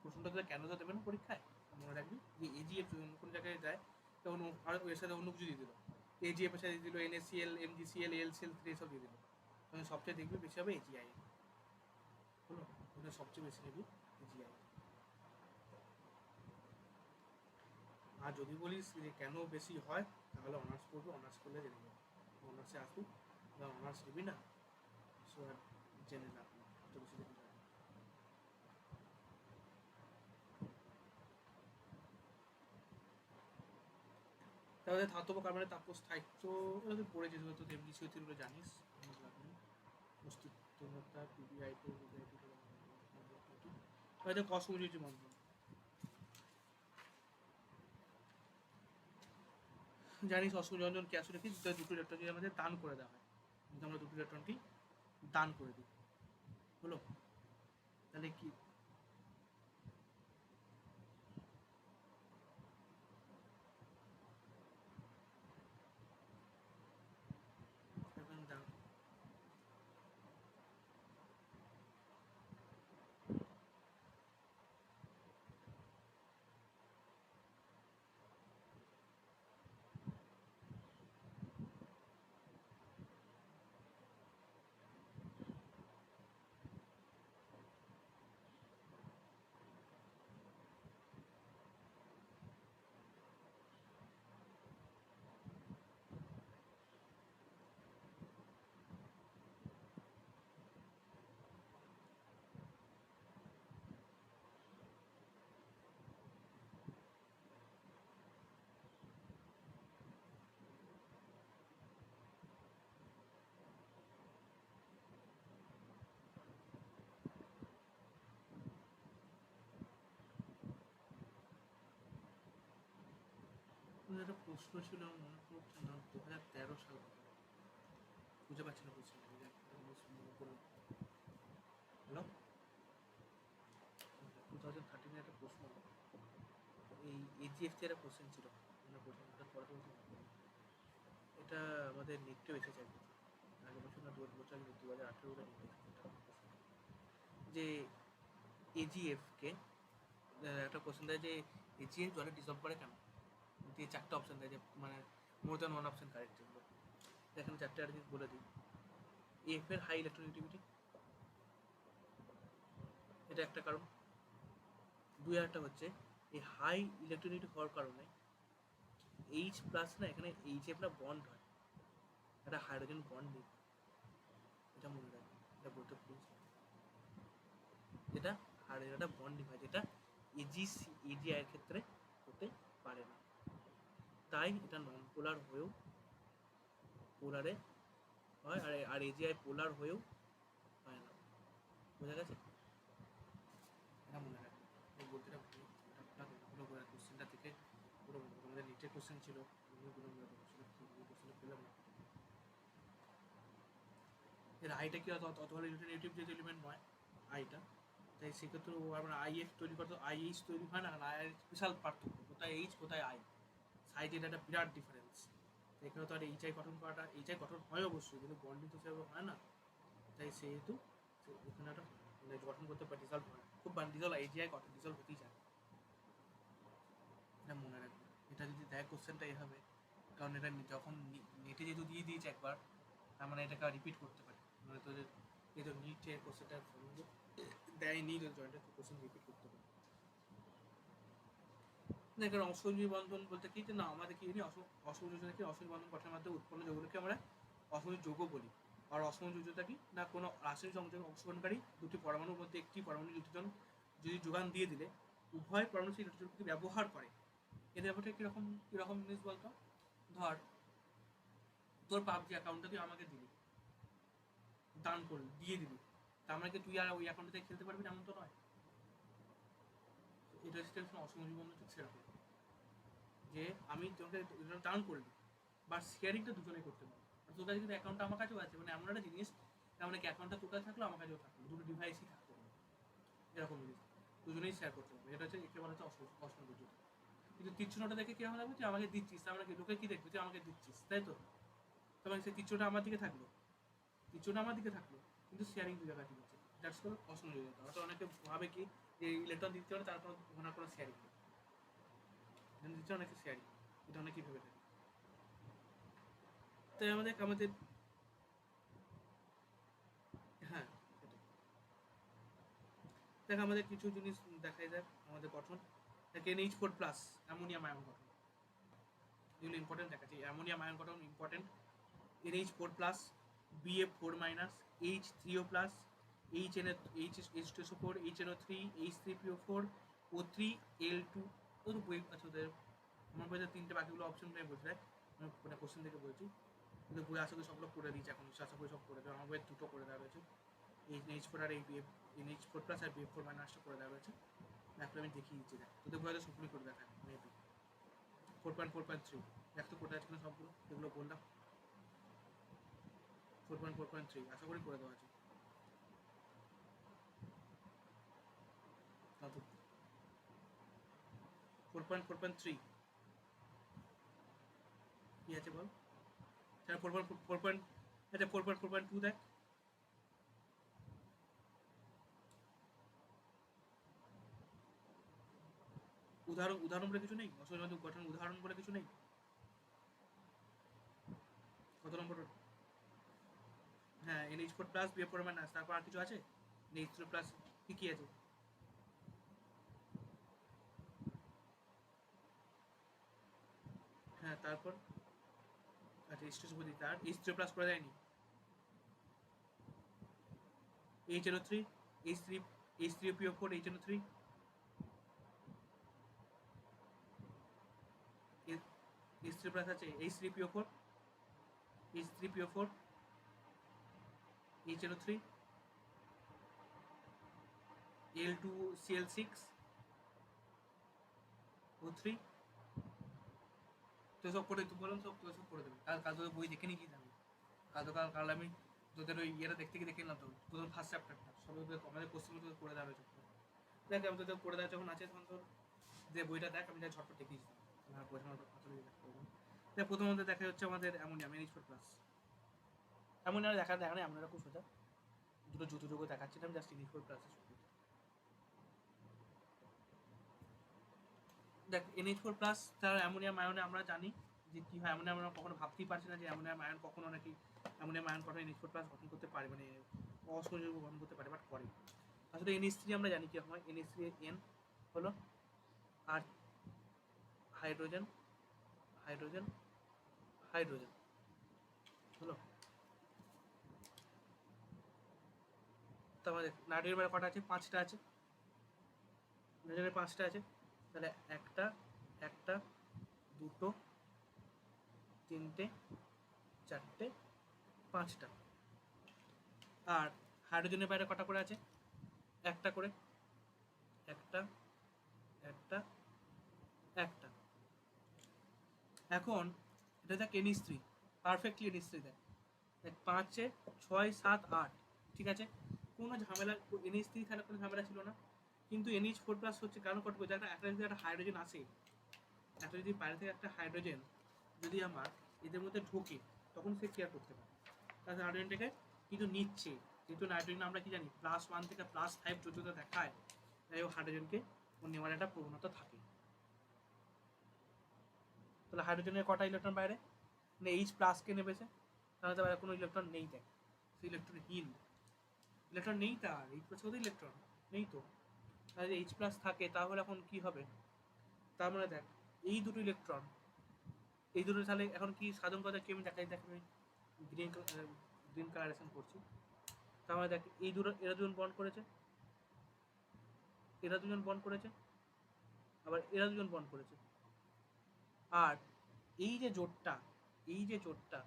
প্রশ্নটা তাহলে কেন দেবে না পরীক্ষায়, মনে রাখবি যে এজিএফ কোনো জায়গায় যায় তখন আর এর সাথে অন্য কিছু দিয়ে দিল, এজিএফ এর সাথে দিয়ে দিল এনএসিএল এমজিসিএল এলসিএল এসব দিয়ে দিল, তখন সবচেয়ে দেখবি বেশি হবে এজিআই, হলো ওটা সবচেয়ে বেশি নেবি এজিআই। আর যদি বলিস যে কেন বেশি হয়, তাহলে অনার্স করবো, অনার্স করলে জেনে যাবো, অনার্সে আসুক বা অনার্স নিবি না, সো আর জেনে লাভ নেই, এত বেশি জেনে লাভ নেই। তাহলে ধাতব কার্বনের তাপস্থায়িত্ব পড়েছিস হয়তো, এমনি সেগুলো জানিস, লাভ নেই। অস্তিত্বতা পিবিআই হয়তো কসমোলজি বন্ধন জানিস, অসংযোজন কি আসলে কি, দুটো ইলেকট্রন যদি আমাদের দান করে দেওয়া হয়, যদি আমরা দুটো ইলেকট্রনকে দান করে দিই, হলো, তাহলে কি দান, একটা প্রশ্ন ছিল আমার মনে পড়ছে না, 2013 সাল বুঝতে পারছি না প্রশ্ন, হ্যালো, 2013 একটা প্রশ্ন, এই এজিএফটি একটা কোশ্চেন ছিল, মনে পড়ছে না, পরে বলতে পারবো। এটা আমাদের নেটেও এসেছে একদম, আগের বছর না 2 বছর আগে, 2018 যে এজিএফকে একটা কোশ্চেন দেয় যে এজিএফ জলে ডিসলভ করে কেন, দিয়ে 4টে অপশন দেয়, যে মানে more than one option correct, এগুলো এখানে 4টে আর বলে দিই। এফ এর হাই ইলেকট্রোনেগেটিভিটি, এটা একটা কারণ। 2 একটা হচ্ছে এই হাই ইলেকট্রোনেগেটিভ হওয়ার কারণে এইচ প্লাস না, এখানে এইচ এফ না বন্ড হয়, একটা হাইড্রোজেন বন্ড নেই, এটা মনে রাখবে, এটা বলতে প্লিজ, যেটা হাইড্রোজেন একটা বন্ডিং হয়, যেটা এজিআই এর ক্ষেত্রে হতে পারে না, তাই এটা নন পোলার হয়েও পোলারে হয়, আর এজিআই পোলার হয়েও হয় না, বোঝা গেছে, এটা মনে রাখবে, বলতে পুরো কোশ্চেনটা থেকে পুরো আমাদের নিটের কোশ্চেন ছিল, কোশ্চেনটা পেলাম না। এর আইটা কি অথবা রিলেটিভ যে এলিমেন্ট নয় আইটা, তাই সেক্ষেত্রে আমরা আইএফ তৈরি করতে আইএইচ তৈরি হয় না, আর আইয়ের বিশাল পার্থক্য, কোথায় এইচ কোথায় আই, সাইজের একটা বিরাট ডিফারেন্স, এখানে তো আর এইচআই গঠন করাটা, এইচআই গঠন হয় অবশ্যই, কিন্তু বন্ডিং তো সেভাবে হয় না, তাই সেহেতু ওখানে একটা মানে গঠন করতে পারে, রিজাল্ট হয় খুব রিজাল্ট, এইচআই গঠন রিজাল্ট হতেই যায়, এটা মনে রাখবে। এটা যদি দেয় কোশ্চেনটা এভাবে, কারণ এটা যখন নেটে যেহেতু দিয়ে দিয়েছে একবার, তার মানে এটাকে রিপিট করতে পারে, মানে তোদের এই তো নিটের কোশ্চেনটা দেয়নি, জয়েন্টের কোশ্চেন রিপিট করতে পারে। এখানে অসহযোগী বন্ধন বলতে কি, না আমাদের কি অসহযোগিতা কি, অসহযোগী বন্ধন গঠনের মাধ্যমে উৎপন্ন যৌগগুলোকে আমরা অসহযোগী যৌগ বলি। আর অসমযোজিতা কি না, কোনো রাসায়নিক সংযোগ অংশগ্রহণকারী দুটি পরমাণুর মধ্যে একটি পরমাণু ইলেকট্রন যদি যোগান দিয়ে দিলে উভয় পরমাণু সেই ইলেকট্রনকে ব্যবহার করে, এর ব্যাপারটা কিরকম জিনিস বলতো, ধর তোর পাবজি অ্যাকাউন্টটা তুই আমাকে দিলি, দান করলি, দিয়ে দিলি, তার মানে কি তুই আর ওই অ্যাকাউন্টে থেকে খেলতে পারবি, এমন তো নয়, এটা হচ্ছে অসমযোজী বন্ধন ঠিক সেরকম, যে আমি তোমাকে দান করলি, বা শেয়ারিংটা দুজনেই করতে পারবো, তোর কাছে কিন্তু অ্যাকাউন্টটা আমার কাছেও আছে, মানে এমন একটা জিনিস, তার মানে কি অ্যাকাউন্টটা তোর কাছে থাকলো, আমার কাছেও থাকলো, দুটো ডিভাইসই থাকতে পারবে, এরকম জিনিস দুজনেই শেয়ার করতে পারবে, এটা হচ্ছে একেবারে হচ্ছে অসমযোজিতা। কিন্তু তীর্চনাটা দেখে কিরকম লাগবে, তুই আমাকে দিচ্ছিস, তার মানে কি লোকে কি দেখবে, তুই আমাকে দিচ্ছিস, তাই তো, তবে সেই তীর্চটা আমার দিকে থাকলো, তীর্চটা আমার দিকে থাকলো, কিন্তু শেয়ারিং দু জায়গায় দিচ্ছে, দ্যাটস কল অসমযোজিতা। অর্থাৎ অনেকে ভাবে কি যে ইলেকট্রন দিতে পারে, তার কোনো শেয়ারিং নেই, দিচ্ছে অনেকে শেয়ারিং, এটা অনেকেই ভেবে থাকে। তাই আমাদের হ্যাঁ, দেখ আমাদের কিছু জিনিস দেখাই, দেখ আমাদের গঠন, দেখ NH4+ অ্যামোনিয়াম আয়ন গঠন, যেগুলো ইম্পর্টেন্ট দেখাচ্ছি। অ্যামোনিয়াম আয়ন গঠন important, NH4 plus, BF4 minus, H3O plus, H2SO4, HNO3, H3PO4, O3, L2। ও তো বই আছে ওদের, আমার বইতে তিনটে, বাকিগুলো অপশন নেই বলছে, মানে কোশ্চেন থেকে বলছি। কিন্তু বই আশা করি সবগুলো করে দিয়েছে এখন, আশা করি সব করে দেবে। আমার বইয়ের দুটো করে দেওয়া রয়েছে, এই NH4 আর এই NH4 প্লাস আর BF4 মাইনাসটা করে দেওয়া রয়েছে। দেখলে আমি দেখিয়ে দিচ্ছি, দেখ তোদের বইতে সবগুলো করে দেখায় মেবি। 4.4.3 দেখ তো কোথায় আছে সবগুলো যেগুলো বললাম। 4.4.3 আশা করি করে দেওয়া আছে। 4.4.3 কি আছে বল? তাহলে 4.4. আচ্ছা 4.4.2 দেখ। উদাহরণ বলে কিছু নেই, অসহজ মাধ্যম গঠন উদাহরণ বলে কিছু নেই। কত নম্বর? হ্যাঁ NH4 প্লাস BF4 মাইনাস, তারপর আর কিছু আছে? NH3 প্লাস কি কি আছে? হ্যাঁ তারপর আচ্ছা H2SO4 তার H3 প্লাস করে দেয়নি। HNO3, H3PO4, HNO3, H3 plus আছে, H3PO4, H3PO4, HNO3, L2Cl6, O3। তো সব করে তুই বললাম, সব করে দেবে। কাল তোদের বই দেখে নিয়েছিস আমি, কাল আমি তোদের ওই ইয়েটা দেখতে গিয়ে দেখে নিলাম, তো তোদের ফার্স্ট চ্যাপ্টারটা সব আমাদের কোশ্চেন তোদের করে দেওয়া হয়েছে। দেখ আমি তোদের করে দেওয়া যখন আছে তখন তোর যে বইটা দেখ, আমি যা ঝটপট দেখিয়েছি দেখ। প্রথমত দেখা হচ্ছে আমাদের অ্যামোনিয়াম NH4 প্লাস। অ্যামোনিয়াম দেখা নেই, অ্যামোনিয়াম খুব সোজা, দুটো যৌগ দেখাচ্ছিলাম, জাস্ট NH4 প্লাস। দেখ NH4 প্লাস তার অ্যামোনিয়াম আয়নে আমরা জানি যে কি হয়। অ্যামোনিয়াম আমরা কখনো ভাবতেই পারছি না যে অ্যামোনিয়াম আয়ন কখনো নাকি অ্যামোনিয়াম আয়ন কখনো NH4 প্লাস গঠন করতে পারে, মানে অসহযোগ গঠন করতে পারে, বাট করে। আসলে NH3 আমরা জানি কি হয়, NH3 N হলো আর হাইড্রোজেন হাইড্রোজেন হাইড্রোজেন হলো। তারপরে নাইট্রোজেন কটা আছে? 5টা আছে। নাইট্রোজেনের 5টা আছে, তাহলে একটা একটা দুটো তিনটে চারটে 5টা। আর হাইড্রোজেনের বাইরে কটা করে আছে? একটা করে, একটা একটা একটা। এখন এটা দেখ NH3, পারফেক্টলি NH3 দেখ 5, 6, 7, 8, ঠিক আছে, কোনো ঝামেলা। NH3 তাহলে কোনো ঝামেলা ছিল না। কিন্তু NH4 প্লাস হচ্ছে কারণ কত করছে, একটা যদি একটা হাইড্রোজেন আসে, একটা যদি বাইরে থেকে একটা হাইড্রোজেন যদি আমার এদের মধ্যে ঢোকে, তখন সে কেয়ার করতে পারে। তাহলে হাইড্রোজেনটাকে কিন্তু নিচ্ছে, যেহেতু নাইট্রোজেন আমরা কি জানি +1 থেকে +5 পর্যন্ত দেখায়, তাই ও হাইড্রোজেনকে ও নেওয়ার একটা প্রবণতা থাকে। তাহলে হাইড্রোজেনের কটা ইলেকট্রন বাইরে? মানে H প্লাসকে নেবেছে, তাহলে তো বাইরে কোনো ইলেকট্রন নেই, দেখ সে ইলেকট্রনহীন, ইলেকট্রন নেই তার, H প্লাস কোথায় ইলেকট্রন নেই তো। তাহলে H প্লাস থাকে, তাহলে এখন কি হবে? তার মানে দেখ এই দুটো ইলেকট্রন, এই দুটো তাহলে এখন কি সাধারণ কথা কি আমি দেখাই, দেখ আমি গ্রিন কালারেশন করছি। তার মানে দেখ এই দুটো, এরা দুজন বন্ড করেছে, এরা দুজন বন্ড করেছে, আবার এরা দুজন বন্ড করেছে। আর এই যে জোটটা, এই যে জোটটা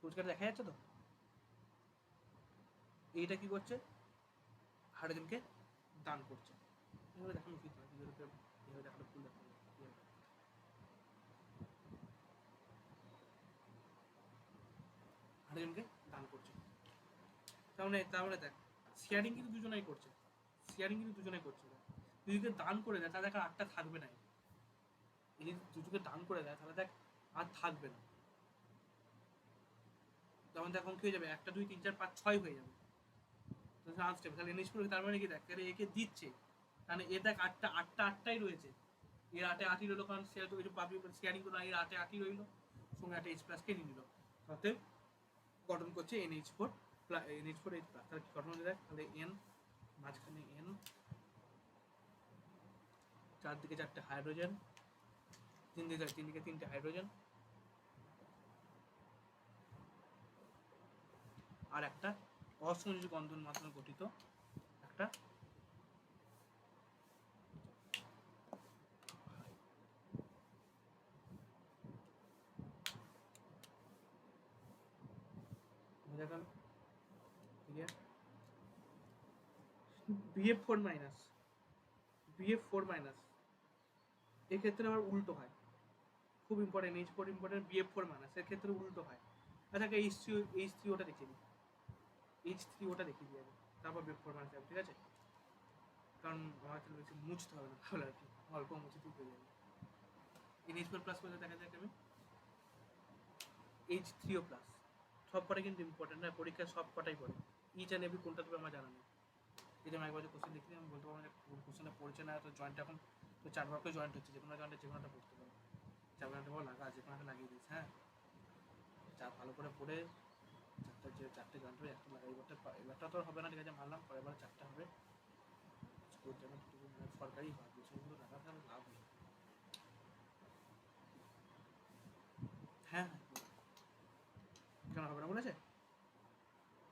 পরিষ্কার দেখা যাচ্ছে তো, এইটা কি করছে? হাইড্রোজেনকে দান করছে। এভাবে দেখানো উচিত নয়, এভাবে দেখানো ভুল দেখানো। হাইড্রোজেনকে দান করছে, তার মানে দেখ শেয়ারিং কিন্তু দুজনেই করছে, শেয়ারিং কিন্তু দুজনেই করছে। দুজনকে দান করে দেয়, তাহলে দেখ আর 8টা থাকবে না। এই যদি দুজনকে দান করে দেয় তাহলে দেখ আর থাকবে না। যেমন দেখ এখন কি হয়ে যাবে, 1, 2, 3, 4, 5, 6 হয়ে যাবে, আনস্টেবল। তাহলে NH4 তার মানে কি দেখ, তাহলে একে দিচ্ছে, মানে এ দেখ 8টাই রয়েছে, এর 8ই রইলো, কারণ সে তো পাবলিক শেয়ারিং করলো, এর 8ই রইলো, সঙ্গে একটা H প্লাসকে নিয়ে নিল, তাতে গঠন করছে NH4 NH4 H প্লাস। তাহলে কি গঠন হচ্ছে দেখ, তাহলে N মাঝখানে N, চারদিকে চারটে হাইড্রোজেন, তিনদিকে তিনটে হাইড্রোজেন, আর একটা অসংযোজী বন্ধন মাধ্যমে গঠিত একটা BF4 মাইনাস, BF4 মাইনাস এক্ষেত্রে আবার উল্টো হয়, খুব important, H4 important, BF4 minus এর ক্ষেত্রে উল্টো হয়। আচ্ছা H3 ওটা দেখিয়ে দিই, H3 ওটা দেখিয়ে দিই আগে, তারপর BF4 মাইনাস যাবে, ঠিক আছে? কারণ আমার একটু বেশি মুছতে হবে না তাহলে আর কি, অল্প মুছে ঠিক হয়ে যাবে। NH4 প্লাস করে দেখা যায় আমি H3O প্লাস, সব কটাই কিন্তু ইম্পর্টেন্ট না, পরীক্ষায় সব কটাই পড়ে, ইচ অ্যান্ড এভরি কোনটা তবে আমার জানা নেই। যদি আমি একবার কোশ্চেন দেখি আমি বলতে পারবো না কোশ্চেনটা পড়ছে না, তো জয়েন্ট এখন তো 4 বার করে জয়েন্ট হচ্ছে, যে কোনো জয়েন্টে যে কোনোটা পড়তে পারো, 4 ঘন্টা পর লাগা যে কোনোটা লাগিয়ে দিস, হ্যাঁ? ভালো করে পড়ে চারটে জয়েন্ট হবে, একটা লাগাই, এবারটা তো হবে না, ঠিক আছে মানলাম, পরের বার 4টা হবে, সরকারি হয় বিষয়গুলো টাকা তাহলে লাভ নেই। হ্যাঁ কেন হবে না বলেছে,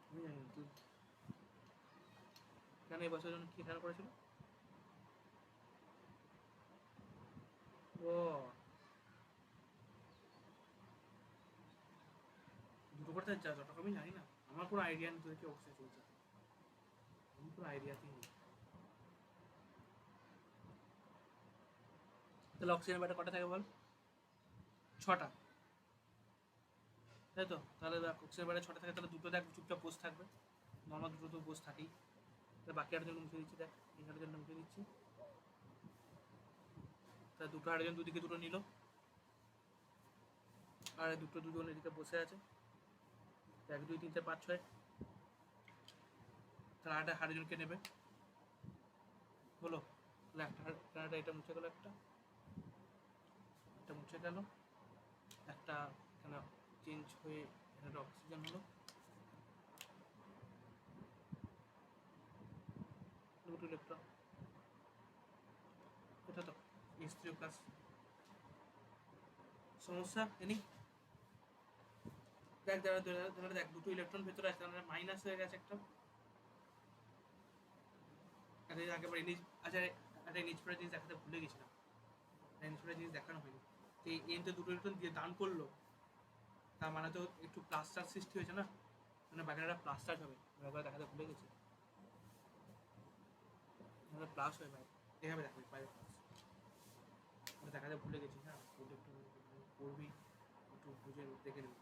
আমি জানি তুই কেন এই বছর জন্য কি খেলা করেছিল? ও দুটো করতে যা যত আমি জানি না, আমার পুরো আইডিয়া নেই তোদেরকে অবশ্যই চলছে, আমি পুরো আইডিয়াতেই নেই। তাহলে অক্সিজেন ব্যাটা কটা থাকে বল? 6টা, তাই তো? তাহলে অক্সিজেন ব্যাটা 6টা থাকে, তাহলে দুটো দেখ চুপচাপ বসে থাকবে, নর্মাল দুটো তো বসে থাকেই, তাহলে বাকি আরেকজন মুছে দিচ্ছি, দেখ এই হাইড্রোজেনটা মুছে দিচ্ছি, তাহলে দুটো হাইড্রোজেন দুদিকে দুটো নিল, আর দুজন এদিকে বসে আছে, 1 2 3 4 5 6, তাহলে আরেকটা হাইড্রোজেনকে নেবে, হলো, তাহলে একটা এটা মুছে গেল, একটা মুছে গেল, একটা এখানে চেঞ্জ হয়ে এখানে অক্সিজেন হলো, দুটো ইলেকট্রন, এটা তো H3O প্লাস। সমস্যা এনি দেখ, দেখ দুটো ইলেকট্রন ভেতরে আছে, তাহলে মাইনাস হয়ে গেছে একটা, আগেবার আচ্ছা একটা নিচপড়া জিনিস দেখাতে ভুলে গেছিলাম, নিচপড়া জিনিস দেখানো হয়নি, তো এই এনতে দুটো ইলেকট্রন দিয়ে দান করলো, তার মানে তো একটু প্লাস চার্জ সৃষ্টি হয়েছে না, মানে বাকিটা প্লাস চার্জ হবে, একবার দেখাতে ভুলে গেছি, প্লাস হয়ে ভাই এভাবে দেখাবে বাইরে প্লাস দেখাতে ভুলে গেছি, হ্যাঁ একটু পড়বি, একটু বুঝে দেখে নেবি।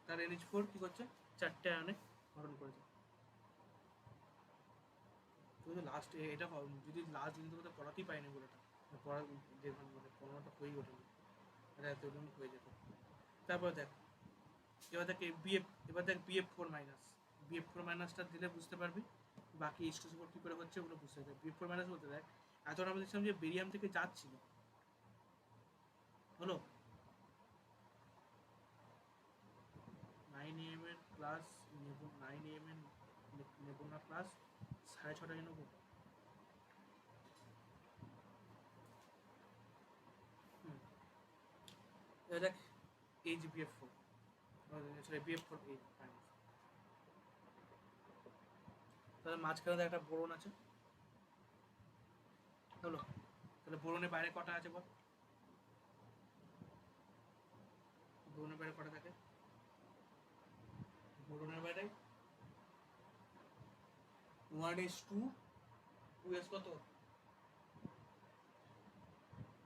তার NH4 কি করছে, 4টে আয়নে গঠন করেছে, শুধু লাস্ট এটা যদি লাস্ট দিন তো পড়াতেই পাইনি বলেটা, পড়া যে মানে পড়াটা হয়েই ওঠেনি, এটা এতদিন হয়ে যেত। তারপর দেখ এবার দেখ BF4 মাইনাস, BF4 মাইনাসটা দিলে বুঝতে পারবি, বাকি H2SO4 কী করে হচ্ছে ওগুলো বুঝতে পারবি। BF4 মাইনাস বলতে দেখ এতটা আমরা দেখছিলাম যে বেরিয়াম থেকে যাচ্ছিল, হলো 9 AM এর ক্লাস নেব, 9 AM এর নেব না ক্লাস, 6:30টায় নেবো, দেখ BF4 সরি BF4 মাইনাস, তাহলে মাঝখানে একটা বোরন আছে, হলো, তাহলে বোরনের বাইরে কটা আছে বল, বোরনের বাইরে কটা থাকে, বোরনের বাইরে 1s2 2s কত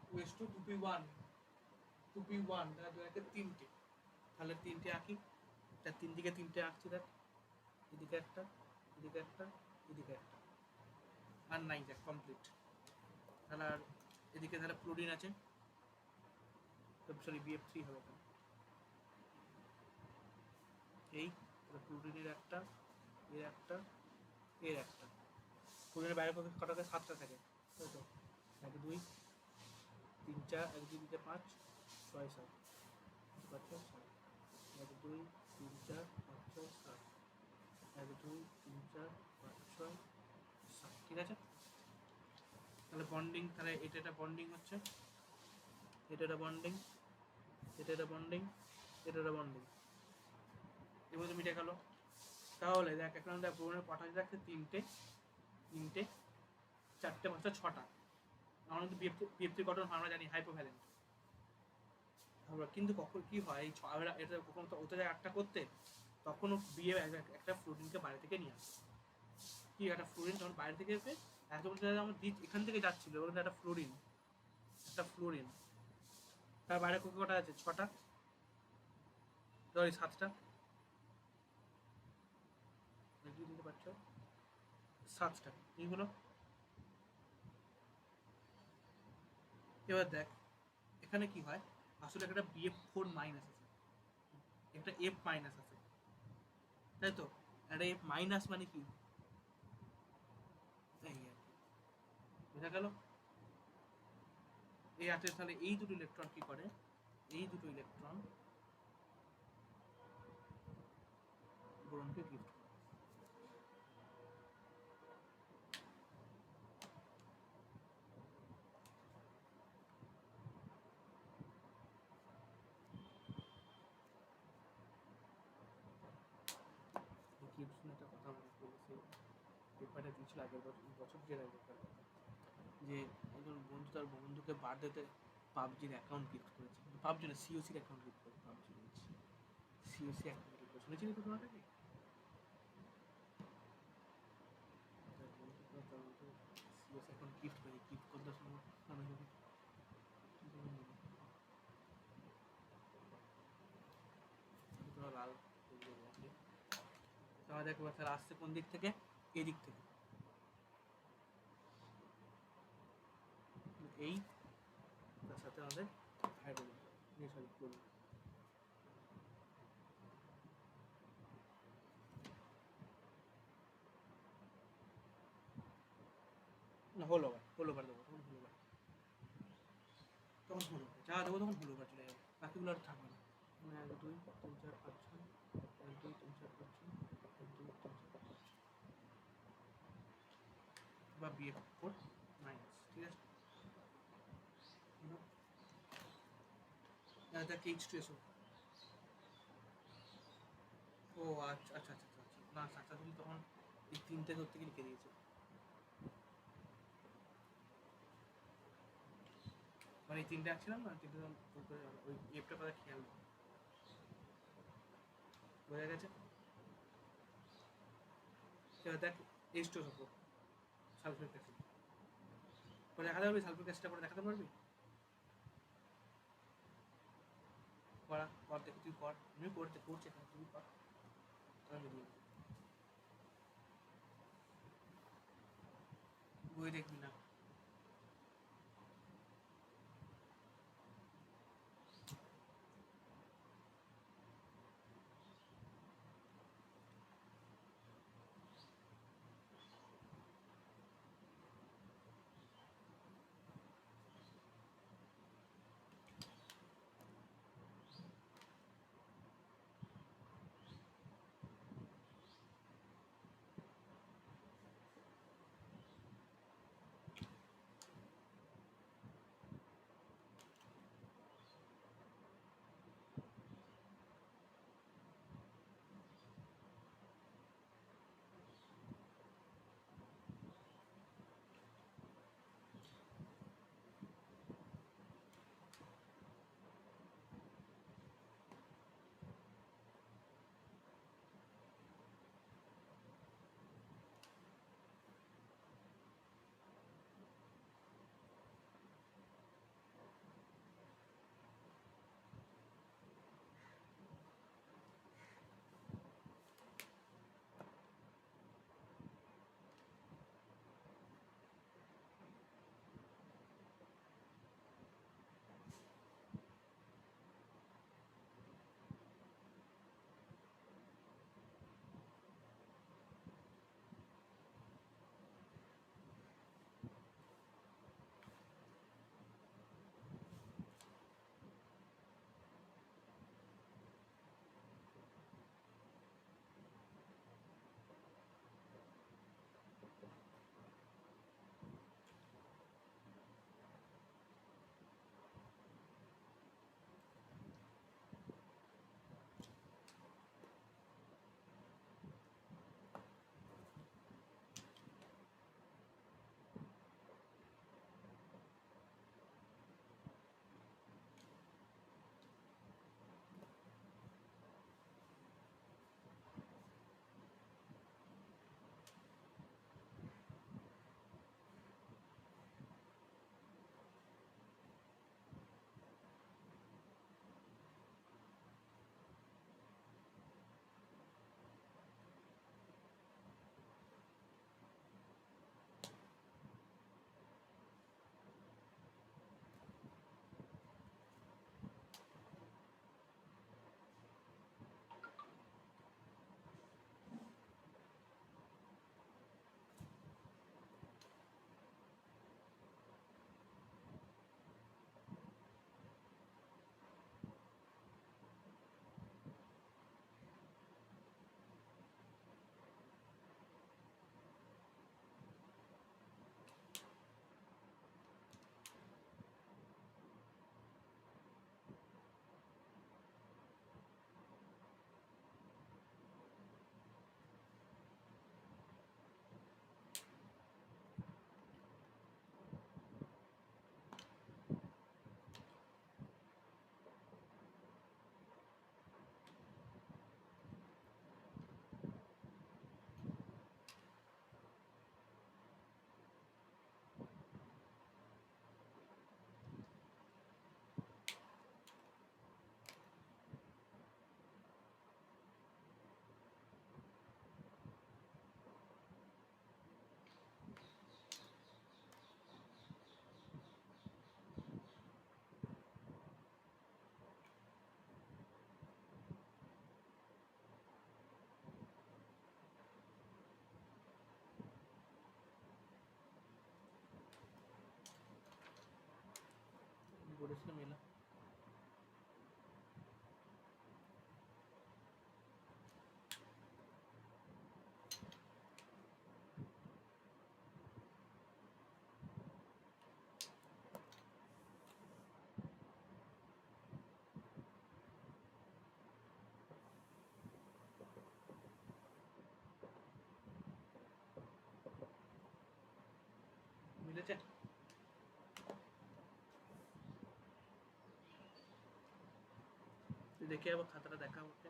2s2 2p1 2p1, তাহলে দু একে তিনটে, তাহলে তিনটে আঁকি, তার তিন দিকে তিনটে আঁকছি, দেখ এদিকে একটা, এদিকে একটা, এদিকে একটা, আর নাই, দেখ কমপ্লিট। তাহলে আর এদিকে তাহলে ক্লোরিন আছে, সরি BF3 হবে এখানে, এই ক্লোরিনের একটা, এর একটা, এর একটা, ক্লোরিনের বাইরে কটা থাকে, 7টা থাকে, তাই তো 1 2 3 4 1 2 3 4 5 6 7 5 6 7 1 2 3 4 5 6 7 1 2 3 4 5 6 7, ঠিক আছে। তাহলে বন্ডিং, তাহলে এটা একটা বন্ডিং হচ্ছে, এটা একটা বন্ডিং, এটা একটা বন্ডিং, এটা একটা বন্ডিং, এবার তো মিটে গেল। তাহলে দেখ এখন দেখ বোরনের কটা আছে, দেখছে তিনটে, তিনটে, চারটে, পাঁচটা, ছটা। আমরা কিন্তু বিএফ3 গঠন আমরা জানি হাইপোভ্যালেন্ট। কিন্তু কখন কি হয় এই এটা কখন তো ওতে যায় একটা করতে, তখনও বিয়ে একটা ফ্লোরিনকে বাইরে থেকে নিয়ে আসে। কি একটা ফ্লোরিন যখন বাইরে থেকে এসে এত আমার এখান থেকে যাচ্ছিল একটা ফ্লোরিন, একটা ফ্লোরিন, তার বাইরে কটা আছে, ছটা, সরি সাতটা, দিতে পারছো, সাতটা, এইগুলো। এবার দেখ এখানে কি হয়, আসলে একটা BF4 মাইনাস আছে, একটা F মাইনাস আছে, তাই তো? একটা F মাইনাস মানে কি, এই আর কি, বোঝা গেল? এই আছে, তাহলে এই দুটো ইলেকট্রন কি করে, এই দুটো ইলেকট্রন বোরনকে গিফট করে। গিফট একটা কথা মনে পড়েছে, পেপারটা দিয়েছিল আগের বছর দেড় আগের কথা, যে একজন বন্ধু তার বন্ধুকে বার্থডেতে পাবজির অ্যাকাউন্ট গিফট করেছে, পাবজি না সিওসির অ্যাকাউন্ট গিফট করেছে, পাবজি বলছি, সিওসি অ্যাকাউন্ট গিফট করে, শুনেছিলি ঘটনাটা কি? তার বন্ধু সিওসি অ্যাকাউন্ট গিফট করে, গিফট করতে সময় মনে হবে লাল তাহলে দেখো তাহলে আসছে কোন দিক থেকে, এদিক থেকে, এই তার সাথে আমাদের হাইড্রোজেন, সরি ক্লোরিন, না হলো বার দেবো, তখন হলো বার, তখন হলো যা দেবো তখন হলো বার চলে যাবে, বাকিগুলো আর থাকবে না। 1 2 3 4 5 6, 1 2 3 4 5 6, 1 2 3 4 5 6 বা BF4 মাইনাস, ঠিক আছে? এটা H2SO। ও আচ্ছা আচ্ছা আচ্ছা আচ্ছা, না আচ্ছা তুমি তখন এই তিনটে ধরতে গিয়ে লিখে দিয়েছো, মানে এই তিনটে আসছিলাম না, তিনটে ওই এফটা কথা খেয়াল নেই, বোঝা গেছে? এবার দেখ H2SO সালফিউরিক অ্যাসিড করে দেখাতে পারবি, সালফিউরিক অ্যাসিডটা করে দেখাতে পারবি? করা কর, দেখি তুই কর, আমি করছি এখানে, তুই কর, তাহলে বই দেখবি না? করেছিলাম মেলা মিলেছে দেখে আবার খাতাটা দেখা হচ্ছে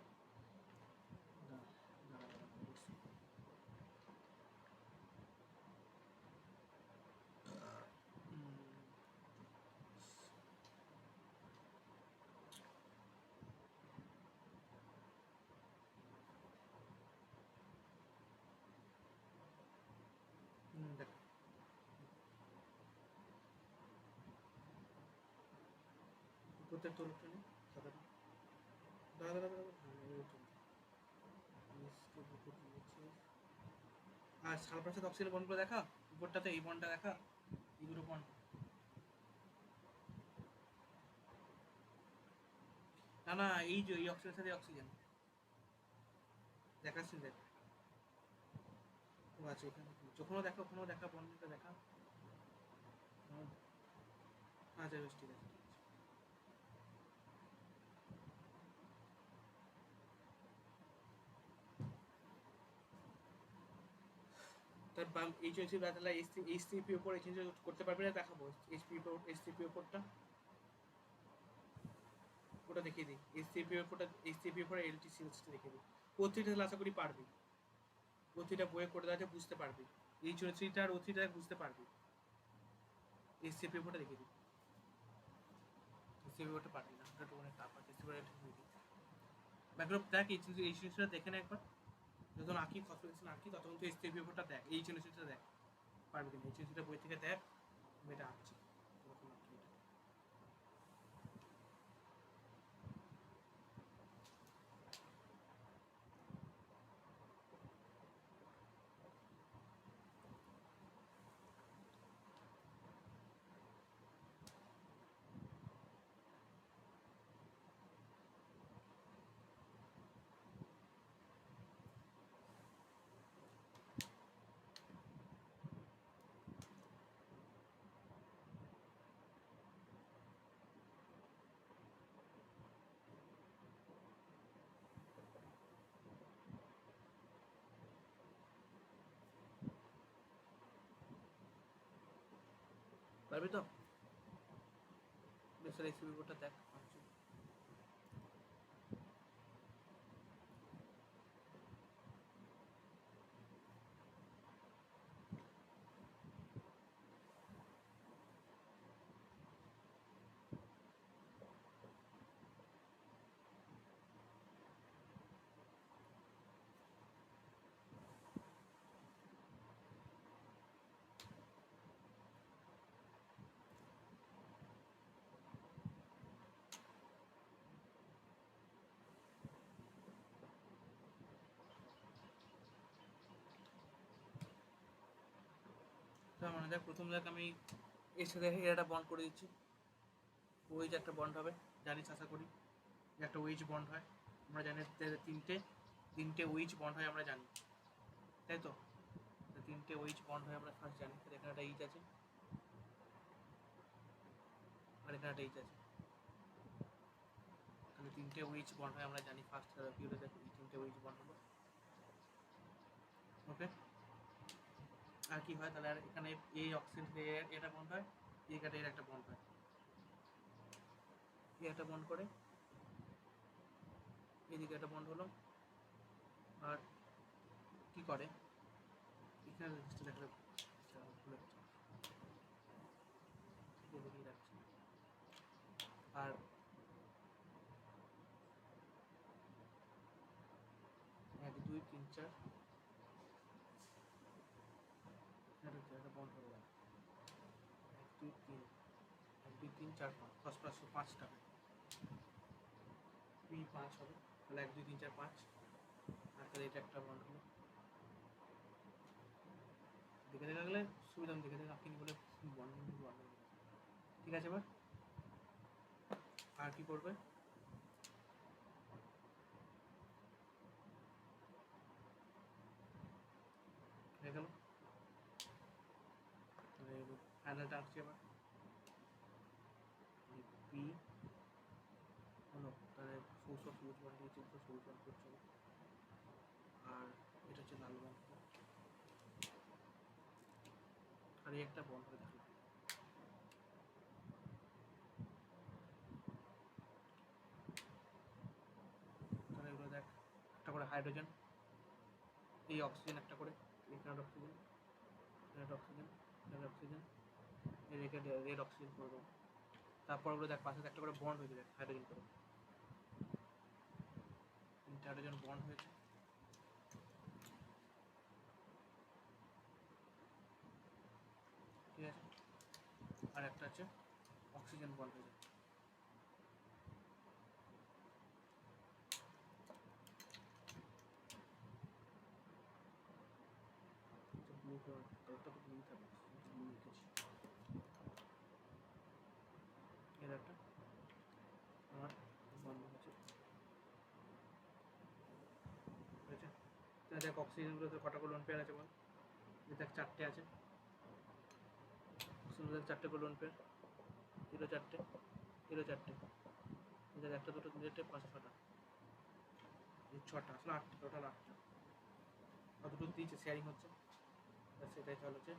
দেখ প্রত্যেক তোর খাতাটা দাঁড়া দাঁড়া দাঁড়া আর সালফার সাথে অক্সিজেন বন্ড করে দেখা উপরটাতে এই বন্ডটা দেখা এই দুটো বন্ড না না এই যে এই অক্সিজেনের সাথে অক্সিজেন দেখাচ্ছি দেখ ও আছে এখানে যখনও দেখা ওখানেও দেখা বন্ডটা দেখা আচ্ছা বেশ ঠিক আছে তার বাম এইচএসি ব্যাটালা এইচসিপি উপর এই চেঞ্জ করতে পারবে না দেখাবো এইচসিপি উপরটা ওটা দেখিয়ে দিই এইচসিপি উপরে এলটিসি দেখিয়ে দিই প্রতিটা আশা করি পারবি প্রতিটা বইয়ে করে দেওয়া আছে বুঝতে পারবি এইচএসিটা আর ওথিটা বুঝতে পারবি এইচসিপি উপরটা দেখিয়ে দিই এইচসিপি উপরটা পারবি না ওটা অনেক টাফ আছে এইচসিপি উপরটা দেখিয়ে দিই ব্যাকগ্রাউন্ড দেখ এই জিনিসটা দেখে না একবার যখন আঁকি ফসফেশন আঁকি তখন তো এইচসিপি উপরটা দেখ এই জিনিসটা দেখ পারবি কিনা এইচএসিটা বই থেকে দেখ আমি এটা আঁকছি পারবি তো বেশ এইচসিপি উপরটা দেখ মানে দেখ প্রথম দেখ আমি এর সাথে একটা বন্ড করে দিচ্ছি ওই যে একটা বন্ড হবে জানিস আশা করি একটা ওইচ বন্ড হয় আমরা জানি তিনটে ওইচ বন্ড হয় আমরা জানি তাই তো তিনটে ওইচ বন্ড হয় আমরা ফার্স্ট জানি এখানে একটা এইচ আছে আর এখানে একটা এইচ আছে তাহলে তিনটে ওইচ বন্ড হয় আমরা জানি ফার্স্ট পিরিয়ডে দেখো এই তিনটে ওইচ বন্ড হলো ওকে আর কি হয় তাহলে আর এখানে এই অক্সিজেন এটা বন্ড হয় এই কাটে এর একটা বন্ড হয় এই একটা বন্ড করে এদিকে একটা বন্ড হলো আর কি করে এখানে দেখলে আর এক দুই তিন চার একটা বন্ড হয়ে গেল এক দুই তিন চার পাঁচ পাঁচটা পাঁচ হবে তাহলে এক দুই তিন চার পাঁচ আর তাহলে এটা একটা বন্ড হলো দেখে গেলে সুবিধা আমি দেখে আঁকিনি বলে বন্ড ঠিক আছে এবার আর কি করবে, হয়ে গেল প্যানেলটা আসছে। এবার পি হলো তাহলে সোর্স অফ ইউজ বন্ধ দিয়েছে, তো সোর্স অফ করছে। আর এটা হচ্ছে লাল বন্ধ, আর এই একটা বন্ধ হয়ে থাকলো। তাহলে এগুলো দেখ, একটা করে হাইড্রোজেন, এই অক্সিজেন একটা করে, এখানে oxygen, red oxygen, red oxygen, রেখে রেড অক্সিজেন করে দেবো। তারপর ওগুলো দেখ পাশে একটা করে বন্ড হয়েছে, দেখ হাইড্রোজেন করে, 3টে হাইড্রোজেন বন্ড হয়েছে। ঠিক আছে, আর একটা আছে অক্সিজেন বন্ড হয়েছে। এর একটা আমার বন্ধ হয়েছে। ঠিক আছে, তাহলে দেখ অক্সিজেনগুলোতে কটা করে লোন পেয়ার আছে বল, দেখ 4টে আছে অক্সিজেন, 4টে করে লোন পেয়ার, এরও 4টে, এরও 4টে, এদের একটা দুটো 3টে 5 6টা, এই 6টা আসলে 8টা, টোটাল 8টা। আর দুটো দিয়েছে শেয়ারিং হচ্ছে, সেটাই তাহলে হচ্ছে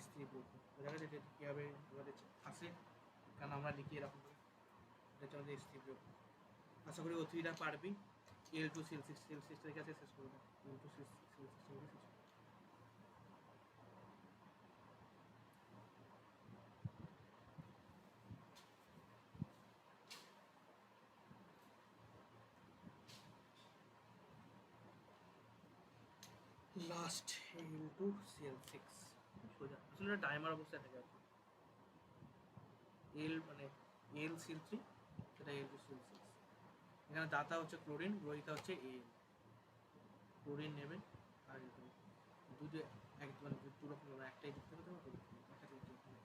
স্ত্রী গ্রুপ। বোঝা গেছে যে কীভাবে আমাদের আসে, কারণ আমরা লিখি এরকম করে, এটা হচ্ছে আমাদের স্ত্রী গ্রুপ। আশা করি অতিটা পারবি। L2 CL6 থেকে আছে, শেষ করবো। L2 CL6 থেকে শেষ। লাস্ট L2 CL6 সোজা, আসলে ডাইমার অবস্থায় থাকে আর কি। এল মানে L CL3, সেটা L2 CL6। এখানে দাতা হচ্ছে ক্লোরিন, গ্রহিতা হচ্ছে Al। ক্লোরিন নেবে আর দুধে এক মানে দু রকম নেবে, একটাই দিতে হবে, তোমার একটা দিতে হবে।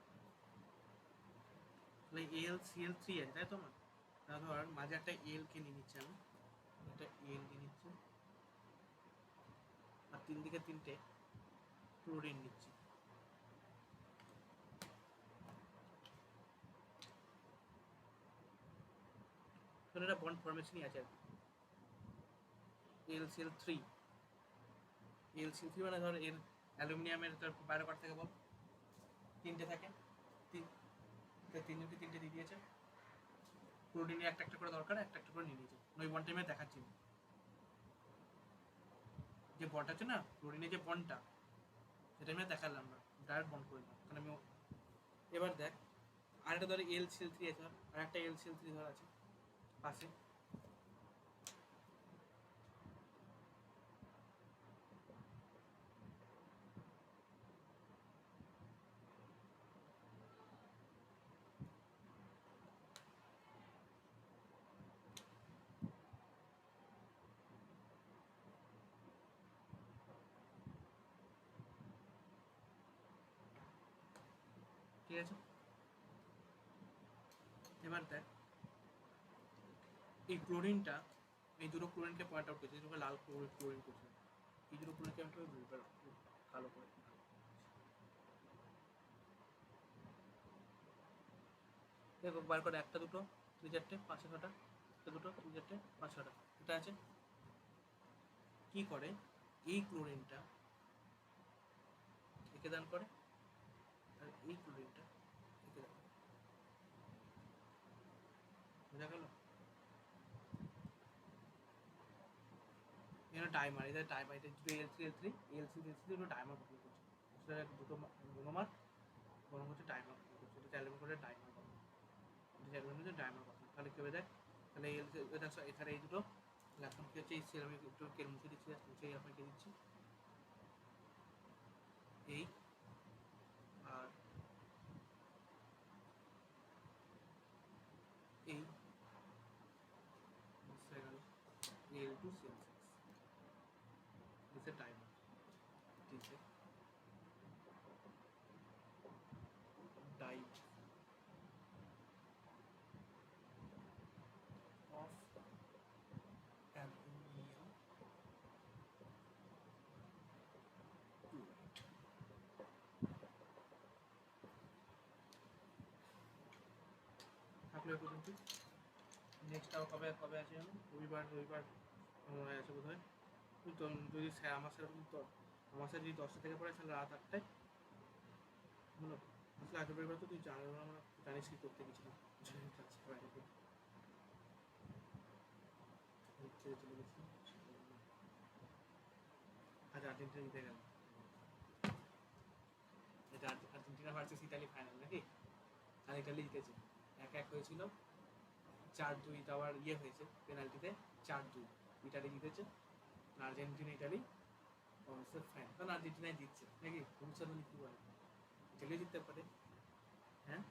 তাহলে L CL3 আছে, তাই তো আমার। তা ধর মাঝে একটা L কে নিয়ে নিচ্ছি আমি, একটা L নিয়ে নিচ্ছি, আর 3 দিকে 3টে ক্লোরিন নিচ্ছি। তাহলে এটা বন্ড ফরমেশনই আছে আর কি। LCl3, LCl3 মানে ধর এর অ্যালুমিনিয়ামের তার বাইরে পার্ট থেকে বল 3টে থাকে, 3জনকে 3টে দিয়ে দিয়েছে। ক্লোরিনের একটা একটা করে দরকার, একটা একটা করে নিয়ে নিয়েছে। ওই বন্ড টাইমে দেখাচ্ছি যে বন্ড আছে না, ক্লোরিনের যে বন্ডটা, সেটা আমি দেখালাম না, ডাইরেক্ট বন্ড করে দিলাম। তাহলে আমি এবার দেখ আরেকটা ধর LCl3 আছে, আর একটা LCl3 ধর আছে পাশে। ঠিক আছে, এবার দেখ এই ক্লোরিনটা, এই দুটো ক্লোরিনকে পয়েন্ট আউট করছে, দুটো লাল ক্লোরিন করছে, এই দুটো ক্লোরিনকে আমি কালো করে দেখো বার করে, একটা দুটো 3 4টে 5 6টা, একটা দুটো 3 4টে 5 6টা, এটা আছে। কি করে এই ক্লোরিনটা একে দান করে, আর এই ক্লোরিনটা একে দান করে। বোঝা গেল? এখানে টাইমার, এটা টাইমার, এটা দুটো L3 দুটো টাইমার কপি করছে, সেটা দুটো মনোমার বরং হচ্ছে টাইমার কপি করছে, এটা চ্যালেঞ্জ করে টাইমার কপি, এটা চ্যালেঞ্জ হচ্ছে টাইমার কপি। তাহলে কী হবে দেখ, তাহলে এটা এখানে এই দুটো, এখন কি হচ্ছে এই সেল আমি একটু কেল মুছে দিচ্ছি, মুছে আপনাকে দিচ্ছি এই, আর এই L2 CL6 দিচ্ছে টাইমার, দিচ্ছে ডাই, প্লে পর্যন্ত। নেক্সট আবার কবে কবে আছে জানো? রবিবার আমার আছে বোধ হয়। তো যদি আমার সাথে যদি 10টা থেকে পড়ে তাহলে রাত 8টায় হলো। আসলে আগের রবিবার তো তুই জানো না, আমরা জানিস কি করতে গেছিলাম বাইরে থেকে চলে গেছিলাম। আজ আর্জেন্টিনা জিতে গেল। এটা আর্জেন্টিনা ভার্সেস ইতালি ফাইনাল নাকি? আর ইতালি জিতেছে। 1-1 হয়েছিল, 4-2 আবার হয়েছে পেনাল্টিতে, 4-2 ইতালি জিতেছে। ইতালি অবশ্যই ফাইনাল, কারণ আর্জেন্টিনায় জিতছে নাকি? ভবিষ্যৎ কি বলে, ইতালিও জিততে পারে। হ্যাঁ